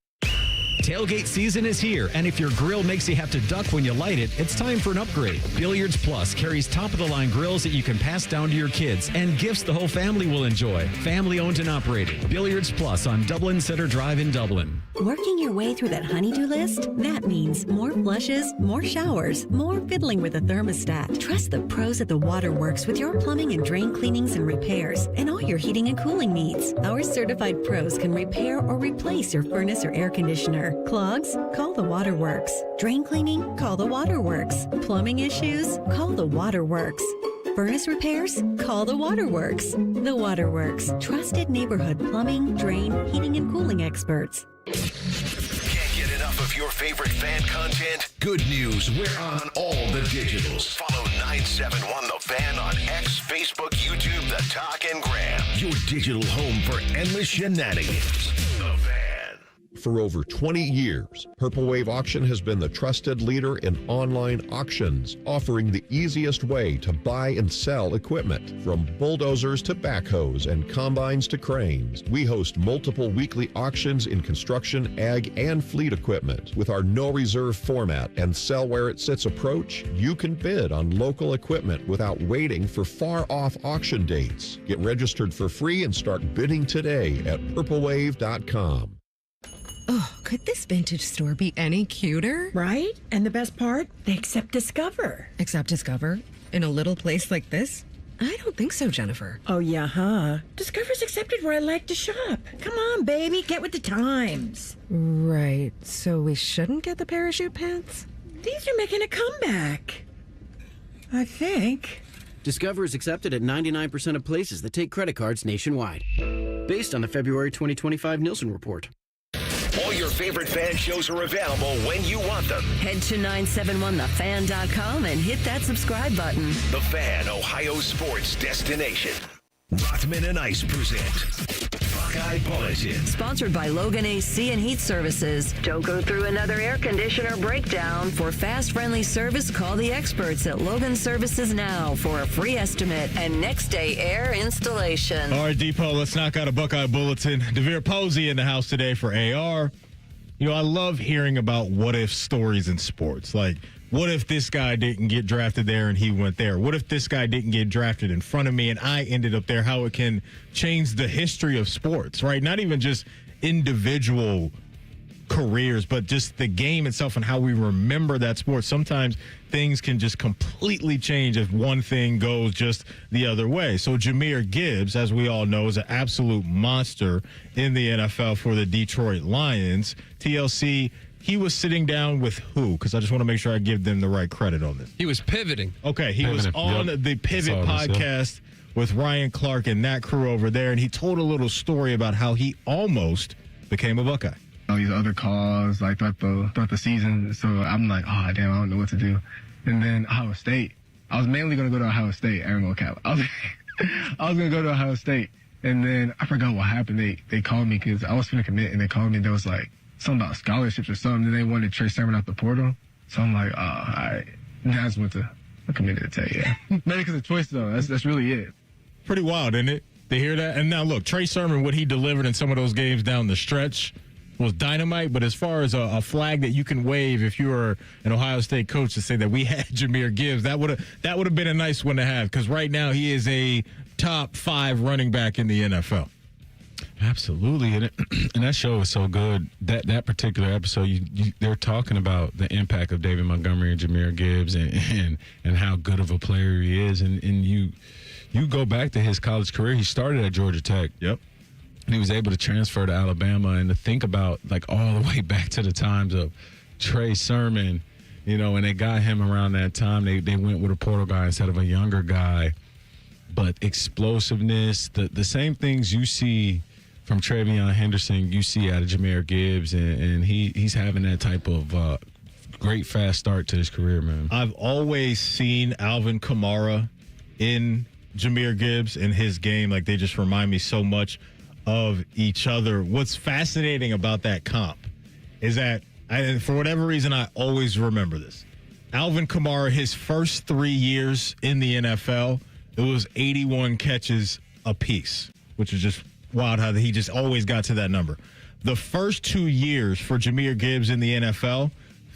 Tailgate season is here, and if your grill makes you have to duck when you light it, it's time for an upgrade. Billiards Plus carries top-of-the-line grills that you can pass down to your kids and gifts the whole family will enjoy. Family-owned and operated. Billiards Plus on Dublin Center Drive in Dublin. Working your way through that honey-do list? That means more flushes, more showers, more fiddling with a thermostat. Trust the pros at the Waterworks with your plumbing and drain cleanings and repairs and all your heating and cooling needs. Our certified pros can repair or replace your furnace or air conditioner. Clogs? Call the Waterworks. Drain cleaning? Call the Waterworks. Plumbing issues? Call the Waterworks. Furnace repairs? Call the Waterworks. The Waterworks. Trusted neighborhood plumbing, drain, heating, and cooling experts. Can't get enough of your favorite fan content? Good news, we're on all the digitals. Follow 971 The Fan on X, Facebook, YouTube, The Talk, and Gram. Your digital home for endless shenanigans. The Fan. For over 20 years, Purple Wave Auction has been the trusted leader in online auctions, offering the easiest way to buy and sell equipment. From bulldozers to backhoes and combines to cranes, we host multiple weekly auctions in construction, ag, and fleet equipment. With our no reserve format and sell where it sits approach, you can bid on local equipment without waiting for far off auction dates. Get registered for free and start bidding today at purplewave.com. Oh, could this vintage store be any cuter? Right? And the best part? They accept Discover. Accept Discover? In a little place like this? I don't think so, Jennifer. Oh, yeah, huh? Discover's accepted where I like to shop. Come on, baby, get with the times. Right. So we shouldn't get the parachute pants? These are making a comeback. I think. Discover is accepted at 99% of places that take credit cards nationwide. Based on the February 2025 Nielsen report. All your favorite fan shows are available when you want them. Head to 971thefan.com and hit that subscribe button. The Fan, Ohio sports destination. Rothman and Ice present Buckeye Bulletin. Sponsored by Logan AC and Heat Services. Don't go through another air conditioner breakdown. For fast, friendly service, call the experts at Logan Services now for a free estimate and next day air installation. All right, Depot, let's knock out a Buckeye Bulletin. DeVere Posey in the house today for AR. You know, I love hearing about what-if stories in sports. Like, what if this guy didn't get drafted there and he went there? What if this guy didn't get drafted in front of me and I ended up there? How it can change the history of sports, right? Not even just individual careers, but just the game itself and how we remember that sport. Sometimes things can just completely change if one thing goes just the other way. So Jahmyr Gibbs, as we all know, is an absolute monster in the NFL for the Detroit Lions. TLC, he was sitting down with who? Because I just want to make sure I give them the right credit on this. He was pivoting. Okay, he was on the Pivot podcast with Ryan Clark and that crew over there, and he told a little story about how he almost became a Buckeye. All these other calls like throughout the season, so I'm like, oh damn, I don't know what to do. And then Ohio State, I was mainly gonna go to Ohio State. I was gonna go to Ohio State, and then I forgot what happened. They called me because I was finna commit, and they called me. There was like something about scholarships or something. Then they wanted Trey Sermon out the portal, so I'm like, oh, all right. And I just I committed to Tech, yeah. Maybe because of choice though. That's really it. Pretty wild, isn't it? To hear that. And now look, Trey Sermon, what he delivered in some of those games down the stretch was dynamite, but as far as a flag that you can wave if you were an Ohio State coach to say that we had Jahmyr Gibbs, that would have been a nice one to have, because right now he is a top 5 running back in the NFL. Absolutely, and that show is so good. That particular episode, they're talking about the impact of David Montgomery and Jahmyr Gibbs, and how good of a player he is, and you go back to his college career. He started at Georgia Tech. Yep. And he was able to transfer to Alabama, and to think about like all the way back to the times of Trey Sermon, you know, and they got him around that time. They went with a portal guy instead of a younger guy. But explosiveness, the same things you see from Travion Henderson, you see out of Jahmyr Gibbs, and he's having that type of great fast start to his career, man. I've always seen Alvin Kamara in Jahmyr Gibbs in his game. Like, they just remind me so much of each other. What's fascinating about that comp is that, for whatever reason, I always remember this. Alvin Kamara, his first 3 years in the NFL, it was 81 catches apiece, which is just wild how he just always got to that number. The first 2 years for Jahmyr Gibbs in the NFL,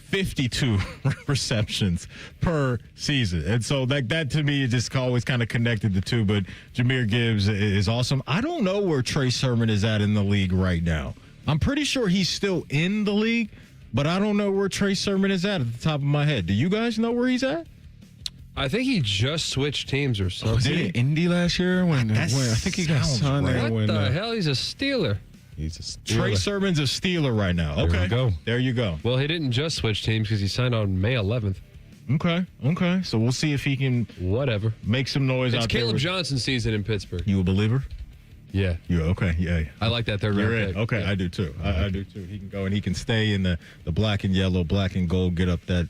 52 receptions per season. And so that to me, just always kind of connected the two. But Jahmyr Gibbs is awesome. I don't know where Trey Sermon is at in the league right now. I'm pretty sure he's still in the league, but I don't know where Trey Sermon is at the top of my head. Do you guys know where he's at? I think he just switched teams or something. Was he in Indy last year? When I think he got signed there. What the hell? He's a Steeler. He's a Steeler. Trey Sermon's a Steeler right now. Okay. There you go. Well, he didn't just switch teams because he signed on May 11th. Okay. So we'll see if he can make some noise out there. It's Caleb Johnson's season in Pittsburgh. You a believer? Yeah. You okay? Yeah. I like that third round pick. Okay, yeah. I do too. I do too. He can go and he can stay in the black and yellow, black and gold get up that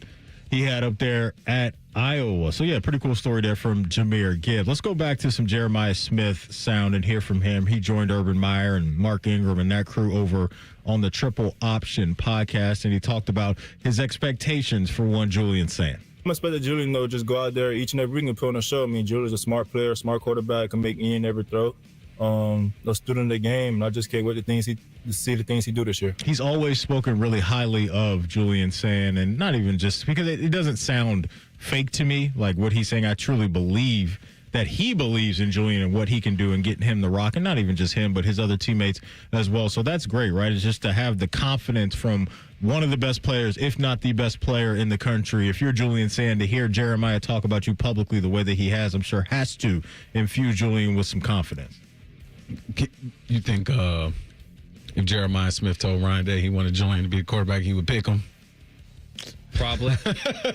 he had up there at Iowa. So, yeah, pretty cool story there from Jahmyr Gibbs. Let's go back to some Jeremiah Smith sound and hear from him. He joined Urban Meyer and Mark Ingram and that crew over on the Triple Option podcast, and he talked about his expectations for one Julian Sand. I'm expecting Julian, though, just go out there each and every week and put on a show. I mean, Julian's a smart player, smart quarterback, can make any and every throw. A student of the game, and I just can't wait to see the things he do this year. He's always spoken really highly of Julian Sand, and not even just because it doesn't sound fake to me, like what he's saying. I truly believe that he believes in Julian and what he can do and getting him the rock, and not even just him, but his other teammates as well. So that's great, right? It's just to have the confidence from one of the best players, if not the best player in the country. If you're Julian Sand, to hear Jeremiah talk about you publicly the way that he has, I'm sure has to infuse Julian with some confidence. You think if Jeremiah Smith told Ryan Day he wanted Julian to be the quarterback, he would pick him? Probably.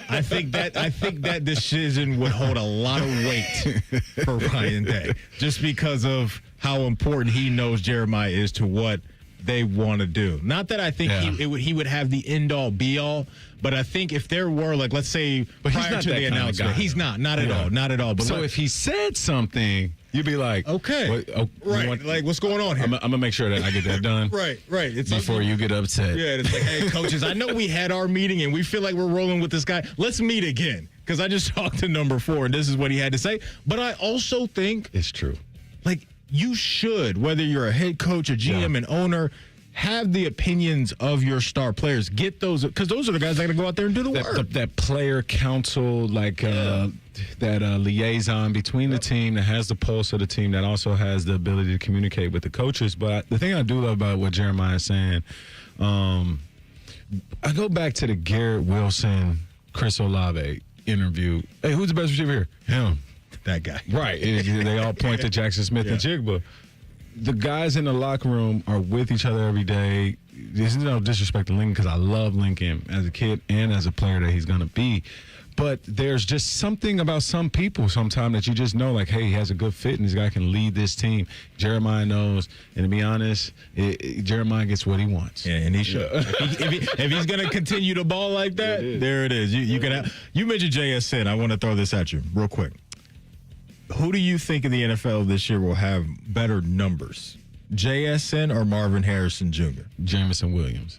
I think that decision would hold a lot of weight for Ryan Day, just because of how important he knows Jeremiah is to what they want to do. Not that I think he would have the end all be all, but I think if there were, like, let's say prior to the announcement, he's not at all. But so if he said something, you'd be like, okay, like what's going on here? I'm gonna make sure that I get that done. right. It's before you get upset. Yeah, it's like, hey, coaches, I know we had our meeting and we feel like we're rolling with this guy. Let's meet again, because I just talked to number 4 and this is what he had to say. But I also think it's true. Like, you should, whether you're a head coach, a GM, an owner, have the opinions of your star players. Get those, because those are the guys that are going to go out there and do the work. That player council, that liaison between the team that has the pulse of the team, that also has the ability to communicate with the coaches. But the thing I do love about what Jeremiah is saying, I go back to the Garrett Wilson, Chris Olave interview. Hey, who's the best receiver here? Him. That guy. Right. They all point to Jackson Smith and Jigba. The guys in the locker room are with each other every day. There's no disrespect to Lincoln, because I love Lincoln as a kid and as a player that he's going to be. But there's just something about some people sometimes that you just know, like, hey, he has a good fit and this guy can lead this team. Jeremiah knows. And to be honest, Jeremiah gets what he wants. Yeah, and he should. If he's going to continue to ball like that, there it is. You mentioned JSN. I want to throw this at you real quick. Who do you think in the NFL this year will have better numbers, JSN or Marvin Harrison Jr.? Jameson Williams.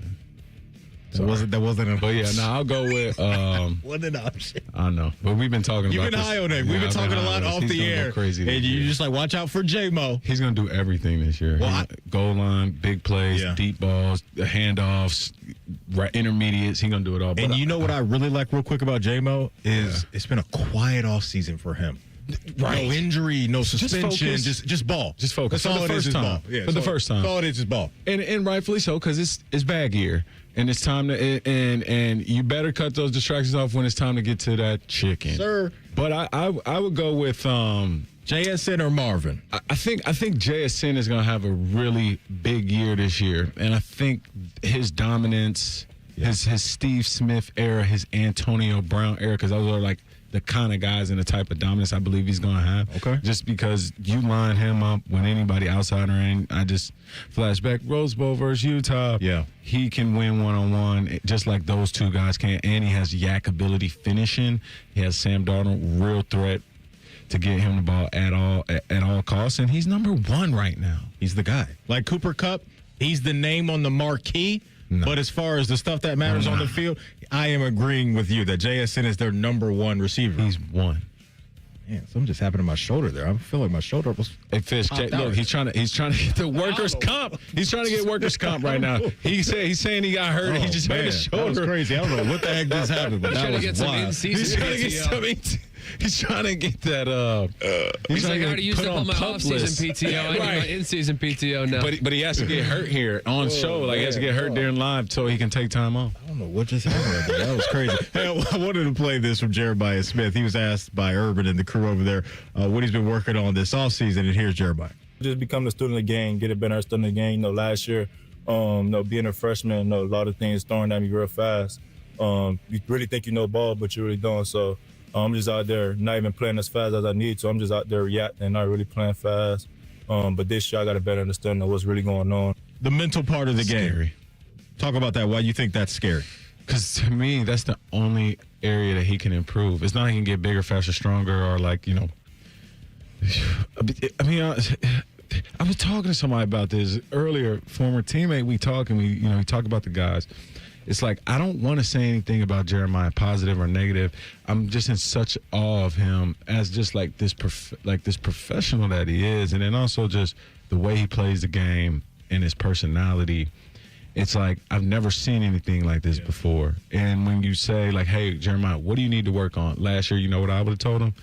That wasn't a. But yeah, no, I'll go with. What an option. I know, but we've been talking. You've about been high on him. We've been talking a lot off the air. Crazy, and you just like watch out for J-Mo. He's gonna do everything this year. Goal line, big plays, deep balls, handoffs, intermediates. He's gonna do it all. And you know what I really like real quick about J-Mo is it's been a quiet off season for him. Right. No injury, no suspension, just ball. Just focus. That's all it is ball. Yeah, for the first time. That's all it is ball. And rightfully so, because it's bag year. And it's time to and you better cut those distractions off when it's time to get to that chicken. Sir. But I would go with JSN or Marvin. I think JSN is gonna have a really big year this year. And I think his dominance, his Steve Smith era, his Antonio Brown era, because those are like the kind of guys and the type of dominance I believe he's going to have. Okay. Just because you line him up when anybody outside or in, I just flashback Rose Bowl versus Utah. Yeah. He can win one-on-one just like those two guys can. And he has yak ability finishing. He has Sam Darnold, real threat to get him the ball at all costs. And he's number 1 right now. He's the guy. Like Cooper Kupp, he's the name on the marquee. But as far as the stuff that matters on the field, I am agreeing with you that JSN is their number one receiver. He's one. Man, something just happened to my shoulder there. I feel like my shoulder was. Hey, Fish, look, he's trying to get the workers' comp. He's trying to get workers' comp right now. He's saying he got hurt. He just hurt his shoulder. That was crazy. I don't know what the heck just happened, but that was wild. He's trying to get some. He's trying to get that. He's like, I already used up on my off-season PTO. I need my in-season PTO now. But he has to get hurt here on show. Like, he has to get hurt during live so he can take time off. I don't know what just happened. That was crazy. Hey, I wanted to play this from Jeremiah Smith. He was asked by Urban and the crew over there what he's been working on this offseason, and here's Jeremiah. Just become the student of the game, get a better student of the game. Last year, being a freshman, a lot of things thrown at me real fast. You really think you know ball, but you really don't. So I'm just out there not even playing as fast as I need to. I'm just out there reacting, not really playing fast. But this year I got a better understanding of what's really going on. The mental part of the game. Scary. Talk about that. Why you think that's scary? Because to me, that's the only area that he can improve. It's not he can get bigger, faster, stronger, or I was talking to somebody about this earlier, former teammate. We talk and we talk about the guys. It's like, I don't want to say anything about Jeremiah, positive or negative. I'm just in such awe of him as just this professional that he is, and then also just the way he plays the game and his personality. It's like, I've never seen anything like this before. And when you say, hey, Jeremiah, what do you need to work on? Last year, you know what I would have told him?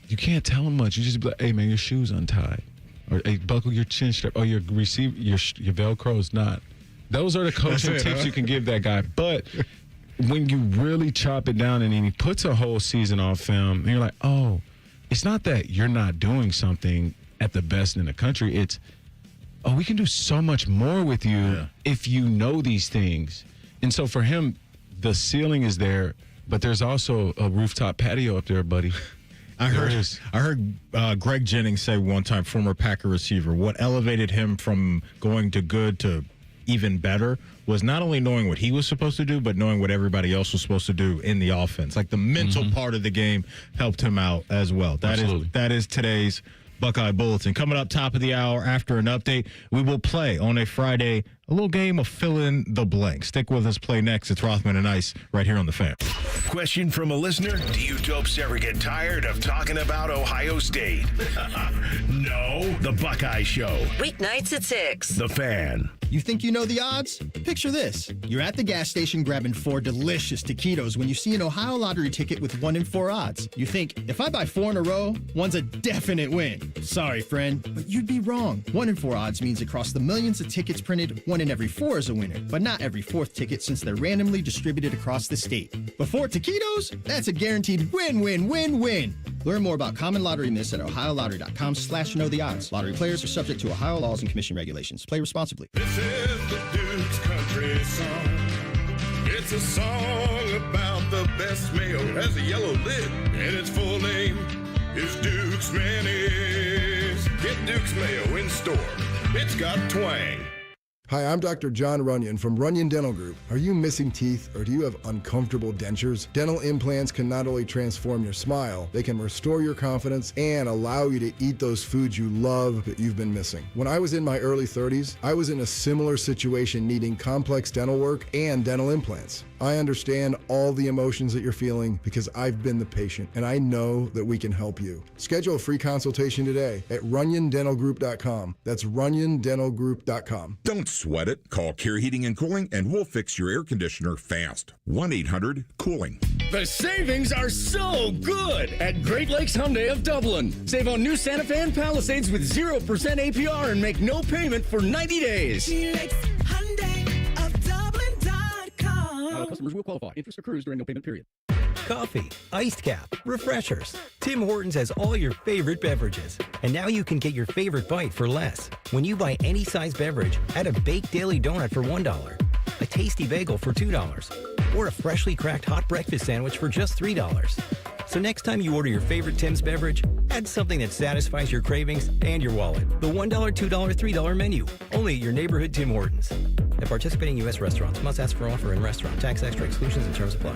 You can't tell him much. You just be like, hey, man, your shoe's untied. Or, hey, buckle your chin strap. Or your Velcro is not. Those are the coaching tips you can give that guy. But when you really chop it down and then he puts a whole season on film, and you're like, oh, it's not that you're not doing something at the best in the country. It's, we can do so much more with you if you know these things. And so for him, the ceiling is there, but there's also a rooftop patio up there, buddy. I heard Greg Jennings say one time, former Packer receiver, what elevated him from going to good to even better was not only knowing what he was supposed to do, but knowing what everybody else was supposed to do in the offense. Like the mental part of the game helped him out as well. That is today's Buckeye Bulletin. Coming up top of the hour after an update, we will play on a Friday a little game of fill in the blank. Stick with us. Play next. It's Rothman and Ice right here on The Fan. Question from a listener. Do you dopes ever get tired of talking about Ohio State? No. The Buckeye Show. Weeknights at 6. The Fan. You think you know the odds? Picture this. You're at the gas station grabbing 4 delicious taquitos when you see an Ohio lottery ticket with 1 in 4 odds. You think, if I buy 4 in a row, one's a definite win. Sorry, friend, but you'd be wrong. 1 in 4 odds means across the millions of tickets printed, 1 in every 4 is a winner, but not every 4th ticket since they're randomly distributed across the state. But 4 taquitos? That's a guaranteed win, win, win, win. Learn more about common lottery myths at ohiolottery.com/knowtheodds. Lottery players are subject to Ohio laws and commission regulations. Play responsibly. This is the Duke's country song. It's a song about the best mayo. Has a yellow lid, and its full name is Duke's Mayonnaise. Get Duke's Mayo in store. It's got twang. Hi, I'm Dr. John Runyon from Runyon Dental Group. Are you missing teeth or do you have uncomfortable dentures? Dental implants can not only transform your smile, they can restore your confidence and allow you to eat those foods you love that you've been missing. When I was in my early 30s, I was in a similar situation needing complex dental work and dental implants. I understand all the emotions that you're feeling because I've been the patient and I know that we can help you. Schedule a free consultation today at runyondentalgroup.com. That's runyondentalgroup.com. Don't sweat it. Call Care Heating and Cooling and we'll fix your air conditioner fast. 1-800-COOLING. The savings are so good at Great Lakes Hyundai of Dublin. Save on new Santa Fe and Palisades with 0% APR and make no payment for 90 days. Customers will qualify. Interest accrues during no payment period. Coffee, iced cap, refreshers. Tim Hortons has all your favorite beverages. And now you can get your favorite bite for less. When you buy any size beverage, add a baked daily donut for $1, a tasty bagel for $2, or a freshly cracked hot breakfast sandwich for just $3. So next time you order your favorite Tim's beverage, add something that satisfies your cravings and your wallet. The $1, $2, $3 menu. Only at your neighborhood Tim Hortons. At participating U.S. restaurants, must ask for offer in restaurant. Tax extra exclusions and terms apply.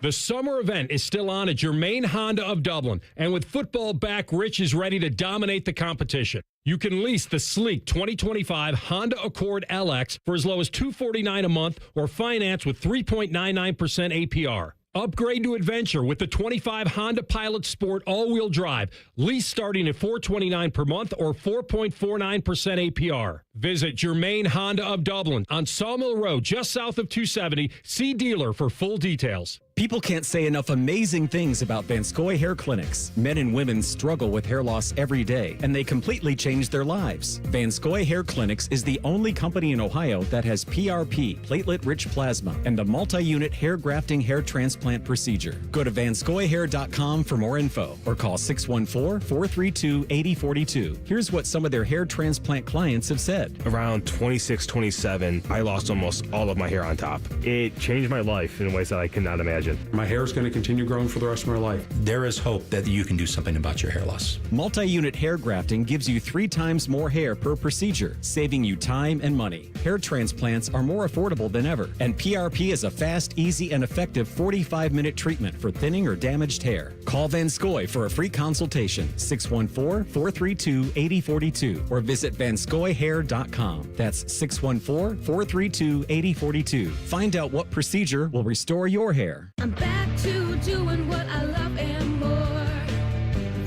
The summer event is still on at your main Honda of Dublin. And with football back, Rich is ready to dominate the competition. You can lease the sleek 2025 Honda Accord LX for as low as $249 a month or finance with 3.99% APR. Upgrade to adventure with the 25 Honda Pilot Sport all-wheel drive. Lease starting at $429 per month or 4.49% APR. Visit Germain Honda of Dublin on Sawmill Road, just south of 270. See dealer for full details. People can't say enough amazing things about Vanscoy Hair Clinics. Men and women struggle with hair loss every day, and they completely change their lives. Vanscoy Hair Clinics is the only company in Ohio that has PRP, platelet-rich plasma, and a multi-unit hair grafting hair transplant procedure. Go to vanscoyhair.com for more info or call 614-432-8042. Here's what some of their hair transplant clients have said. Around 26, 27, I lost almost all of my hair on top. It changed my life in ways that I cannot imagine. My hair is going to continue growing for the rest of my life. There is hope that you can do something about your hair loss. Multi-unit hair grafting gives you 3 times more hair per procedure, saving you time and money. Hair transplants are more affordable than ever, and PRP is a fast, easy, and effective 45-minute treatment for thinning or damaged hair. Call Vanscoy for a free consultation, 614-432-8042, or visit vanscoyhair.com. That's 614-432-8042. Find out what procedure will restore your hair. I'm back to doing what I love and more,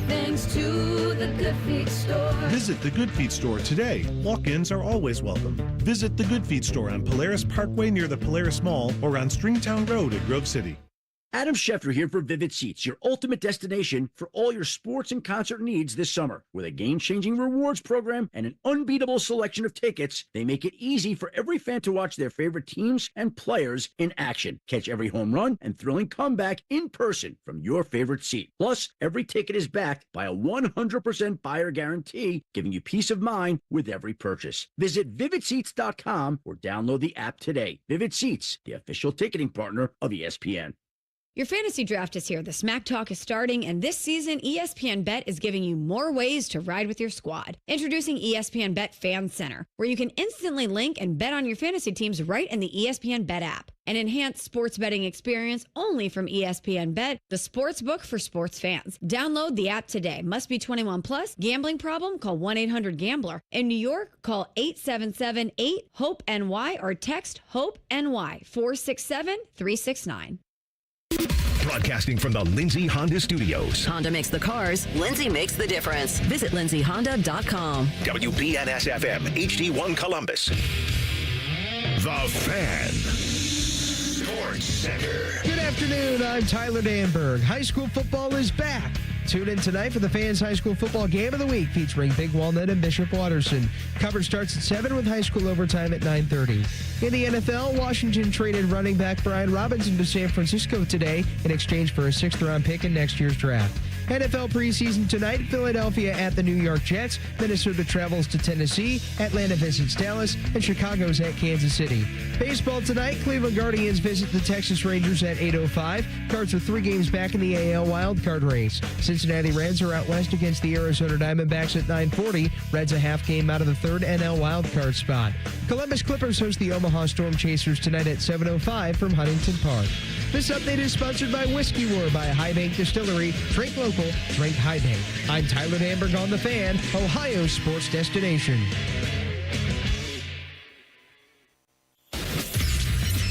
thanks to the Good Feet store. Visit the Good Feet store today. Walk-ins are always welcome. Visit the Good Feet store on Polaris Parkway near the Polaris Mall or on Stringtown Road at Grove City. Adam Schefter here for Vivid Seats, your ultimate destination for all your sports and concert needs this summer. With a game-changing rewards program and an unbeatable selection of tickets, they make it easy for every fan to watch their favorite teams and players in action. Catch every home run and thrilling comeback in person from your favorite seat. Plus, every ticket is backed by a 100% buyer guarantee, giving you peace of mind with every purchase. Visit VividSeats.com or download the app today. Vivid Seats, the official ticketing partner of ESPN. Your fantasy draft is here. The Smack Talk is starting, and this season, ESPN Bet is giving you more ways to ride with your squad. Introducing ESPN Bet Fan Center, where you can instantly link and bet on your fantasy teams right in the ESPN Bet app. An enhanced sports betting experience only from ESPN Bet, the sports book for sports fans. Download the app today. Must be 21 plus. Gambling problem? Call 1-800-GAMBLER. In New York, call 877-8-HOPE-NY or text HOPE-NY 467-369. Broadcasting from the Lindsay Honda Studios. Honda makes the cars. Lindsay makes the difference. Visit lindsayhonda.com. WBNS-FM, HD1 Columbus. The Fan. Sports Center. Good afternoon. I'm Tyler Danberg. High school football is back. Tune in tonight for the Fans High School Football Game of the Week featuring Big Walnut and Bishop Watterson. Coverage starts at 7 with high school overtime at 9:30. In the NFL, Washington traded running back Brian Robinson to San Francisco today in exchange for a 6th-round pick in next year's draft. NFL preseason tonight, Philadelphia at the New York Jets, Minnesota travels to Tennessee, Atlanta visits Dallas, and Chicago's at Kansas City. Baseball tonight, Cleveland Guardians visit the Texas Rangers at 8:05. Cards are 3 games back in the AL wildcard race. Cincinnati Reds are out west against the Arizona Diamondbacks at 9:40. Reds a half game out of the 3rd NL wildcard spot. Columbus Clippers host the Omaha Storm Chasers tonight at 7:05 from Huntington Park. This update is sponsored by Whiskey War by High Bank Distillery. Drink local, drink High Bank. I'm Tyler Danberg on The Fan, Ohio's sports destination.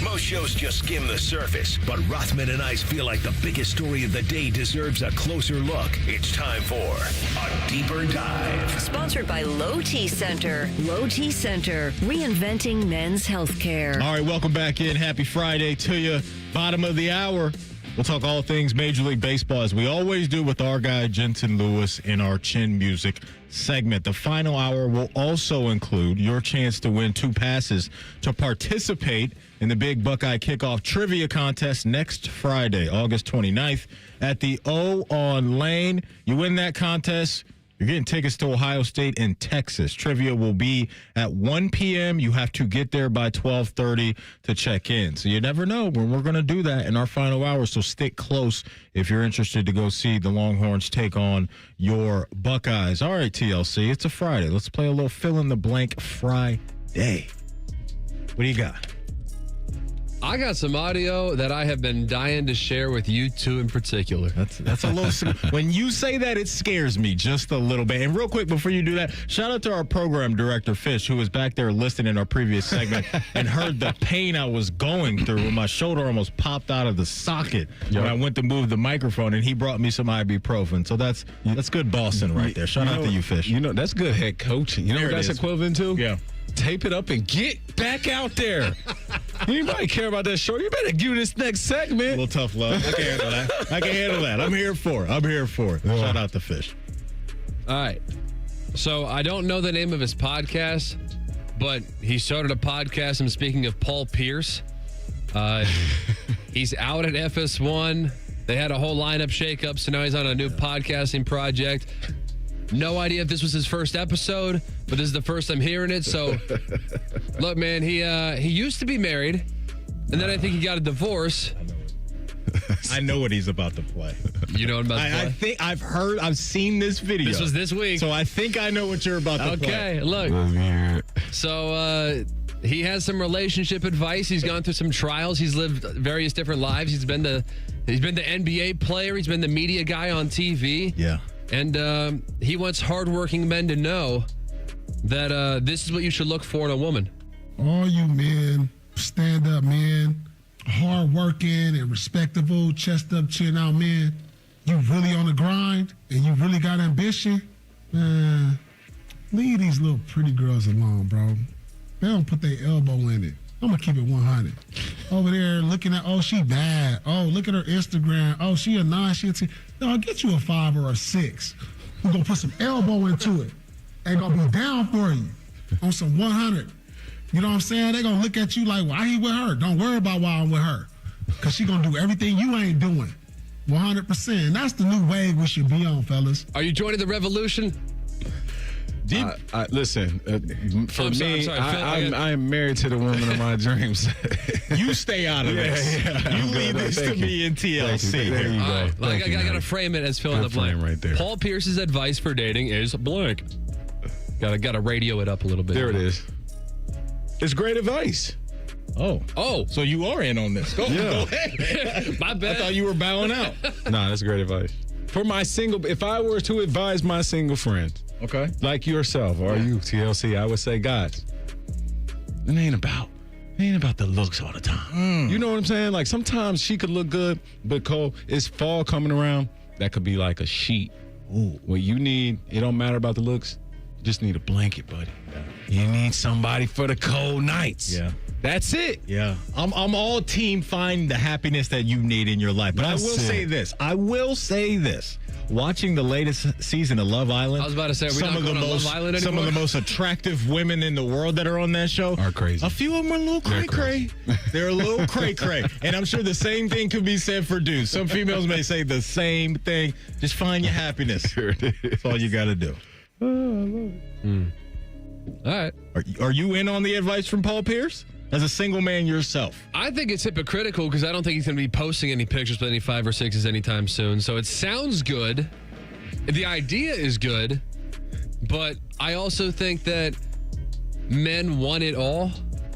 Most shows just skim the surface, but Rothman and Ice feel like the biggest story of the day deserves a closer look. It's time for a deeper dive. Sponsored by Low T Center. Low T Center, reinventing men's healthcare. All right, welcome back in. Happy Friday to you. Bottom of the hour. We'll talk all things Major League Baseball, as we always do with our guy, Jensen Lewis, in our Chin Music segment. The final hour will also include your chance to win 2 passes to participate in the big Buckeye Kickoff Trivia Contest next Friday, August 29th, at the O on Lane. You win that contest, you're getting tickets to Ohio State and Texas. Trivia will be at 1 p.m. You have to get there by 12:30 to check in. So you never know when we're going to do that in our final hour. So stick close if you're interested to go see the Longhorns take on your Buckeyes. All right, TLC, it's a Friday. Let's play a little fill-in-the-blank Friday. What do you got? I got some audio that I have been dying to share with you two in particular. That's a little. When you say that, it scares me just a little bit. And real quick, before you do that, shout out to our program director, Fish, who was back there listening in our previous segment and heard the pain I was going through when my shoulder almost popped out of the socket when I went to move the microphone, and he brought me some ibuprofen. So that's good bossing right there. Shout out to you, Fish. That's good head coaching. You know what that's equivalent to? Yeah. Tape it up and get back out there. Anybody care about that short? You better do this next segment. A little tough love. I can handle that. I'm here for it. Shout out to Fish. All right. So I don't know the name of his podcast, but he started a podcast. I'm speaking of Paul Pierce. He's out at FS1. They had a whole lineup shakeup, so now he's on a new podcasting project. No idea if this was his first episode, but this is the first I'm hearing it. So, look, man, he used to be married, and then I think he got a divorce. I know what he's about to play. You know what I'm about to play? I think I've seen this video. This was this week. So I think I know what you're about to play. Okay, look. So he has some relationship advice. He's gone through some trials. He's lived various different lives. He's been the NBA player. He's been the media guy on TV. Yeah. And he wants hardworking men to know that this is what you should look for in a woman. All you men, stand-up men, hard-working and respectable, chest-up, chin-out men, you really on the grind and you really got ambition, man, leave these little pretty girls alone, bro. They don't put their elbow in it. I'm going to keep it 100. Over there looking at, oh, she bad. Oh, look at her Instagram. Oh, she a 9, she a 10. No, I'll get you a 5 or a 6. We're going to put some elbow into it. Ain't going to be down for you on some 100. You know what I'm saying? They going to look at you like, why he with her? Don't worry about why I'm with her. Because she going to do everything you ain't doing. 100%. And that's the new wave we should be on, fellas. Are you joining the revolution? Listen, for me, I am married to the woman of my dreams. You stay out of this. You leave this to me in TLC. There you go. Right, I got to frame it as fill in the blank. Right there. Paul Pierce's advice for dating is blank. Got to radio it up a little bit. There it is. It's great advice. Oh, so you are in on this. Go ahead. My bad. I thought you were bowing out. Nah, that's great advice. For my single, if I were to advise my single friends, okay, like yourself or you, TLC, I would say, guys, it ain't about the looks all the time. You know what I'm saying? Like sometimes she could look good, but Cole, it's fall coming around. That could be like a sheet. Ooh, what you need, it don't matter about the looks. You just need a blanket, buddy. You need somebody for the cold nights. Yeah. That's it. Yeah. I'm all team find the happiness that you need in your life. But I will say this. Watching the latest season of Love Island. I was about to say, are we not going to Love Island anymore? Some of the most attractive women in the world that are on that show are crazy. A few of them are a little cray-cray. They're a little cray-cray. And I'm sure the same thing could be said for dudes. Some females may say the same thing. Just find your happiness. That's all you got to do. All right. Are you in on the advice from Paul Pierce? As a single man yourself? I think it's hypocritical because I don't think he's going to be posting any pictures with any 5 or 6s anytime soon. So it sounds good. The idea is good. But I also think that men want it all.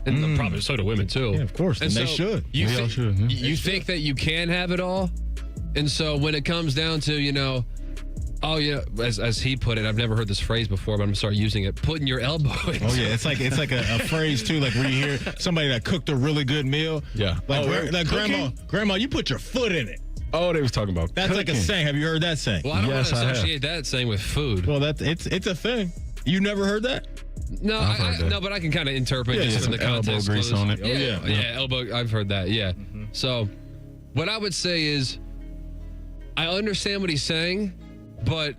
And probably so do women, too. Yeah, of course. And they should. You think that you can have it all? And so when it comes down to, oh yeah, as he put it, I've never heard this phrase before, but I'm gonna start using it. Putting your elbow in. Oh yeah, it's like a phrase too, like where you hear somebody that cooked a really good meal. Yeah. Like grandma, you put your foot in it. Oh, they was talking about that's cooking. Like a saying. Have you heard that saying? Well, I don't want to associate that saying with food. Well, it's a thing. You never heard that? No, no, but I can kind of interpret just from the context. Elbow grease on it. Yeah, elbow. I've heard that. Yeah. Mm-hmm. So, what I would say is, I understand what he's saying, but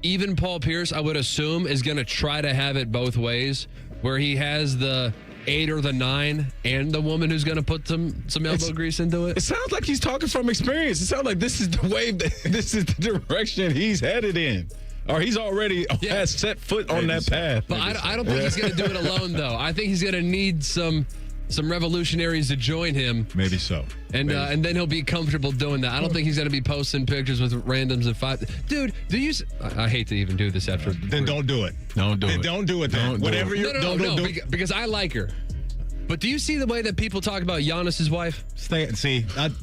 even Paul Pierce, I would assume, is going to try to have it both ways, where he has the 8 or the 9 and the woman who's going to put some elbow grease into it. It sounds like he's talking from experience. It sounds like this is the wave, this is the direction he's headed in. Or he's already has set foot on that path. But I don't think he's going to do it alone, though. I think he's going to need some revolutionaries to join him. Maybe so. And then he'll be comfortable doing that. I don't think he's going to be posting pictures with randoms and 5. Dude, I hate to even do this after. Then don't do it. Don't do it. Don't do it then. Whatever you're No, because I like her. But do you see the way that people talk about Giannis's wife?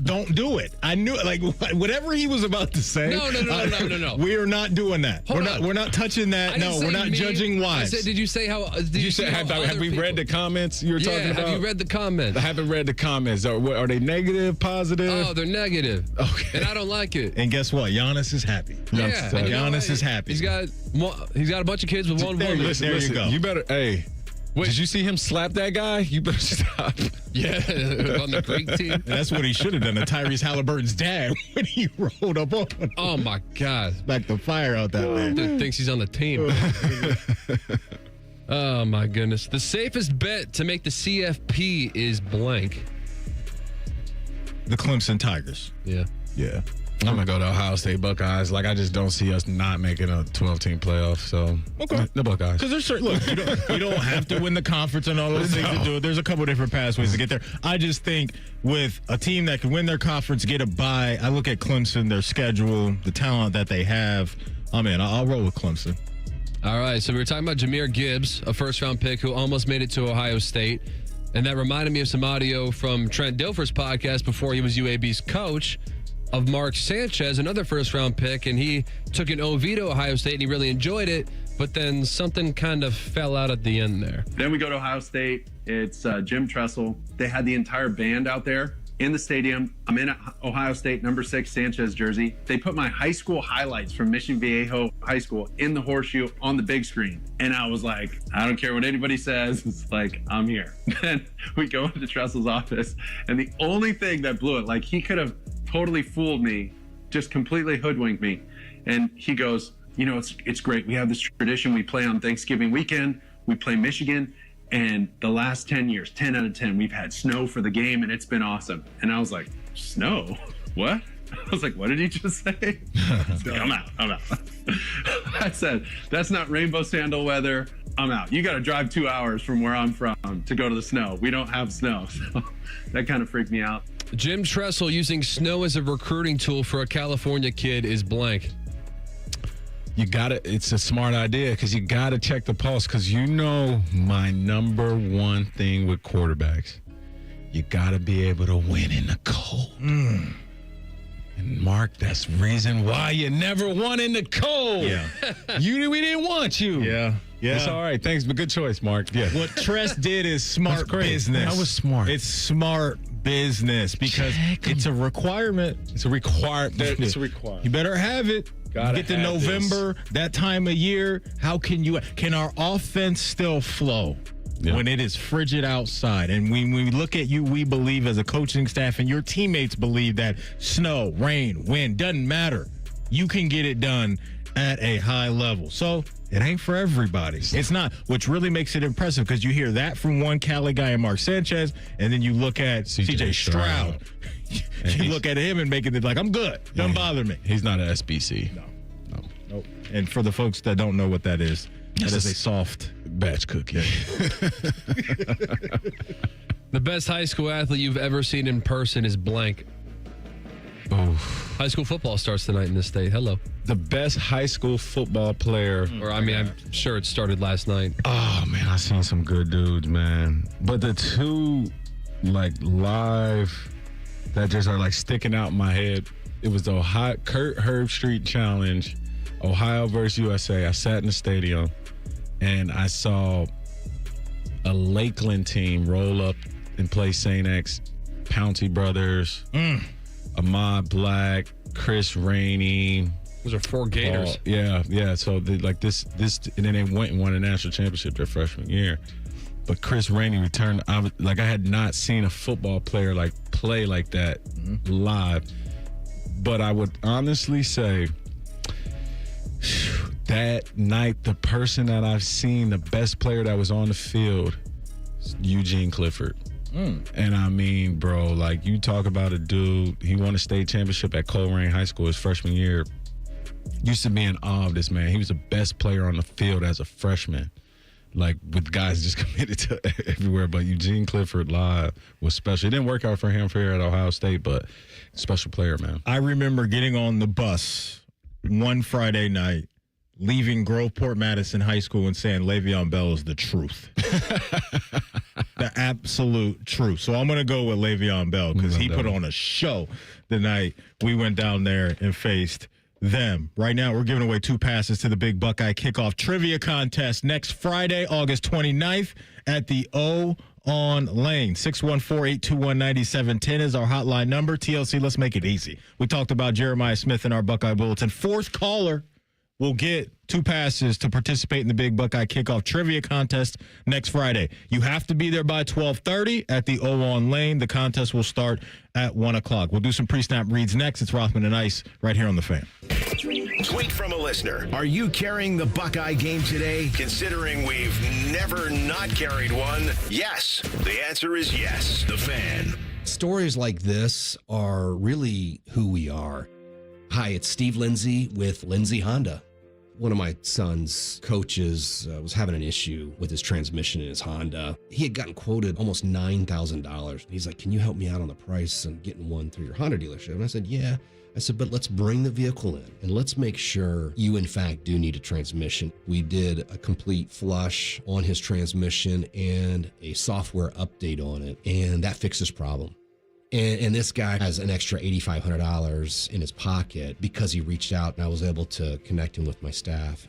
Don't do it. I knew it. Like, whatever he was about to say. No. We are not doing that. We're not touching that. No, we're not judging wives. I said, did you say how? Have we read the comments you were talking about? Have you read the comments? I haven't read the comments. Are they negative, positive? Oh, they're negative. Okay. And I don't like it. And guess what? Giannis is happy. Giannis is happy. He's got a bunch of kids with one woman. There you go. You better, Wait. Did you see him slap that guy? You better stop. Yeah, on the Greek team. And that's what he should have done to Tyrese Halliburton's dad when he rolled up on him. Oh, my God. Back the fire out that man. Thinks he's on the team. Oh, my goodness. The safest bet to make the CFP is blank. The Clemson Tigers. Yeah. I'm going to go to Ohio State Buckeyes. Like, I just don't see us not making a 12-team playoff. So, the Buckeyes. Because there's certain, look, you don't have to win the conference and all those things to do it. There's a couple different pathways to get there. I just think with a team that can win their conference, get a bye, I look at Clemson, their schedule, the talent that they have. I'll roll with Clemson. All right, so we were talking about Jahmyr Gibbs, a first-round pick who almost made it to Ohio State. And that reminded me of some audio from Trent Dilfer's podcast before he was UAB's coach, of Mark Sanchez, another first-round pick, and he took an OV to Ohio State, and he really enjoyed it, but then something kind of fell out at the end there. Then we go to Ohio State. It's Jim Tressel. They had the entire band out there in the stadium. I'm in Ohio State, number 6 Sanchez jersey. They put my high school highlights from Mission Viejo High School in the horseshoe on the big screen. And I was like, I don't care what anybody says. It's like, I'm here. Then we go into Tressel's office, and the only thing that blew it, like he could have totally fooled me, just completely hoodwinked me. And he goes, it's great. We have this tradition. We play on Thanksgiving weekend. We play Michigan. And the last 10 years, 10 out of 10, we've had snow for the game, and it's been awesome. And I was like, snow? What? I was like, what did he just say? I'm out. I said, that's not rainbow sandal weather. I'm out. You got to drive 2 hours from where I'm from to go to the snow. We don't have snow. So that kind of freaked me out. Jim Tressel using snow as a recruiting tool for a California kid is blank. It's a smart idea because you got to check the pulse because my number one thing with quarterbacks, you got to be able to win in the cold. And Mark, that's the reason why you never won in the cold. Yeah. We didn't want you. Yeah. It's all right. Thanks, but good choice, Mark. Yeah. What Tress did is smart business. That was smart. It's smart business because it's a requirement. It's a requirement. You better have it. Get to November, that time of year. Can our offense still flow when it is frigid outside? And when we look at you, we believe as a coaching staff and your teammates believe that snow, rain, wind, doesn't matter. You can get it done at a high level. So it ain't for everybody. It's not, which really makes it impressive because you hear that from one Cali guy and Mark Sanchez, and then you look at CJ Stroud. You look at him and make it like, I'm good. Doesn't bother me. He's not an SBC. Nope. And for the folks that don't know what that is a soft batch cookie. The best high school athlete you've ever seen in person is blank. High school football starts tonight in this state. Hello. The best high school football player. I'm sure it started last night. Oh, man, I seen some good dudes, man. But the two, live that just are, sticking out in my head, it was the Kurt Herbstreit Challenge, Ohio versus USA. I sat in the stadium, and I saw a Lakeland team roll up and play St. X, Pouncey Brothers, Ahmad Black, Chris Rainey. Those are 4 Gators. Yeah. So this, and then they went and won a national championship their freshman year. But Chris Rainey returned. I had not seen a football player play like that live. But I would honestly say that night, the person that I've seen, the best player that was on the field, Eugene Clifford. And I mean, bro, you talk about a dude, he won a state championship at Coleraine High School his freshman year. Used to be in awe of this man. He was the best player on the field as a freshman. With guys just committed to everywhere. But Eugene Clifford live was special. It didn't work out for him here at Ohio State, but special player, man. I remember getting on the bus one Friday night, leaving Groveport Madison High School and saying Le'Veon Bell is the truth. The absolute truth. So I'm going to go with Le'Veon Bell because he put on a show the night we went down there and faced them. Right now, we're giving away 2 passes to the Big Buckeye Kickoff Trivia Contest next Friday, August 29th at the O on Lane. 614-821-9710 is our hotline number. TLC, let's make it easy. We talked about Jeremiah Smith in our Buckeye Bulletin. 4th caller will get 2 passes to participate in the Big Buckeye Kickoff Trivia Contest next Friday. You have to be there by 12:30 at the O on Lane. The contest will start at 1 o'clock. We'll do some pre-snap reads next. It's Rothman and Ice right here on The Fan. Tweet from a listener. Are you carrying the Buckeye game today? Considering we've never not carried one, yes. The answer is yes. The Fan. Stories like this are really who we are. Hi, it's Steve Lindsay with Lindsay Honda. One of my son's coaches was having an issue with his transmission in his Honda. He had gotten quoted almost $9,000. He's like, can you help me out on the price on getting one through your Honda dealership? And I said, yeah. I said, but let's bring the vehicle in and let's make sure you, in fact, do need a transmission. We did a complete flush on his transmission and a software update on it, and that fixed his problem. And this guy has an extra $8,500 in his pocket because he reached out and I was able to connect him with my staff.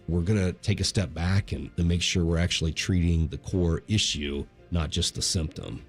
We're going to take a step back and to make sure we're actually treating the core issue, not just the symptom.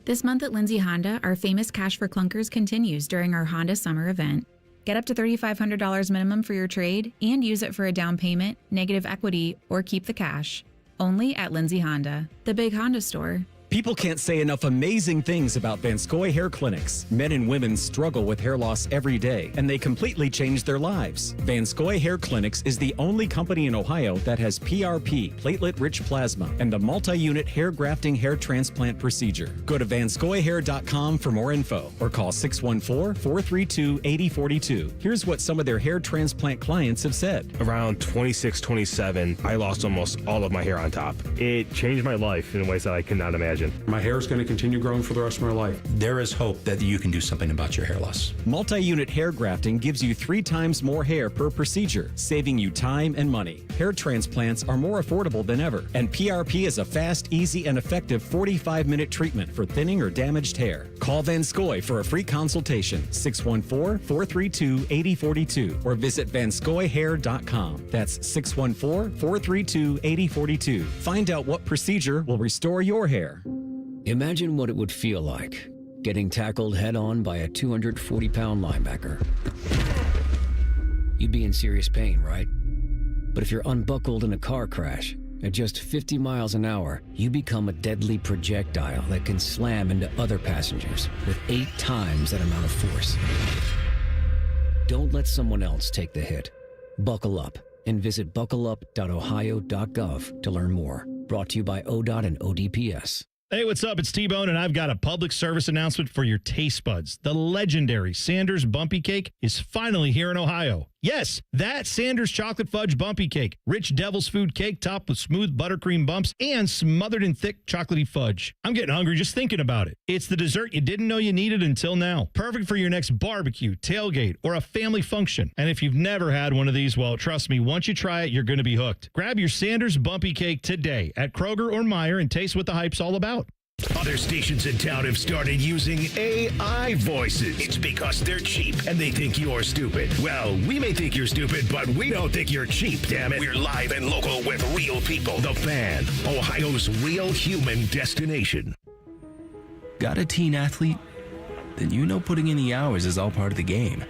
This month at Lindsay Honda, our famous Cash for Clunkers continues during our Honda Summer event. Get up to $3,500 minimum for your trade and use it for a down payment, negative equity, or keep the cash. Only at Lindsay Honda, the big Honda store. People can't say enough amazing things about Vanscoy Hair Clinics. Men and women struggle with hair loss every day, and they completely change their lives. Vanscoy Hair Clinics is the only company in Ohio that has PRP, platelet-rich plasma, and the multi-unit hair grafting hair transplant procedure. Go to vanscoyhair.com for more info, or call 614-432-8042. Here's what some of their hair transplant clients have said. Around 26, 27, I lost almost all of my hair on top. It changed my life in ways that I cannot imagine. My hair is going to continue growing for the rest of my life. There is hope that you can do something about your hair loss. Multi-unit hair grafting gives you 3 times more hair per procedure, saving you time and money. Hair transplants are more affordable than ever, and PRP is a fast, easy, and effective 45-minute treatment for thinning or damaged hair. Call Vanscoy for a free consultation, 614-432-8042, or visit vanscoyhair.com. That's 614-432-8042. Find out what procedure will restore your hair. Imagine what it would feel like getting tackled head-on by a 240-pound linebacker. You'd be in serious pain, right? But if you're unbuckled in a car crash at just 50 miles an hour, you become a deadly projectile that can slam into other passengers with 8 times that amount of force. Don't let someone else take the hit. Buckle up and visit buckleup.ohio.gov to learn more. Brought to you by ODOT and ODPS. Hey, what's up? It's T-Bone, and I've got a public service announcement for your taste buds. The legendary Sanders Bumpy Cake is finally here in Ohio. Yes, that Sanders Chocolate Fudge Bumpy Cake. Rich devil's food cake topped with smooth buttercream bumps and smothered in thick chocolatey fudge. I'm getting hungry just thinking about it. It's the dessert you didn't know you needed until now. Perfect for your next barbecue, tailgate, or a family function. And if you've never had one of these, well, trust me, once you try it, you're going to be hooked. Grab your Sanders Bumpy Cake today at Kroger or Meijer and taste what the hype's all about. Other stations in town have started using AI voices. It's because they're cheap and they think you're stupid. Well, we may think you're stupid, but we don't think you're cheap, damn it. We're live and local with real people. The Fan, Ohio's real human destination. Got a teen athlete? Then you know putting in the hours is all part of the game.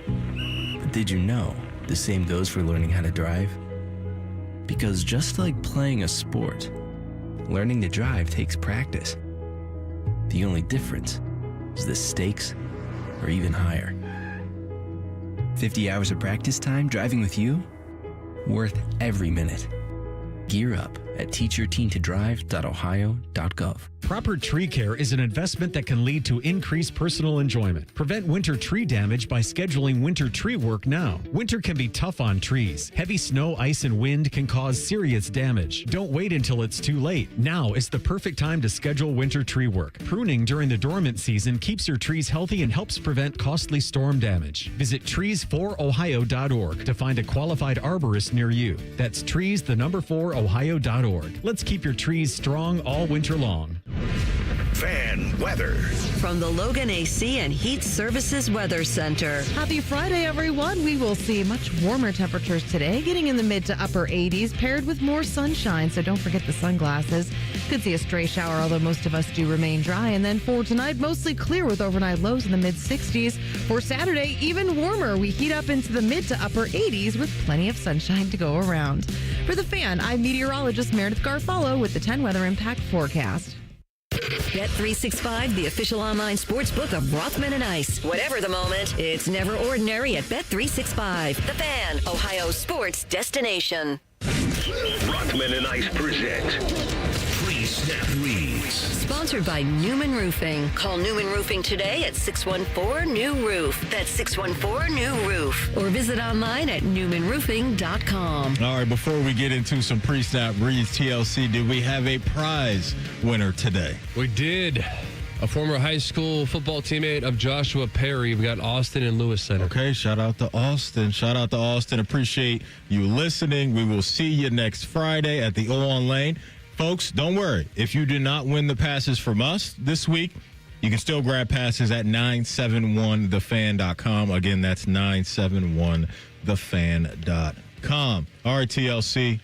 But did you know the same goes for learning how to drive? Because just like playing a sport, learning to drive takes practice. The only difference is the stakes are even higher. 50 hours of practice time driving with you? Worth every minute. Gear up at teachyourteentodrive.ohio.gov. Proper tree care is an investment that can lead to increased personal enjoyment. Prevent winter tree damage by scheduling winter tree work now. Winter can be tough on trees. Heavy snow, ice, and wind can cause serious damage. Don't wait until it's too late. Now is the perfect time to schedule winter tree work. Pruning during the dormant season keeps your trees healthy and helps prevent costly storm damage. Visit trees4ohio.org to find a qualified arborist near you. That's trees4ohio.org. Let's keep your trees strong all winter long. Fan weather. From the Logan AC and Heat Services Weather Center. Happy Friday, everyone. We will see much warmer temperatures today, getting in the mid to upper 80s, paired with more sunshine, so don't forget the sunglasses. Could see a stray shower, although most of us do remain dry. And then for tonight, mostly clear with overnight lows in the mid 60s. For Saturday, even warmer. We heat up into the mid to upper 80s with plenty of sunshine to go around. For The Fan, I'm meteorologist Meredith Garfalo with the 10 Weather Impact Forecast. Bet365, the official online sports book of Rothman Ice. Whatever the moment, it's never ordinary at Bet365. The Fan, Ohio sports destination. Rothman Ice present Pre-Snap Reads. Sponsored by Newman Roofing. Call Newman Roofing today at 614-NEW-ROOF. That's 614-NEW-ROOF. Or visit online at newmanroofing.com. All right, before we get into some pre-snap reads, TLC, did we have a prize winner today? We did. A former high school football teammate of Joshua Perry. We got Austin and Lewis Center. Okay, shout out to Austin. Shout out to Austin. Appreciate you listening. We will see you next Friday at the O-On Lane. Folks, don't worry. If you did not win the passes from us this week, you can still grab passes at 971thefan.com. Again, that's 971thefan.com. All right, TLC.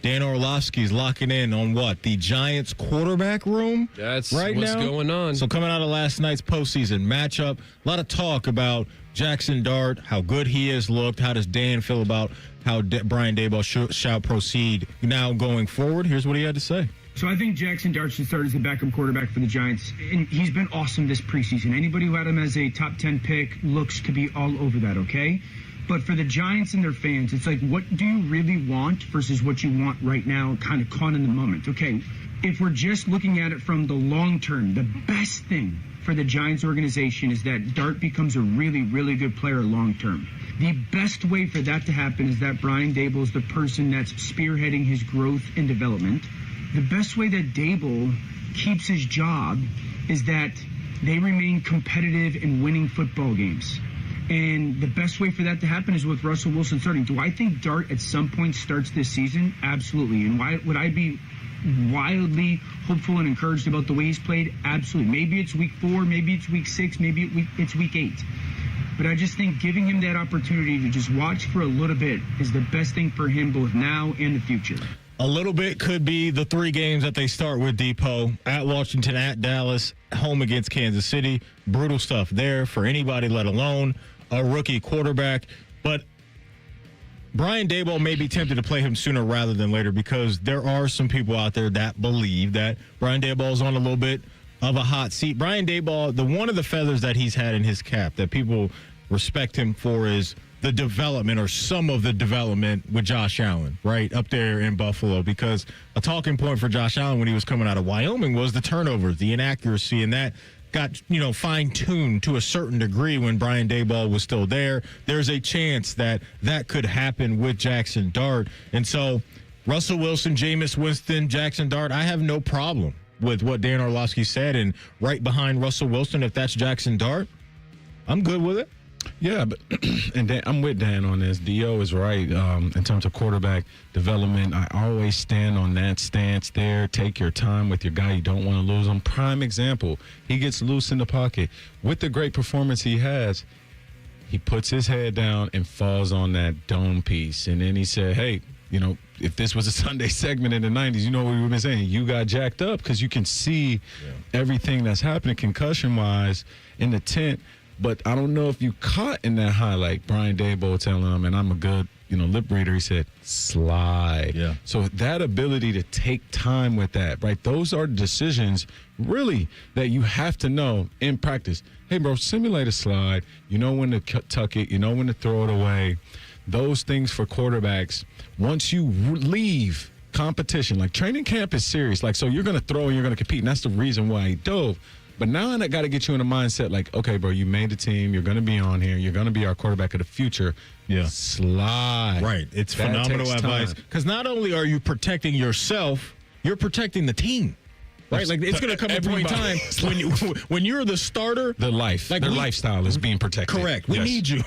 Dan Orlovsky's locking in on what? The Giants quarterback room? That's right what's now? going on. So coming out of last night's postseason matchup, a lot of talk about Jackson Dart, how good he has looked. How does Dan feel about how Brian Daboll shall proceed now going forward? Here's what he had to say. So I think Jackson Dart should start as the backup quarterback for the Giants. And he's been awesome this preseason. Anybody who had him as a top 10 pick looks to be all over that, okay? But for the Giants and their fans, it's like, what do you really want versus what you want right now, kind of caught in the moment? Okay, if we're just looking at it from the long term, the best thing for the Giants organization is that Dart becomes a really, really good player long term. The best way for that to happen is that Brian Daboll is the person that's spearheading his growth and development. The best way that Daboll keeps his job is that they remain competitive in winning football games. And the best way for that to happen is with Russell Wilson starting. Do I think Dart at some point starts this season? Absolutely. And why would I be wildly hopeful and encouraged about the way he's played? Absolutely. Maybe it's week 4, maybe it's week 6, maybe it's week 8. But I just think giving him that opportunity to just watch for a little bit is the best thing for him both now and the future. A little bit could be the 3 games that they start with, Depot. At Washington, at Dallas, home against Kansas City. Brutal stuff there for anybody, let alone a rookie quarterback. But Brian Daboll may be tempted to play him sooner rather than later because there are some people out there that believe that Brian Daboll is on a little bit of a hot seat. Brian Daboll, one of the feathers that he's had in his cap that people respect him for is the development or some of the development with Josh Allen, right, up there in Buffalo, because a talking point for Josh Allen when he was coming out of Wyoming was the turnovers, the inaccuracy, and that got, fine-tuned to a certain degree when Brian Daboll was still there. There's a chance that that could happen with Jackson Dart. And so Russell Wilson, Jameis Winston, Jackson Dart, I have no problem with what Dan Orlovsky said. And right behind Russell Wilson, if that's Jackson Dart, I'm good with it. Yeah, but and Dan, I'm with Dan on this. D.O. is right in terms of quarterback development. I always stand on that stance there. Take your time with your guy. You don't want to lose him. Prime example, he gets loose in the pocket. With the great performance he has, he puts his head down and falls on that dome piece. And then he said, hey, if this was a Sunday segment in the 90s, you know what we've been saying? You got jacked up because you can see everything that's happening concussion-wise in the tent. But I don't know if you caught in that highlight, Brian Daboll telling him, and I'm a good, lip reader, he said, slide. Yeah. So that ability to take time with that, right? Those are decisions, really, that you have to know in practice. Hey, bro, simulate a slide. You know when to tuck it. You know when to throw it away. Those things for quarterbacks, once you leave competition, like training camp is serious. Like, so you're going to throw and you're going to compete, and that's the reason why he dove. But now I got to get you in a mindset like, okay, bro, you made the team. You're going to be on here. You're going to be our quarterback of the future. Yeah. Slide. Right. It's that phenomenal advice. Because not only are you protecting yourself, you're protecting the team. right? Like it's going to come a point in time when you're the starter. Their lifestyle is being protected. Correct. We need you.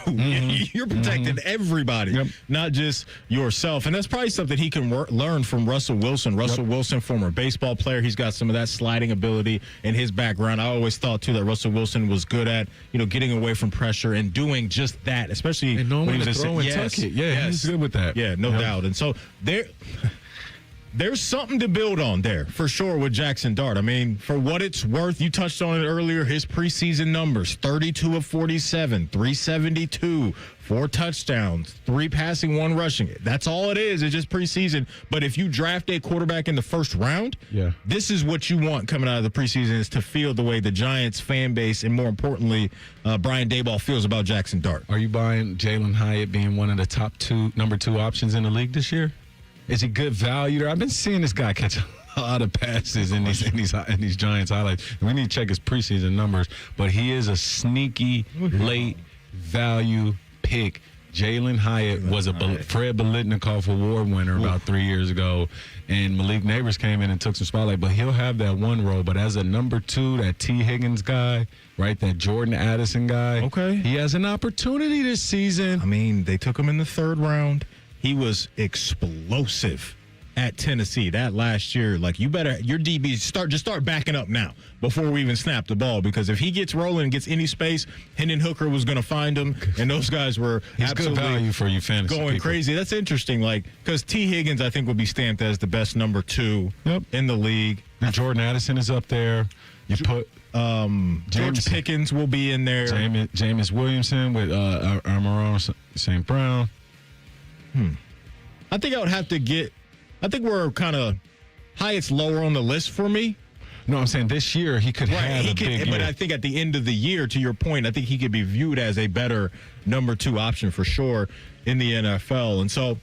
You're protecting everybody, not just yourself. And that's probably something he can learn from Russell Wilson. Russell Wilson, former baseball player, he's got some of that sliding ability in his background. I always thought too that Russell Wilson was good at getting away from pressure and doing just that, especially when he was throw and tuck it. Yeah, he's good with that. Yeah, no doubt. And so there's something to build on there for sure with Jackson Dart. I mean, for what it's worth, you touched on it earlier, his preseason numbers, 32 of 47, 372, 4 touchdowns, 3 passing, 1 rushing. That's all it is. It's just preseason. But if you draft a quarterback in the first round, this is what you want coming out of the preseason, is to feel the way the Giants fan base and, more importantly, Brian Daboll feels about Jackson Dart. Are you buying Jalen Hyatt being one of the number 2 options in the league this year? Is he good value there? I've been seeing this guy catch a lot of passes in these Giants highlights. We need to check his preseason numbers, but he is a sneaky late value pick. Jalen Hyatt was a Fred Biletnikoff Award winner about 3 years ago, and Malik Neighbors came in and took some spotlight, but he'll have that one role. But as a number 2, that T. Higgins guy, right, that Jordan Addison guy, he has an opportunity this season. I mean, they took him in the 3rd round. He was explosive at Tennessee that last year. Like, your DBs start backing up now before we even snap the ball, because if he gets rolling and gets any space, Hendon Hooker was going to find him, and those guys were absolutely good value for you fantasy going people. Crazy. That's interesting, because T. Higgins, I think, will be stamped as the best number 2 in the league. And Jordan Addison is up there. You put George Pickens will be in there. Jameis Williamson with Amon St. Brown. I think I would have to I think we're kind of Hyatt's lower on the list for me. No, I'm saying this year he could have a big year. But I think at the end of the year, to your point, I think he could be viewed as a better number 2 option for sure in the NFL. And so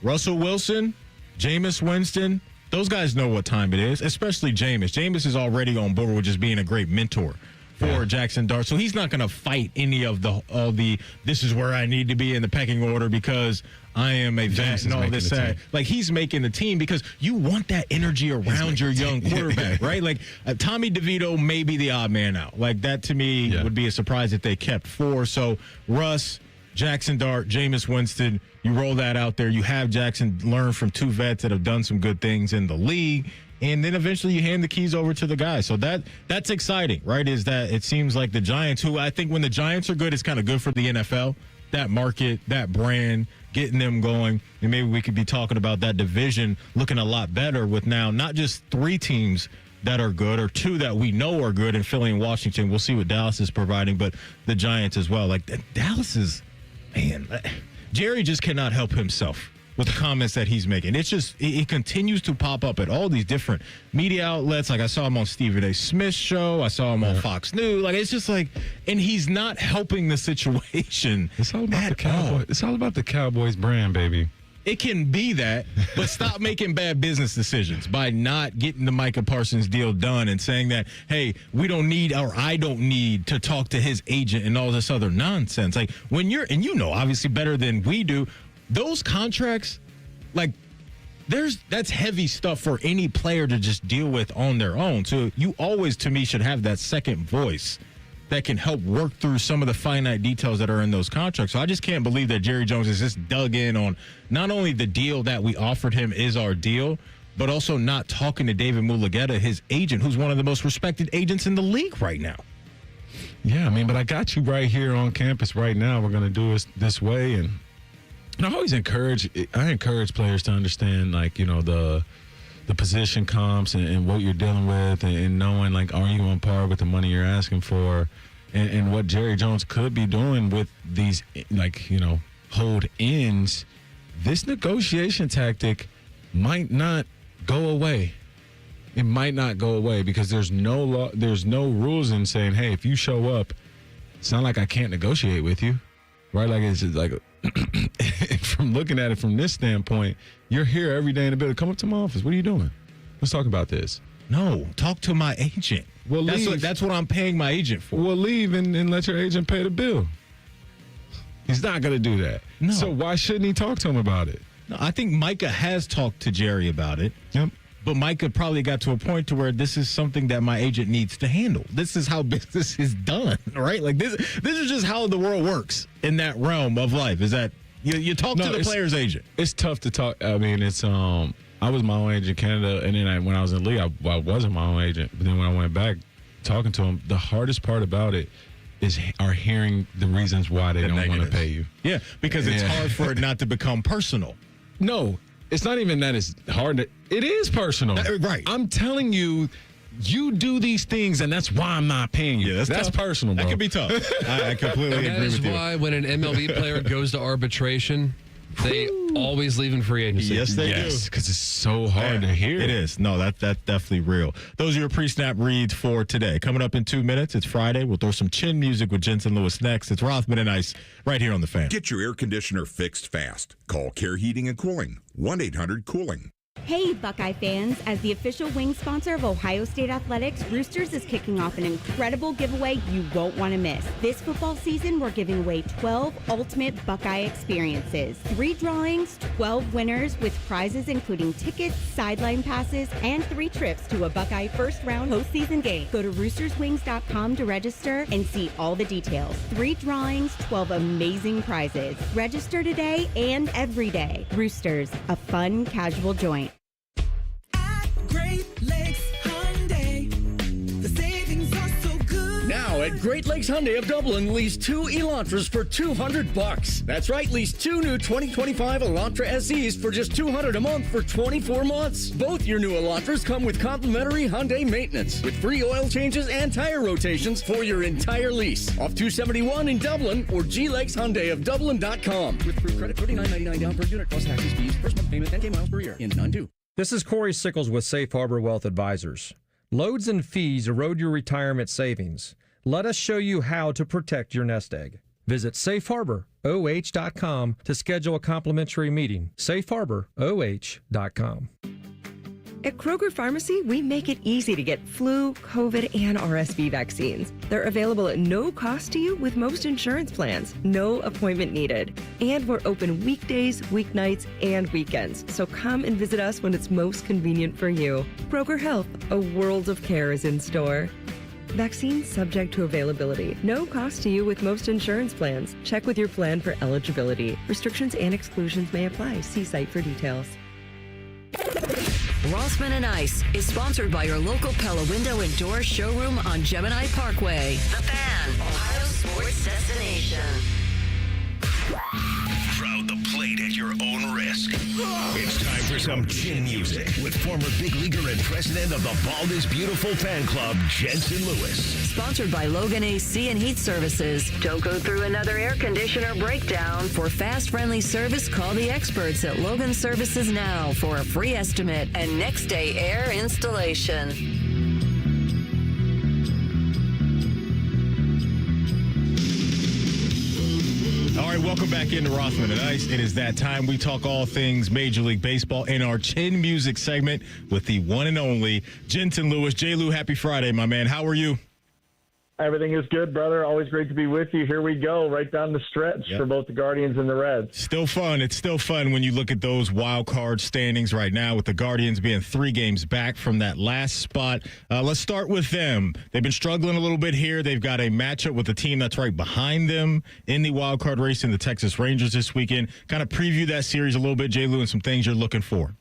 Russell Wilson, Jameis Winston, those guys know what time it is, especially Jameis. Jameis is already on board with just being a great mentor for Jackson Dart. So he's not going to fight any of the this is where I need to be in the pecking order because I am a vet and all this. Like, he's making the team because you want that energy around your young quarterback, right? Like, Tommy DeVito may be the odd man out. Like, that to me would be a surprise if they kept 4. So Russ, Jackson Dart, Jameis Winston, you roll that out there. You have Jackson learn from 2 vets that have done some good things in the league. And then eventually you hand the keys over to the guy. So that's exciting, right? Is that it seems like the Giants, who I think when the Giants are good, it's kind of good for the NFL. That market, that brand, getting them going. And maybe we could be talking about that division looking a lot better with now not just 3 teams that are good or 2 that we know are good in Philly and Washington. We'll see what Dallas is providing, but the Giants as well. Like, Dallas is, man, Jerry just cannot help himself with the comments that he's making. It's just, it continues to pop up at all these different media outlets. Like, I saw him on Stephen A. Smith's show. I saw him on Fox News. Like, it's just like, and he's not helping the situation. It's all about the Cowboys. It's all about the Cowboys brand, baby. It can be that, but stop making bad business decisions by not getting the Micah Parsons deal done and saying that, hey, we don't need, or I don't need to talk to his agent and all this other nonsense. Like, when you're, and you know, obviously better than we do, those contracts, like, that's heavy stuff for any player to just deal with on their own. So you always, to me, should have that second voice that can help work through some of the finite details that are in those contracts. So I just can't believe that Jerry Jones has just dug in on not only the deal that we offered him is our deal, but also not talking to David Mulugeta, his agent, who's one of the most respected agents in the league right now. Yeah, I mean, but I got you right here on campus right now. We're going to do it this way. And I always encourage players to understand, like, you know, the position comps and what you're dealing with and knowing, like, are you on par with the money you're asking for and what Jerry Jones could be doing with these, like, you know, hold ends. This negotiation tactic might not go away. It might not go away because there's no law, there's no rules in saying, hey, if you show up, it's not like I can't negotiate with you, right? Like, it's just like, from looking at it from this standpoint, you're here every day in the building. Come up to my office. What are you doing? Let's talk about this. No, talk to my agent. Well, that's what I'm paying my agent for. Well, leave and let your agent pay the bill. He's not going to do that. No. So why shouldn't he talk to him about it? No, I think Micah has talked to Jerry about it. Yep. but Mike had probably got to a point to where this is something that my agent needs to handle. This is how business is done, right? Like this is just how the world works in that realm of life. Is that you talk to the player's agent? It's tough to talk. I mean, it's I was my own agent in Canada, and then when I was in the league, I wasn't my own agent. But then when I went back talking to him, the hardest part about it are hearing the reasons why they don't want to pay you. Yeah, because it's hard for it not to become personal. No, it's not even that it's hard. It is personal. Right. I'm telling you, you do these things, and that's why I'm not paying you. Yeah, that's personal, bro. That could be tough. I completely agree with you. That is why when an MLB player goes to arbitration, they always leave in free agency. Yes, they do. Because it's so hard to hear. It is. No, that's definitely real. Those are your pre-snap reads for today. Coming up in 2 minutes, it's Friday. We'll throw some chin music with Jensen Lewis next. It's Rothman and Ice right here on The Fan. Get your air conditioner fixed fast. Call Care Heating and Cooling, 1-800-COOLING. Hey, Buckeye fans. As the official wing sponsor of Ohio State Athletics, Roosters is kicking off an incredible giveaway you won't want to miss. This football season, we're giving away 12 ultimate Buckeye experiences. 3 drawings, 12 winners with prizes including tickets, sideline passes, and 3 trips to a Buckeye first-round postseason game. Go to roosterswings.com to register and see all the details. 3 drawings, 12 amazing prizes. Register today and every day. Roosters, a fun, casual joint. Great Lakes Hyundai. The savings are so good. Now at Great Lakes Hyundai of Dublin, lease 2 Elantras for $200. That's right, lease 2 new 2025 Elantra SEs for just $200 a month for 24 months. Both your new Elantras come with complimentary Hyundai maintenance with free oil changes and tire rotations for your entire lease. Off 271 in Dublin or glakeshyundaiofdublin.com. With approved credit, $39.99 down per unit plus taxes, fees, first month payment, 10K miles per year. In 92. This is Corey Sickles with Safe Harbor Wealth Advisors. Loads and fees erode your retirement savings. Let us show you how to protect your nest egg. Visit safeharboroh.com to schedule a complimentary meeting. safeharboroh.com. At Kroger Pharmacy, we make it easy to get flu, COVID, and RSV vaccines. They're available at no cost to you with most insurance plans. No appointment needed. And we're open weekdays, weeknights, and weekends. So come and visit us when it's most convenient for you. Kroger Health, a world of care is in store. Vaccines subject to availability. No cost to you with most insurance plans. Check with your plan for eligibility. Restrictions and exclusions may apply. See site for details. Rothman and Ice is sponsored by your local Pella Window and Door showroom on Gemini Parkway. The Fan, Ohio sports destination. Crowd the plate at your own risk. It's time for some chin music with former big leaguer and president of the Bald is Beautiful fan club, Jensen Lewis. Sponsored by Logan AC and Heat Services. Don't go through another air conditioner breakdown. For fast, friendly service, call the experts at Logan Services now for a free estimate and next day air installation. All right, welcome back into Rothman and Ice. It is that time we talk all things Major League Baseball in our chin music segment with the one and only Jensen Lewis. J. Lou, happy Friday, my man. How are you? Everything is good, brother. Always great to be with you. Here we go, right down the stretch for both the Guardians and the Reds. Still fun. It's still fun when you look at those wild card standings right now with the Guardians being 3 games back from that last spot. Let's start with them. They've been struggling a little bit here. They've got a matchup with the team that's right behind them in the wild card race in the Texas Rangers this weekend. Kind of preview that series a little bit, J. Lou, and some things you're looking for.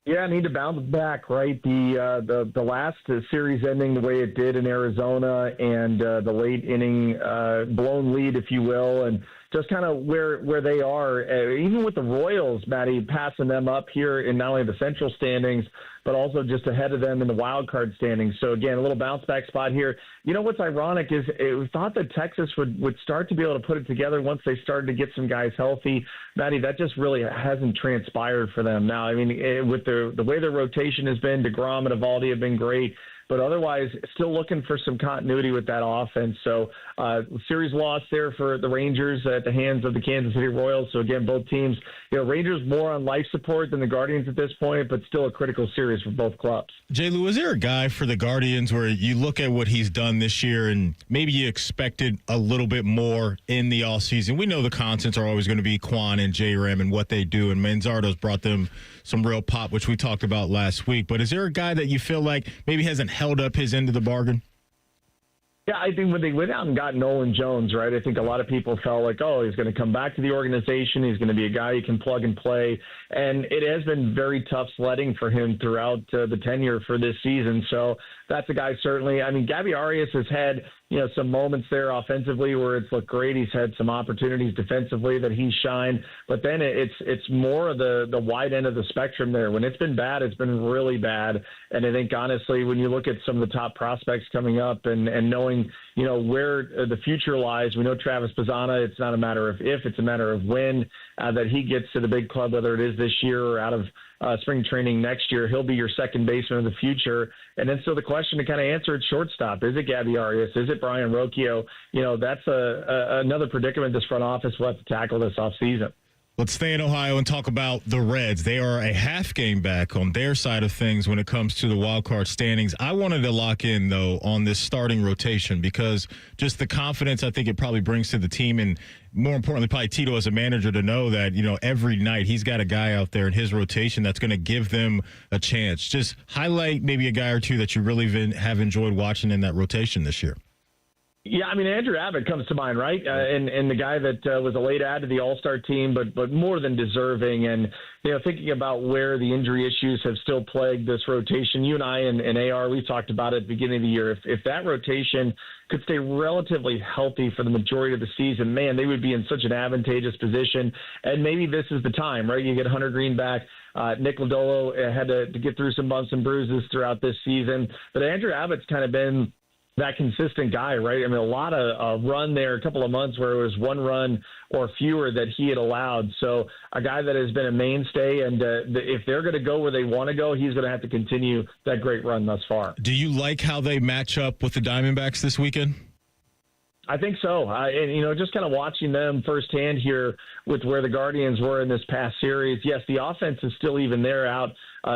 Yeah, I need to bounce back, right? The last series ending the way it did in Arizona and the late inning blown lead, if you will, and just kind of where they are, even with the Royals, Matty, passing them up here in not only the central standings, but also just ahead of them in the wild card standings. So, again, a little bounce back spot here. You know what's ironic is we thought that Texas would start to be able to put it together once they started to get some guys healthy. Matty, that just really hasn't transpired for them. Now, I mean, with the way their rotation has been, DeGrom and Evaldi have been great. But otherwise, still looking for some continuity with that offense. So series loss there for the Rangers at the hands of the Kansas City Royals. So again, both teams, Rangers more on life support than the Guardians at this point, but still a critical series for both clubs. J. Lou, is there a guy for the Guardians where you look at what he's done this year and maybe you expected a little bit more in the offseason? We know the constants are always going to be Quan and J-Ram and what they do, and Manzardo's brought them some real pop, which we talked about last week. But is there a guy that you feel like maybe hasn't held up his end of the bargain? Yeah, I think when they went out and got Nolan Jones, right, I think a lot of people felt like, oh, he's going to come back to the organization. He's going to be a guy you can plug and play. And it has been very tough sledding for him throughout the tenure for this season. So that's a guy certainly. I mean, Gabby Arias has had, some moments there offensively where it's looked great. He's had some opportunities defensively that he's shined. But then it's more of the wide end of the spectrum there. When it's been bad, it's been really bad. And I think, honestly, when you look at some of the top prospects coming up and knowing, where the future lies, we know Travis Pizzana, it's not a matter of if, it's a matter of when that he gets to the big club, whether it is this year or out of spring training next year. He'll be your second baseman of the future. And then so the question to kind of answer at shortstop, is it Gabby Arias? Is it Brian Rocchio? That's another predicament this front office will have to tackle this offseason. Let's stay in Ohio and talk about the Reds. They are a half game back on their side of things when it comes to the wild card standings. I wanted to lock in, though, on this starting rotation because just the confidence I think it probably brings to the team, and more importantly, probably Tito as a manager to know that, every night he's got a guy out there in his rotation that's going to give them a chance. Just highlight maybe a guy or two that you really have enjoyed watching in that rotation this year. Yeah, I mean, Andrew Abbott comes to mind, right? And the guy that was a late add to the All-Star team, but more than deserving. And, thinking about where the injury issues have still plagued this rotation, you and I and AR, we talked about it at the beginning of the year. If that rotation could stay relatively healthy for the majority of the season, man, they would be in such an advantageous position. And maybe this is the time, right? You get Hunter Green back. Nick Lodolo had to get through some bumps and bruises throughout this season. But Andrew Abbott's kind of been that consistent guy, right? I mean, a lot of run there, a couple of months where it was one run or fewer that he had allowed. So a guy that has been a mainstay, and if they're going to go where they want to go, he's going to have to continue that great run thus far. Do you like how they match up with the Diamondbacks this weekend? I think so. And, just kind of watching them firsthand here with where the Guardians were in this past series. Yes, the offense is still even there out,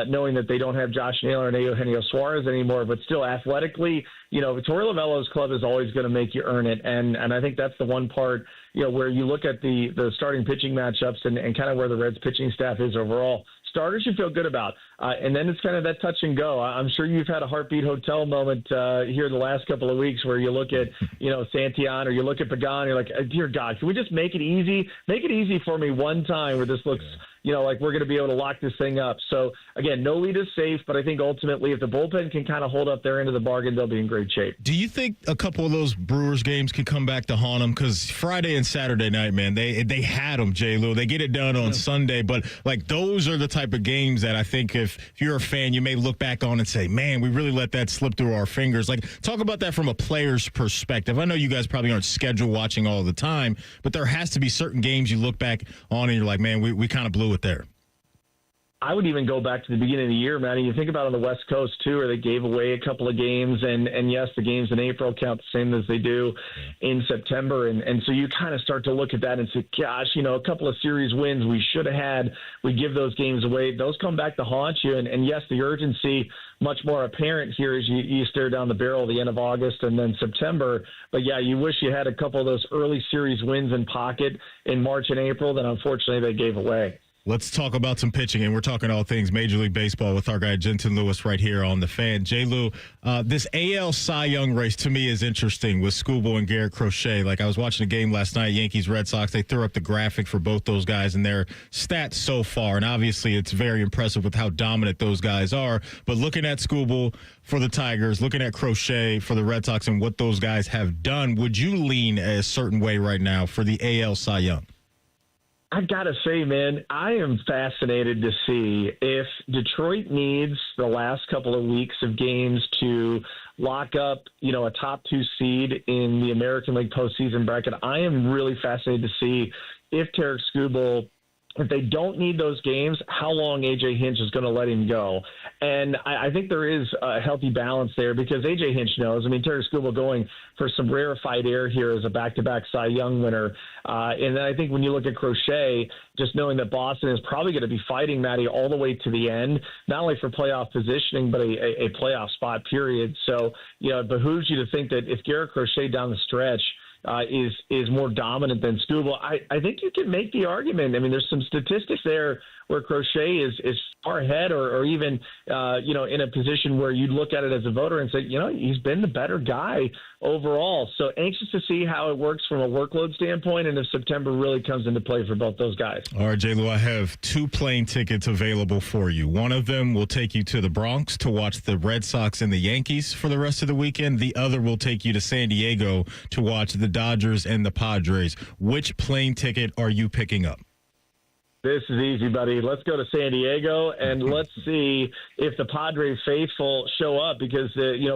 knowing that they don't have Josh Naylor and Eugenio Suarez anymore, but still athletically, Torey Lovello's club is always going to make you earn it. And I think that's the one part, where you look at the starting pitching matchups and kind of where the Reds pitching staff is overall. Starters you feel good about. And then it's kind of that touch and go. I'm sure you've had a heartbeat hotel moment here the last couple of weeks where you look at, Santillan or you look at Pagan, you're like, dear God, can we just make it easy? Make it easy for me one time where this looks, like we're going to be able to lock this thing up. So, again, no lead is safe, but I think ultimately if the bullpen can kind of hold up their end of the bargain, they'll be in great shape. Do you think a couple of those Brewers games can come back to haunt them? Because Friday and Saturday night, man, they had them, J-Lou. They get it done on Sunday, but, those are the type of games that I think if you're a fan, you may look back on and say, man, we really let that slip through our fingers. Talk about that from a player's perspective. I know you guys probably aren't schedule watching all the time, but there has to be certain games you look back on and you're like, man, we kind of blew it there. I would even go back to the beginning of the year, Matty. You think about on the West Coast, too, where they gave away a couple of games. And yes, the games in April count the same as they do in September. And so you kind of start to look at that and say, gosh, a couple of series wins we should have had. We give those games away. Those come back to haunt you. And yes, the urgency much more apparent here as you stare down the barrel at the end of August and then September. But, yeah, you wish you had a couple of those early series wins in pocket in March and April that unfortunately they gave away. Let's talk about some pitching, and we're talking all things Major League Baseball with our guy Jensen Lewis right here on The Fan. J-Lou, this AL Cy Young race to me is interesting with Skubal and Garrett Crochet. I was watching a game last night, Yankees-Red Sox. They threw up the graphic for both those guys and their stats so far, and obviously it's very impressive with how dominant those guys are. But looking at Skubal for the Tigers, looking at Crochet for the Red Sox and what those guys have done, would you lean a certain way right now for the AL Cy Young? I've got to say, man, I am fascinated to see if Detroit needs the last couple of weeks of games to lock up, a top 2 seed in the American League postseason bracket. I am really fascinated to see if Tarik Skubal if they don't need those games, how long A.J. Hinch is going to let him go. And I think there is a healthy balance there because A.J. Hinch knows. I mean, Terry Scuba going for some rarefied air here as a back-to-back Cy Young winner. And then I think when you look at Crochet, just knowing that Boston is probably going to be fighting, Matty, all the way to the end, not only for playoff positioning, but a playoff spot, period. So, it behooves you to think that if Garrett Crochet down the stretch is more dominant than Scuba, I think you can make the argument. I mean, there's some statistics there where Crochet is far ahead or even, in a position where you'd look at it as a voter and say, he's been the better guy overall. So anxious to see how it works from a workload standpoint and if September really comes into play for both those guys. All right, J. Lou, I have 2 plane tickets available for you. One of them will take you to the Bronx to watch the Red Sox and the Yankees for the rest of the weekend. The other will take you to San Diego to watch the Dodgers and the Padres. Which plane ticket are you picking up? This is easy, buddy. Let's go to San Diego, and let's see if the Padres faithful show up because,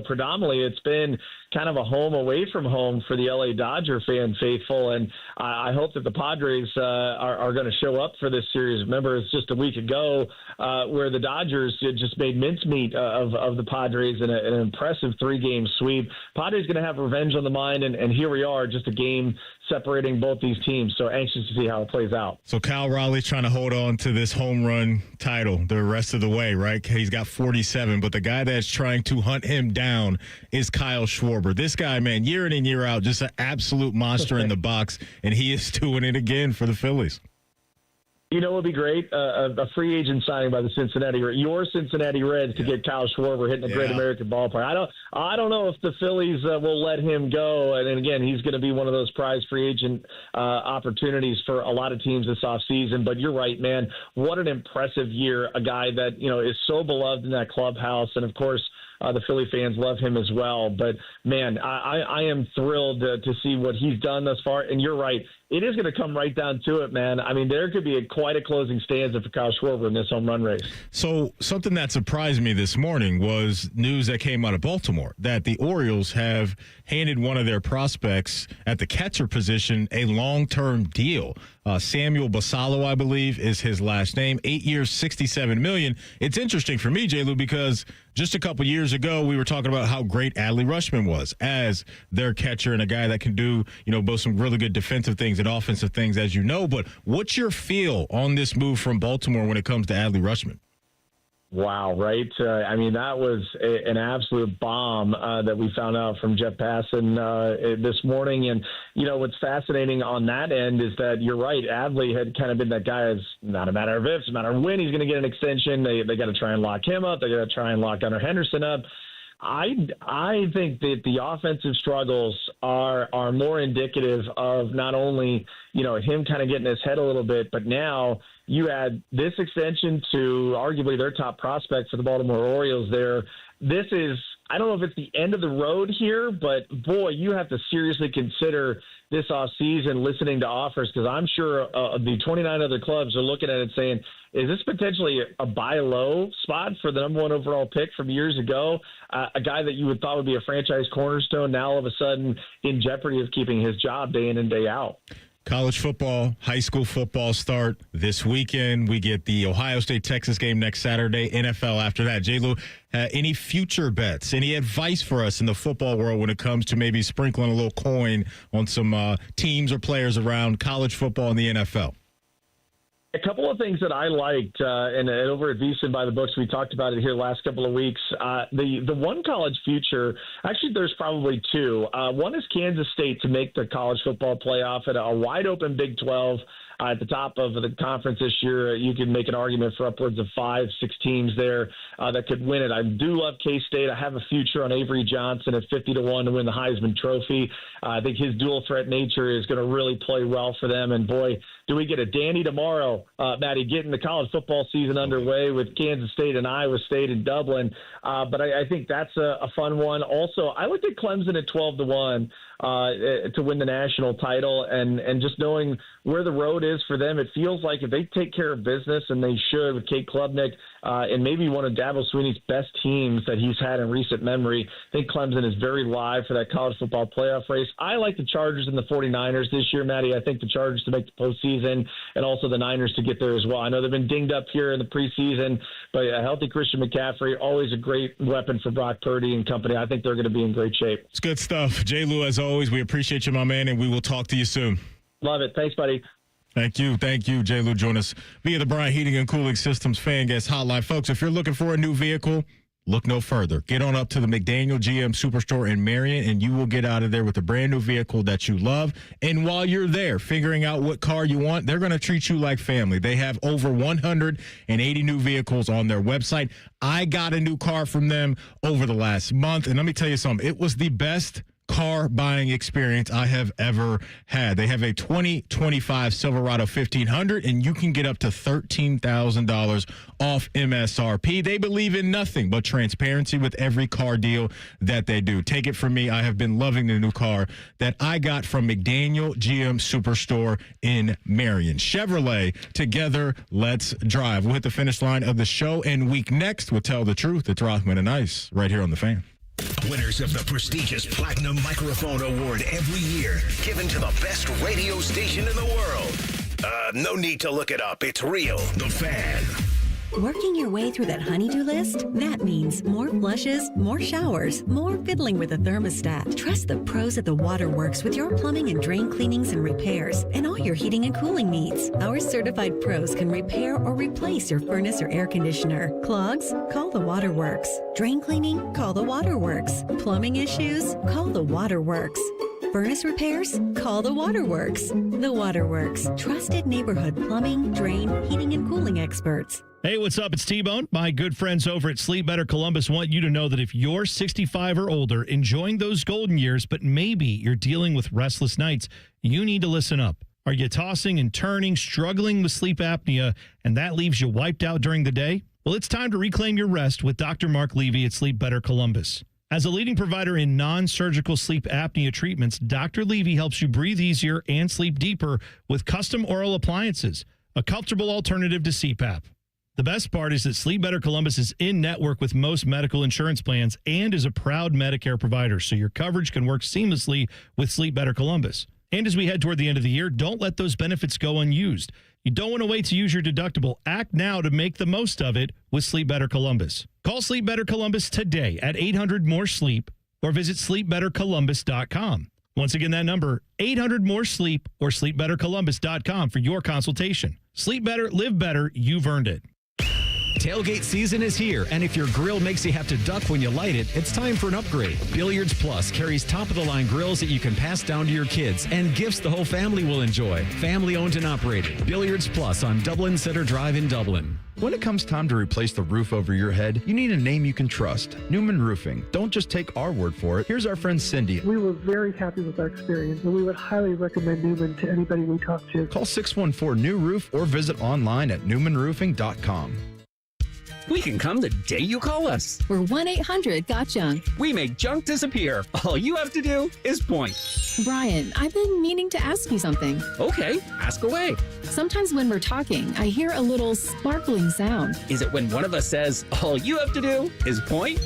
predominantly it's been kind of a home away from home for the LA Dodger fan faithful, and I hope that the Padres are going to show up for this series. Remember, it's just a week ago where the Dodgers just made mincemeat of the Padres in an impressive 3-game sweep. Padres going to have revenge on the mind, and here we are, just a game separating both these teams. So anxious to see how it plays out. So Cal Raleigh's trying to hold on to this home run title the rest of the way, right? He's got 47, but the guy that's trying to hunt him down is Kyle Schwarber. This guy, man, year in and year out, just an absolute monster in the box, and he is doing it again for the Phillies. It would be great, a free agent signing by the your Cincinnati Reds to get Kyle Schwarber hitting a Great American Ballpark. I don't know if the Phillies will let him go. And again, he's going to be one of those prize free agent opportunities for a lot of teams this offseason. But you're right, man. What an impressive year. A guy that, is so beloved in that clubhouse. And of course, the Philly fans love him as well. But, man, I am thrilled to see what he's done thus far. And you're right. It is going to come right down to it, man. I mean, there could be quite a closing stanza for Kyle Schwarber in this home run race. So something that surprised me this morning was news that came out of Baltimore that the Orioles have handed one of their prospects at the catcher position a long-term deal. Samuel Basallo, I believe, is his last name. 8 years, $67 million. It's interesting for me, J. Lou, because just a couple years ago, we were talking about how great Adley Rutschman was as their catcher and a guy that can do, both some really good defensive things and offensive things, as you know. But what's your feel on this move from Baltimore when it comes to Adley Rutschman? Wow, right? That was an absolute bomb that we found out from Jeff Passan this morning. And, what's fascinating on that end is that you're right. Adley had kind of been that guy. It's not a matter of if, it's a matter of when he's going to get an extension. They got to try and lock him up. They got to try and lock Gunnar Henderson up. I think that the offensive struggles are more indicative of not only, him kind of getting his head a little bit, but now you add this extension to arguably their top prospect for the Baltimore Orioles there. This is, I don't know if it's the end of the road here, but boy, you have to seriously consider this offseason listening to offers because I'm sure the 29 other clubs are looking at it saying, is this potentially a buy low spot for the number 1 overall pick from years ago? A guy that you would thought would be a franchise cornerstone now all of a sudden in jeopardy of keeping his job day in and day out. College football, high school football start this weekend. We get the Ohio State-Texas game next Saturday, NFL after that. J. Lou, any future bets, any advice for us in the football world when it comes to maybe sprinkling a little coin on some teams or players around college football and the NFL? A couple of things that I liked, and over at VSiN by the Books, we talked about it here last couple of weeks. The one college future, actually there's probably 2. One is Kansas State to make the college football playoff at a wide open Big 12. At the top of the conference this year, you can make an argument for upwards of 5-6 teams there that could win it. I do love K-State. I have a future on Avery Johnson at 50-1 to win the Heisman Trophy. I think his dual threat nature is going to really play well for them. And boy, do we get a Danny tomorrow, Matty, getting the college football season underway with Kansas State and Iowa State in Dublin. But I think that's a fun one. Also, I looked at Clemson at 12-1 to win the national title. And just knowing where the road is for them, it feels like if they take care of business, and they should, with Kate Klubnik and maybe one of Dabo Swinney's best teams that he's had in recent memory, I think Clemson is very live for that college football playoff race. I like the Chargers and the 49ers this year, Maddie. I think the Chargers to make the postseason, and also the Niners to get there as well. I know they've been dinged up here in the preseason, but a healthy Christian McCaffrey, always a great weapon for Brock Purdy and company. I think they're going to be in great shape. It's good stuff. J. Lou, as always, we appreciate you, my man, and we will talk to you soon. Love it. Thanks, buddy. Thank you. J. Lou, join us via the Bryant Heating and Cooling Systems Fan Guest Hotline. Folks, if you're looking for a new vehicle, look no further. Get on up to the McDaniel GM Superstore in Marion, and you will get out of there with a brand new vehicle that you love. And while you're there figuring out what car you want, they're going to treat you like family. They have over 180 new vehicles on their website. I got a new car from them over the last month, and let me tell you something. It was the best car buying experience I have ever had. They have a 2025 Silverado 1500, and you can get up to $13,000 off MSRP. They believe in nothing but transparency with every car deal that they do. Take it from me. I have been loving the new car that I got from McDaniel GM Superstore in Marion. Chevrolet, together, let's drive. We'll hit the finish line of the show, and week next, we'll tell the truth. It's Rothman and Ice right here on The Fan. Winners of the prestigious Platinum Microphone Award every year, given to the best radio station in the world. No need to look it up. It's real. The Fan. Working your way through that honey-do list? That means more flushes, more showers, more fiddling with a thermostat. Trust the pros at the Waterworks with your plumbing and drain cleanings and repairs and all your heating and cooling needs. Our certified pros can repair or replace your furnace or air conditioner. Clogs? Call the Waterworks. Drain cleaning? Call the Waterworks. Plumbing issues? Call the Waterworks. Furnace repairs? Call the Waterworks. The Waterworks. Trusted neighborhood plumbing, drain, heating, and cooling experts. Hey, what's up? It's T-Bone. My good friends over at Sleep Better Columbus want you to know that if you're 65 or older, enjoying those golden years, but maybe you're dealing with restless nights, you need to listen up. Are you tossing and turning, struggling with sleep apnea, and that leaves you wiped out during the day? Well, it's time to reclaim your rest with Dr. Mark Levy at Sleep Better Columbus. As a leading provider in non-surgical sleep apnea treatments, Dr. Levy helps you breathe easier and sleep deeper with custom oral appliances, a comfortable alternative to CPAP. The best part is that Sleep Better Columbus is in network with most medical insurance plans and is a proud Medicare provider, so your coverage can work seamlessly with Sleep Better Columbus. And as we head toward the end of the year, don't let those benefits go unused. You don't want to wait to use your deductible. Act now to make the most of it with Sleep Better Columbus. Call Sleep Better Columbus today at 800-MORE-SLEEP or visit sleepbettercolumbus.com. Once again, that number, 800-MORE-SLEEP or sleepbettercolumbus.com for your consultation. Sleep better, live better, you've earned it. Tailgate season is here, and if your grill makes you have to duck when you light it, it's time for an upgrade. Billiards Plus carries top-of-the-line grills that you can pass down to your kids and gifts the whole family will enjoy. Family-owned and operated. Billiards Plus on Dublin Center Drive in Dublin. When it comes time to replace the roof over your head, you need a name you can trust. Newman Roofing. Don't just take our word for it. Here's our friend Cindy. We were very happy with our experience, and we would highly recommend Newman to anybody we talk to. Call 614-NEW-ROOF or visit online at newmanroofing.com. We can come the day you call us. We're 1-800-GOT-JUNK. We make junk disappear. All you have to do is point. Brian, I've been meaning to ask you something. Okay, ask away. Sometimes when we're talking, I hear a little sparkling sound. Is it when one of us says, all you have to do is point?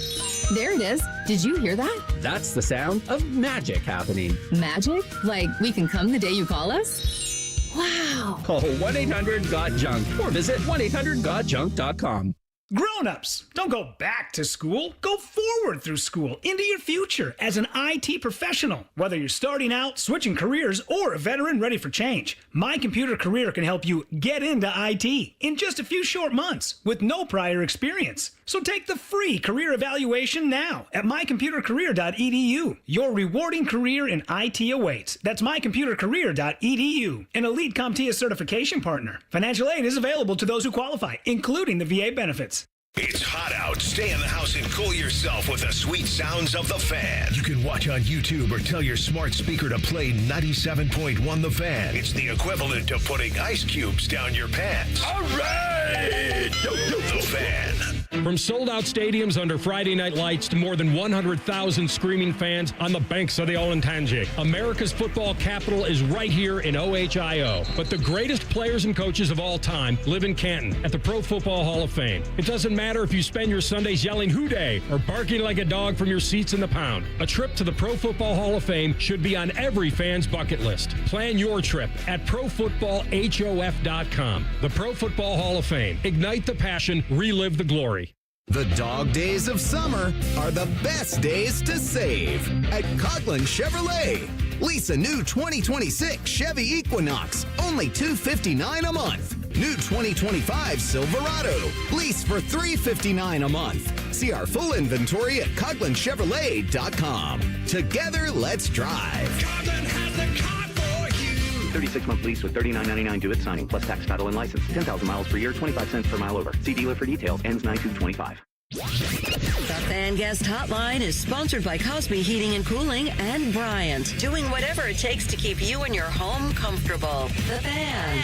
There it is. Did you hear that? That's the sound of magic happening. Magic? Like we can come the day you call us? Wow. Call 1-800-GOT-JUNK or visit 1-800-GOT-JUNK.com. Grown-ups, don't go back to school. Go forward through school into your future as an IT professional. Whether you're starting out, switching careers, or a veteran ready for change, My Computer Career can help you get into IT in just a few short months with no prior experience. So take the free career evaluation now at mycomputercareer.edu. Your rewarding career in IT awaits. That's mycomputercareer.edu. An Elite CompTIA certification partner. Financial aid is available to those who qualify, including the VA benefits. It's hot out. Stay in the house and cool yourself with the sweet sounds of The Fan. You can watch on YouTube or tell your smart speaker to play 97.1 The Fan. It's the equivalent of putting ice cubes down your pants. All right! The Fan. From sold-out stadiums under Friday night lights to more than 100,000 screaming fans on the banks of the Olentangy, America's football capital is right here in OHIO. But the greatest players and coaches of all time live in Canton at the Pro Football Hall of Fame. It doesn't matter if you spend your Sundays yelling "Hoo Day" or barking like a dog from your seats in the pound. A trip to the Pro Football Hall of Fame should be on every fan's bucket list. Plan your trip at ProFootballHof.com. The Pro Football Hall of Fame. Ignite the passion, relive the glory. The dog days of summer are the best days to save at Coughlin Chevrolet. Lease a new 2026 Chevy Equinox, only $259 a month. New 2025 Silverado, lease for $359 a month. See our full inventory at CoughlinChevrolet.com. Together, let's drive. Coughlin has the car for you. 36-month lease with $39.99 due at signing, plus tax, title, and license. 10,000 miles per year, 25 cents per mile over. See dealer for details. Ends 9/2/25. The Fan Guest Hotline is sponsored by Cosby Heating and Cooling and Bryant, doing whatever it takes to keep you and your home comfortable. The Fan.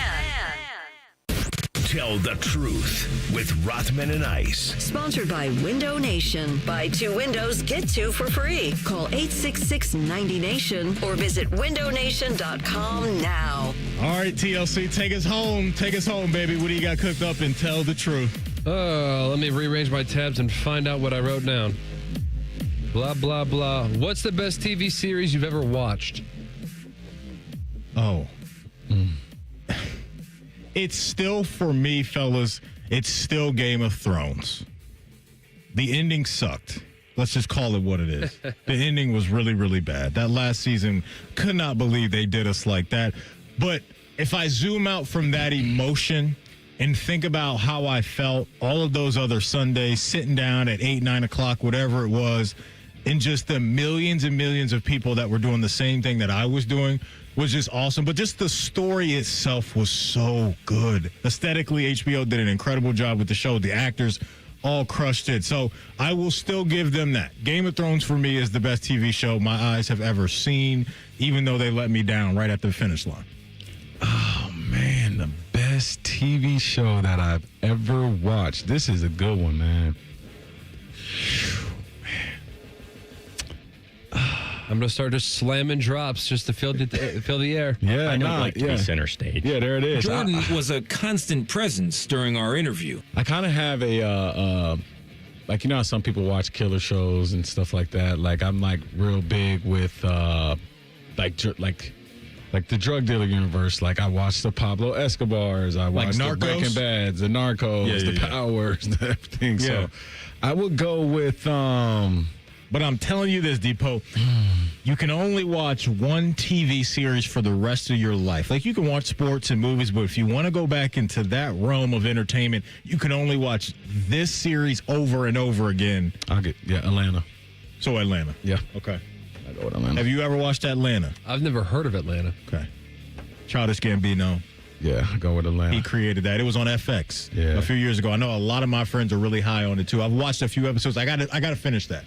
Tell the truth with Rothman and Ice. Sponsored by Window Nation. Buy 2 windows, get 2 for free. Call 866-90-NATION or visit windownation.com now. All right, TLC, take us home. Take us home, baby. What do you got cooked up and tell the truth? Let me rearrange my tabs and find out what I wrote down. Blah, blah, blah. What's the best TV series you've ever watched? Oh. It's still, for me, fellas, it's still Game of Thrones. The ending sucked. Let's just call it what it is. The ending was really, really bad. That last season, could not believe they did us like that. But if I zoom out from that emotion and think about how I felt all of those other Sundays, sitting down at 8, 9 o'clock, whatever it was, and just the millions and millions of people that were doing the same thing that I was doing was just awesome. But just the story itself was so good. Aesthetically, HBO did an incredible job with the show. The actors all crushed it. So I will still give them that. Game of Thrones for me is the best TV show my eyes have ever seen, even though they let me down right at the finish line. Oh, man, the best TV show that I've ever watched. This is a good one, man. I'm going to start just slamming drops just to fill the air. Yeah, I don't like to be center stage. Yeah, there it is. Jordan was a constant presence during our interview. I kind of have a, like, you know how some people watch killer shows and stuff like that? Like, I'm, like, real big with, like the drug dealer universe. Like, I watched the Pablo Escobars. I watched the Breaking Bads, the Narcos, the Powers, everything. Yeah. So I would go with... But I'm telling you this, Depot, you can only watch one TV series for the rest of your life. Like, you can watch sports and movies, but if you want to go back into that realm of entertainment, you can only watch this series over and over again. Atlanta. So Atlanta. Yeah. Okay. I go with Atlanta. Have you ever watched Atlanta? I've never heard of Atlanta. Okay. Childish Gambino. Yeah, I go with Atlanta. He created that. It was on FX a few years ago. I know a lot of my friends are really high on it, too. I've watched a few episodes. I got to finish that.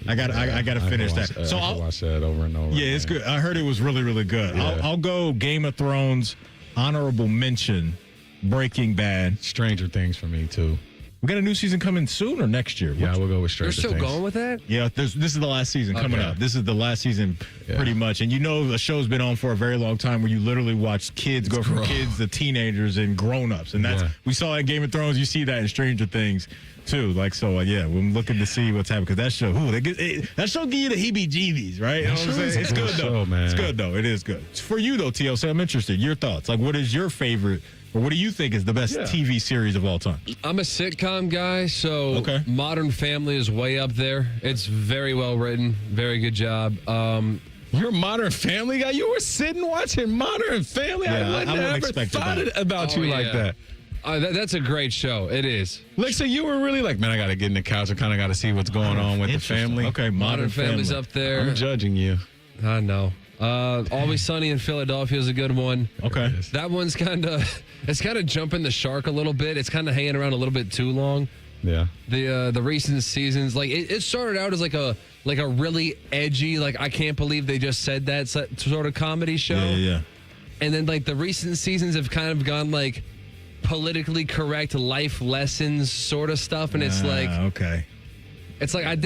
I got to finish that. So I'll watch that over and over. Yeah, it's good. I heard it was really, really good. Yeah. I'll go Game of Thrones, honorable mention, Breaking Bad. Stranger Things for me, too. We got a new season coming soon or next year? Yeah, we'll go with Stranger They're still going with that? Yeah, this is the last season coming up. This is the last season pretty much. And you know the show's been on for a very long time where you literally watch kids go from kids to teenagers and grown-ups. And that's we saw in Game of Thrones. You see that in Stranger Things, too. Like, so, we're looking to see what's happening. Because that show, that show give you the heebie-jeebies, right? You know what I'm saying? It's good, though. Man. It's good, though. It is good. For you, though, TLC, I'm interested. Your thoughts. Like, what is your favorite, or what do you think is the best TV series of all time? I'm a sitcom guy, so Modern Family is way up there. It's very well written. Very good job. You're a Modern Family guy? You were sitting watching Modern Family? Yeah, I wouldn't have ever thought about you like that. That's a great show. It is. Like, so you were really like, man, I got to get in the couch. I kind of got to see what's going on with the family. Okay, Modern Family's up there. I'm judging you. I know. Always Sunny in Philadelphia is a good one. Okay. That one's kind of jumping the shark a little bit. It's kind of hanging around a little bit too long. Yeah. The recent seasons, like it started out as like a really edgy, like I can't believe they just said that sort of comedy show. Yeah. And then like the recent seasons have kind of gone like politically correct life lessons sort of stuff. And it's like, okay. It's like,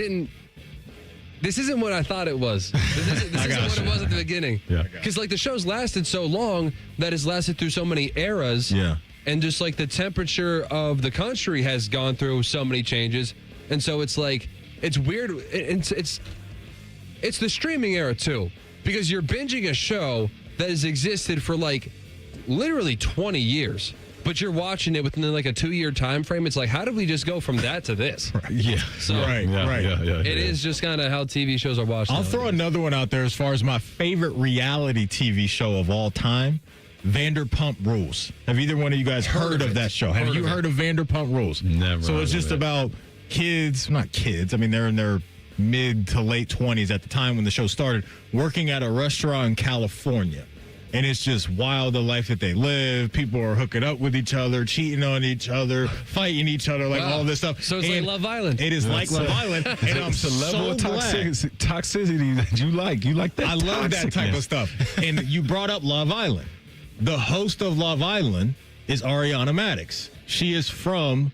this isn't what I thought it was. This isn't what it was at the beginning. Yeah. Because like the show's lasted so long that it's lasted through so many eras. Yeah. And just like the temperature of the country has gone through so many changes. And so it's like, it's weird. It's the streaming era too. Because you're binging a show that has existed for like literally 20 years. But you're watching it within like a 2-year time frame. It's like, how did we just go from that to this? Yeah. So Right. It is just kind of how TV shows are watched. I'll throw another one out there as far as my favorite reality TV show of all time, Vanderpump Rules. Have either one of you guys heard of that show? Have you heard of Vanderpump Rules? Never. So it's just about kids, not kids, I mean, they're in their mid to late 20s at the time when the show started, working at a restaurant in California. And it's just wild, the life that they live. People are hooking up with each other, cheating on each other, fighting each other, like all this stuff. So it's like Love Island. It is like Love Island. And I'm it's a level of glad. toxicity that you like. You like that. I love that type of stuff. And you brought up Love Island. The host of Love Island is Ariana Madix. She is from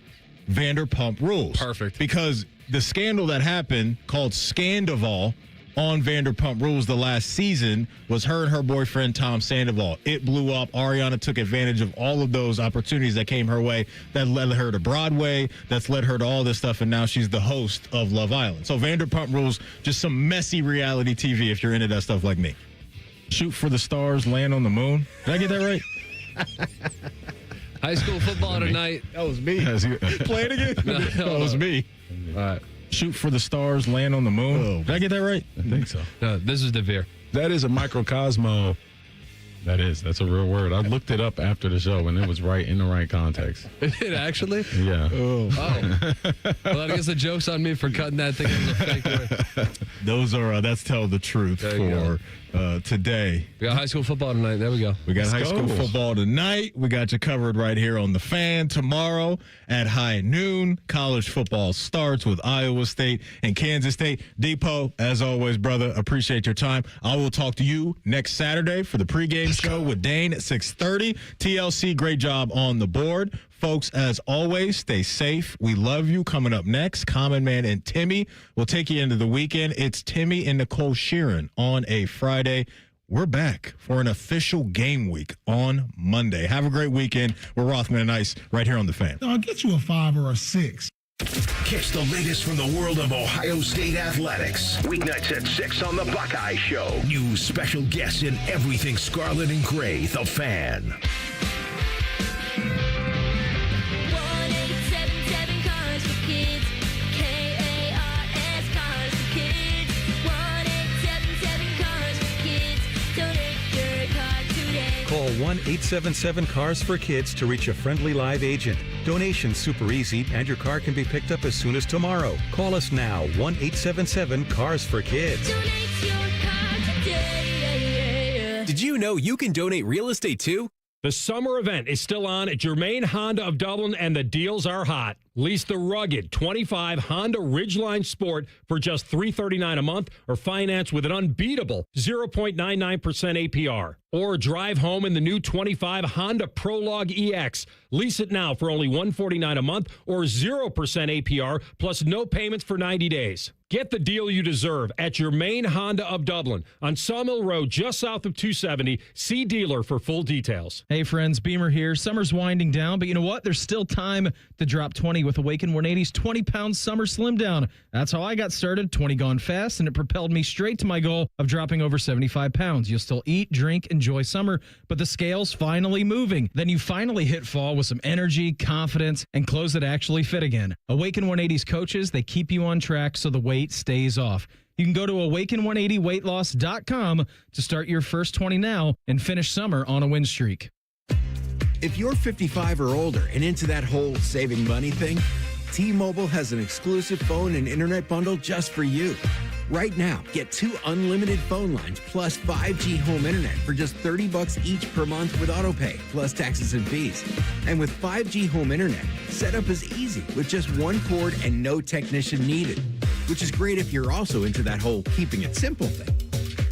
Vanderpump Rules. Perfect. Because the scandal that happened called Scandival on Vanderpump Rules the last season was her and her boyfriend, Tom Sandoval. It blew up. Ariana took advantage of all of those opportunities that came her way that led her to Broadway, that's led her to all this stuff, and now she's the host of Love Island. So Vanderpump Rules, just some messy reality TV if you're into that stuff like me. Shoot for the stars, land on the moon. Did I get that right? High school football tonight. That was me. Play it again. No, that was me. All right. Shoot for the stars, land on the moon. Did I get that right? I think so. No, this is DeVere. That is a microcosmo. That's a real word. I looked it up after the show and it was right in the right context. It actually? Yeah. Oh. Well, I guess the joke's on me for cutting that thing as a fake word. Those are, that's Tell the Truth for today. We got high school football tonight. There we go. We got high school football tonight. We got you covered right here on The Fan. Tomorrow at high noon, college football starts with Iowa State and Kansas State. Depot, as always, brother, appreciate your time. I will talk to you next Saturday for the pregame show with Dane at 6:30. TLC, great job on the board. Folks, as always, stay safe. We love you. Coming up next, Common Man and Timmy will take you into the weekend. It's Timmy and Nicole Sheeran on a Friday. We're back for an official game week on Monday. Have a great weekend. We're Rothman and Ice right here on The Fan. I'll get you a 5 or a 6. Catch the latest from the world of Ohio State athletics. Weeknights at 6 on the Buckeye Show. News, special guests, and everything Scarlet and Gray. The Fan. Call 1-877-CARS-FOR-KIDS to reach a friendly live agent. Donation's super easy, and your car can be picked up as soon as tomorrow. Call us now, 1-877-CARS-FOR-KIDS. Did you know you can donate real estate too? The summer event is still on at Jahmyr Honda of Dublin, and the deals are hot. Lease the rugged 25 Honda Ridgeline Sport for just $339 a month, or finance with an unbeatable 0.99% APR. Or drive home in the new 25 Honda Prologue EX. Lease it now for only $149 a month, or 0% APR, plus no payments for 90 days. Get the deal you deserve at your main Honda of Dublin on Sawmill Road, just south of 270. See dealer for full details. Hey friends, Beamer here. Summer's winding down, but you know what? There's still time to drop 20 with Awaken 180's 20-pound summer slim down. That's how I got started. 20 gone fast, and it propelled me straight to my goal of dropping over 75 pounds. You'll still eat, drink, enjoy summer, but the scale's finally moving. Then you finally hit fall with some energy, confidence, and clothes that actually fit again. Awaken 180's coaches, they keep you on track so the weight stays off. You can go to awaken180weightloss.com to start your first 20 now and finish summer on a win streak. If you're 55 or older and into that whole saving money thing, T-Mobile has an exclusive phone and internet bundle just for you. Right now, get 2 unlimited phone lines plus 5G home internet for just $30 each per month with autopay, plus taxes and fees. And with 5G home internet, setup is easy with just 1 cord and no technician needed, which is great if you're also into that whole keeping it simple thing.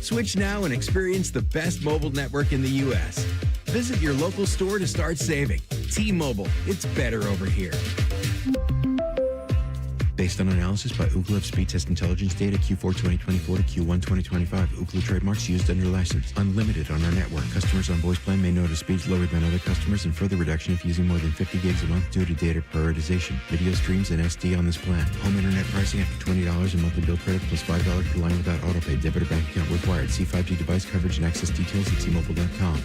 Switch now and experience the best mobile network in the U.S. Visit your local store to start saving. T-Mobile, it's better over here. Based on analysis by Ookla of speed test intelligence data Q4 2024 to Q1 2025. Ookla trademarks used under license. Unlimited on our network. Customers on voice plan may notice speeds lower than other customers and further reduction if using more than 50 gigs a month due to data prioritization. Video streams and SD on this plan. Home internet pricing after $20 in monthly bill credit plus $5 per line without autopay. Debit or bank account required. See 5G device coverage and access details at T-Mobile.com.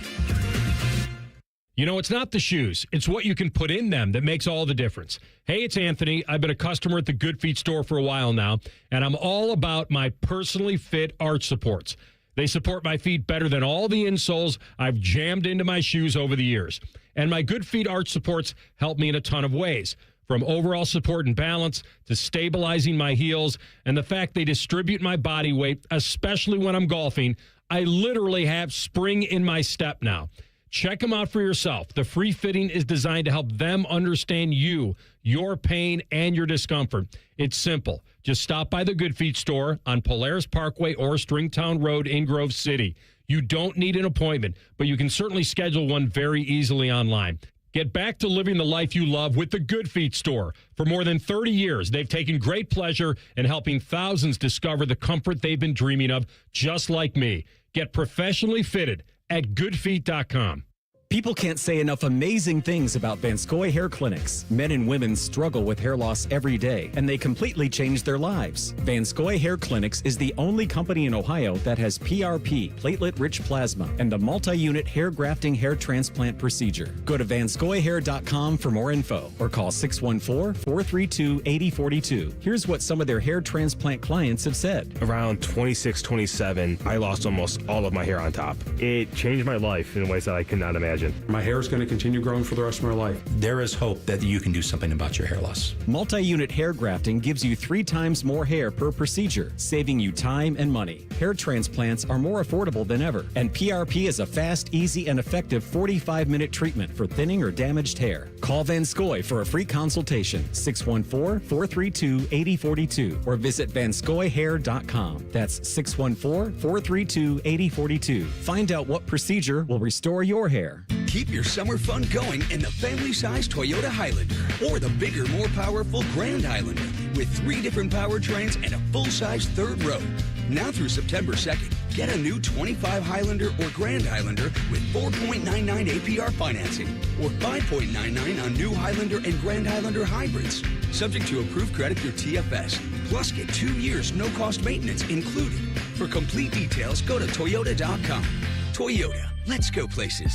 You know, it's not the shoes. It's what you can put in them that makes all the difference. Hey, it's Anthony. I've been a customer at the Good Feet store for a while now, and I'm all about my personally fit arch supports. They support my feet better than all the insoles I've jammed into my shoes over the years. And my Good Feet arch supports help me in a ton of ways, from overall support and balance to stabilizing my heels, and the fact they distribute my body weight, especially when I'm golfing. I literally have spring in my step now. Check them out for yourself. The free fitting is designed to help them understand you, your pain, and your discomfort. It's simple. Just stop by the Good Feet store on Polaris Parkway or Stringtown Road in Grove City. You don't need an appointment, but you can certainly schedule one very easily online. Get back to living the life you love with the Good Feet store. For more than 30 years, they've taken great pleasure in helping thousands discover the comfort they've been dreaming of, just like me. Get professionally fitted at goodfeet.com. People can't say enough amazing things about Vanscoy Hair Clinics. Men and women struggle with hair loss every day, and they completely change their lives. Vanscoy Hair Clinics is the only company in Ohio that has PRP, platelet-rich plasma, and the multi-unit hair grafting hair transplant procedure. Go to vanscoyhair.com for more info, or call 614-432-8042. Here's what some of their hair transplant clients have said. Around 26, 27, I lost almost all of my hair on top. It changed my life in ways that I could not imagine. My hair is going to continue growing for the rest of my life. There is hope that you can do something about your hair loss. Multi-unit hair grafting gives you 3 times more hair per procedure, saving you time and money. Hair transplants are more affordable than ever, and PRP is a fast, easy, and effective 45-minute treatment for thinning or damaged hair. Call Vanscoy for a free consultation, 614-432-8042, or visit vanscoyhair.com. That's 614-432-8042. Find out what procedure will restore your hair. Keep your summer fun going in the family-size Toyota Highlander or the bigger, more powerful Grand Highlander with 3 different powertrains and a full-size third row. Now through September 2nd, get a new 25 Highlander or Grand Highlander with 4.99 APR financing or 5.99 on new Highlander and Grand Highlander hybrids. Subject to approved credit through TFS. Plus get 2 years no-cost maintenance included. For complete details, go to Toyota.com. Toyota. Let's go places.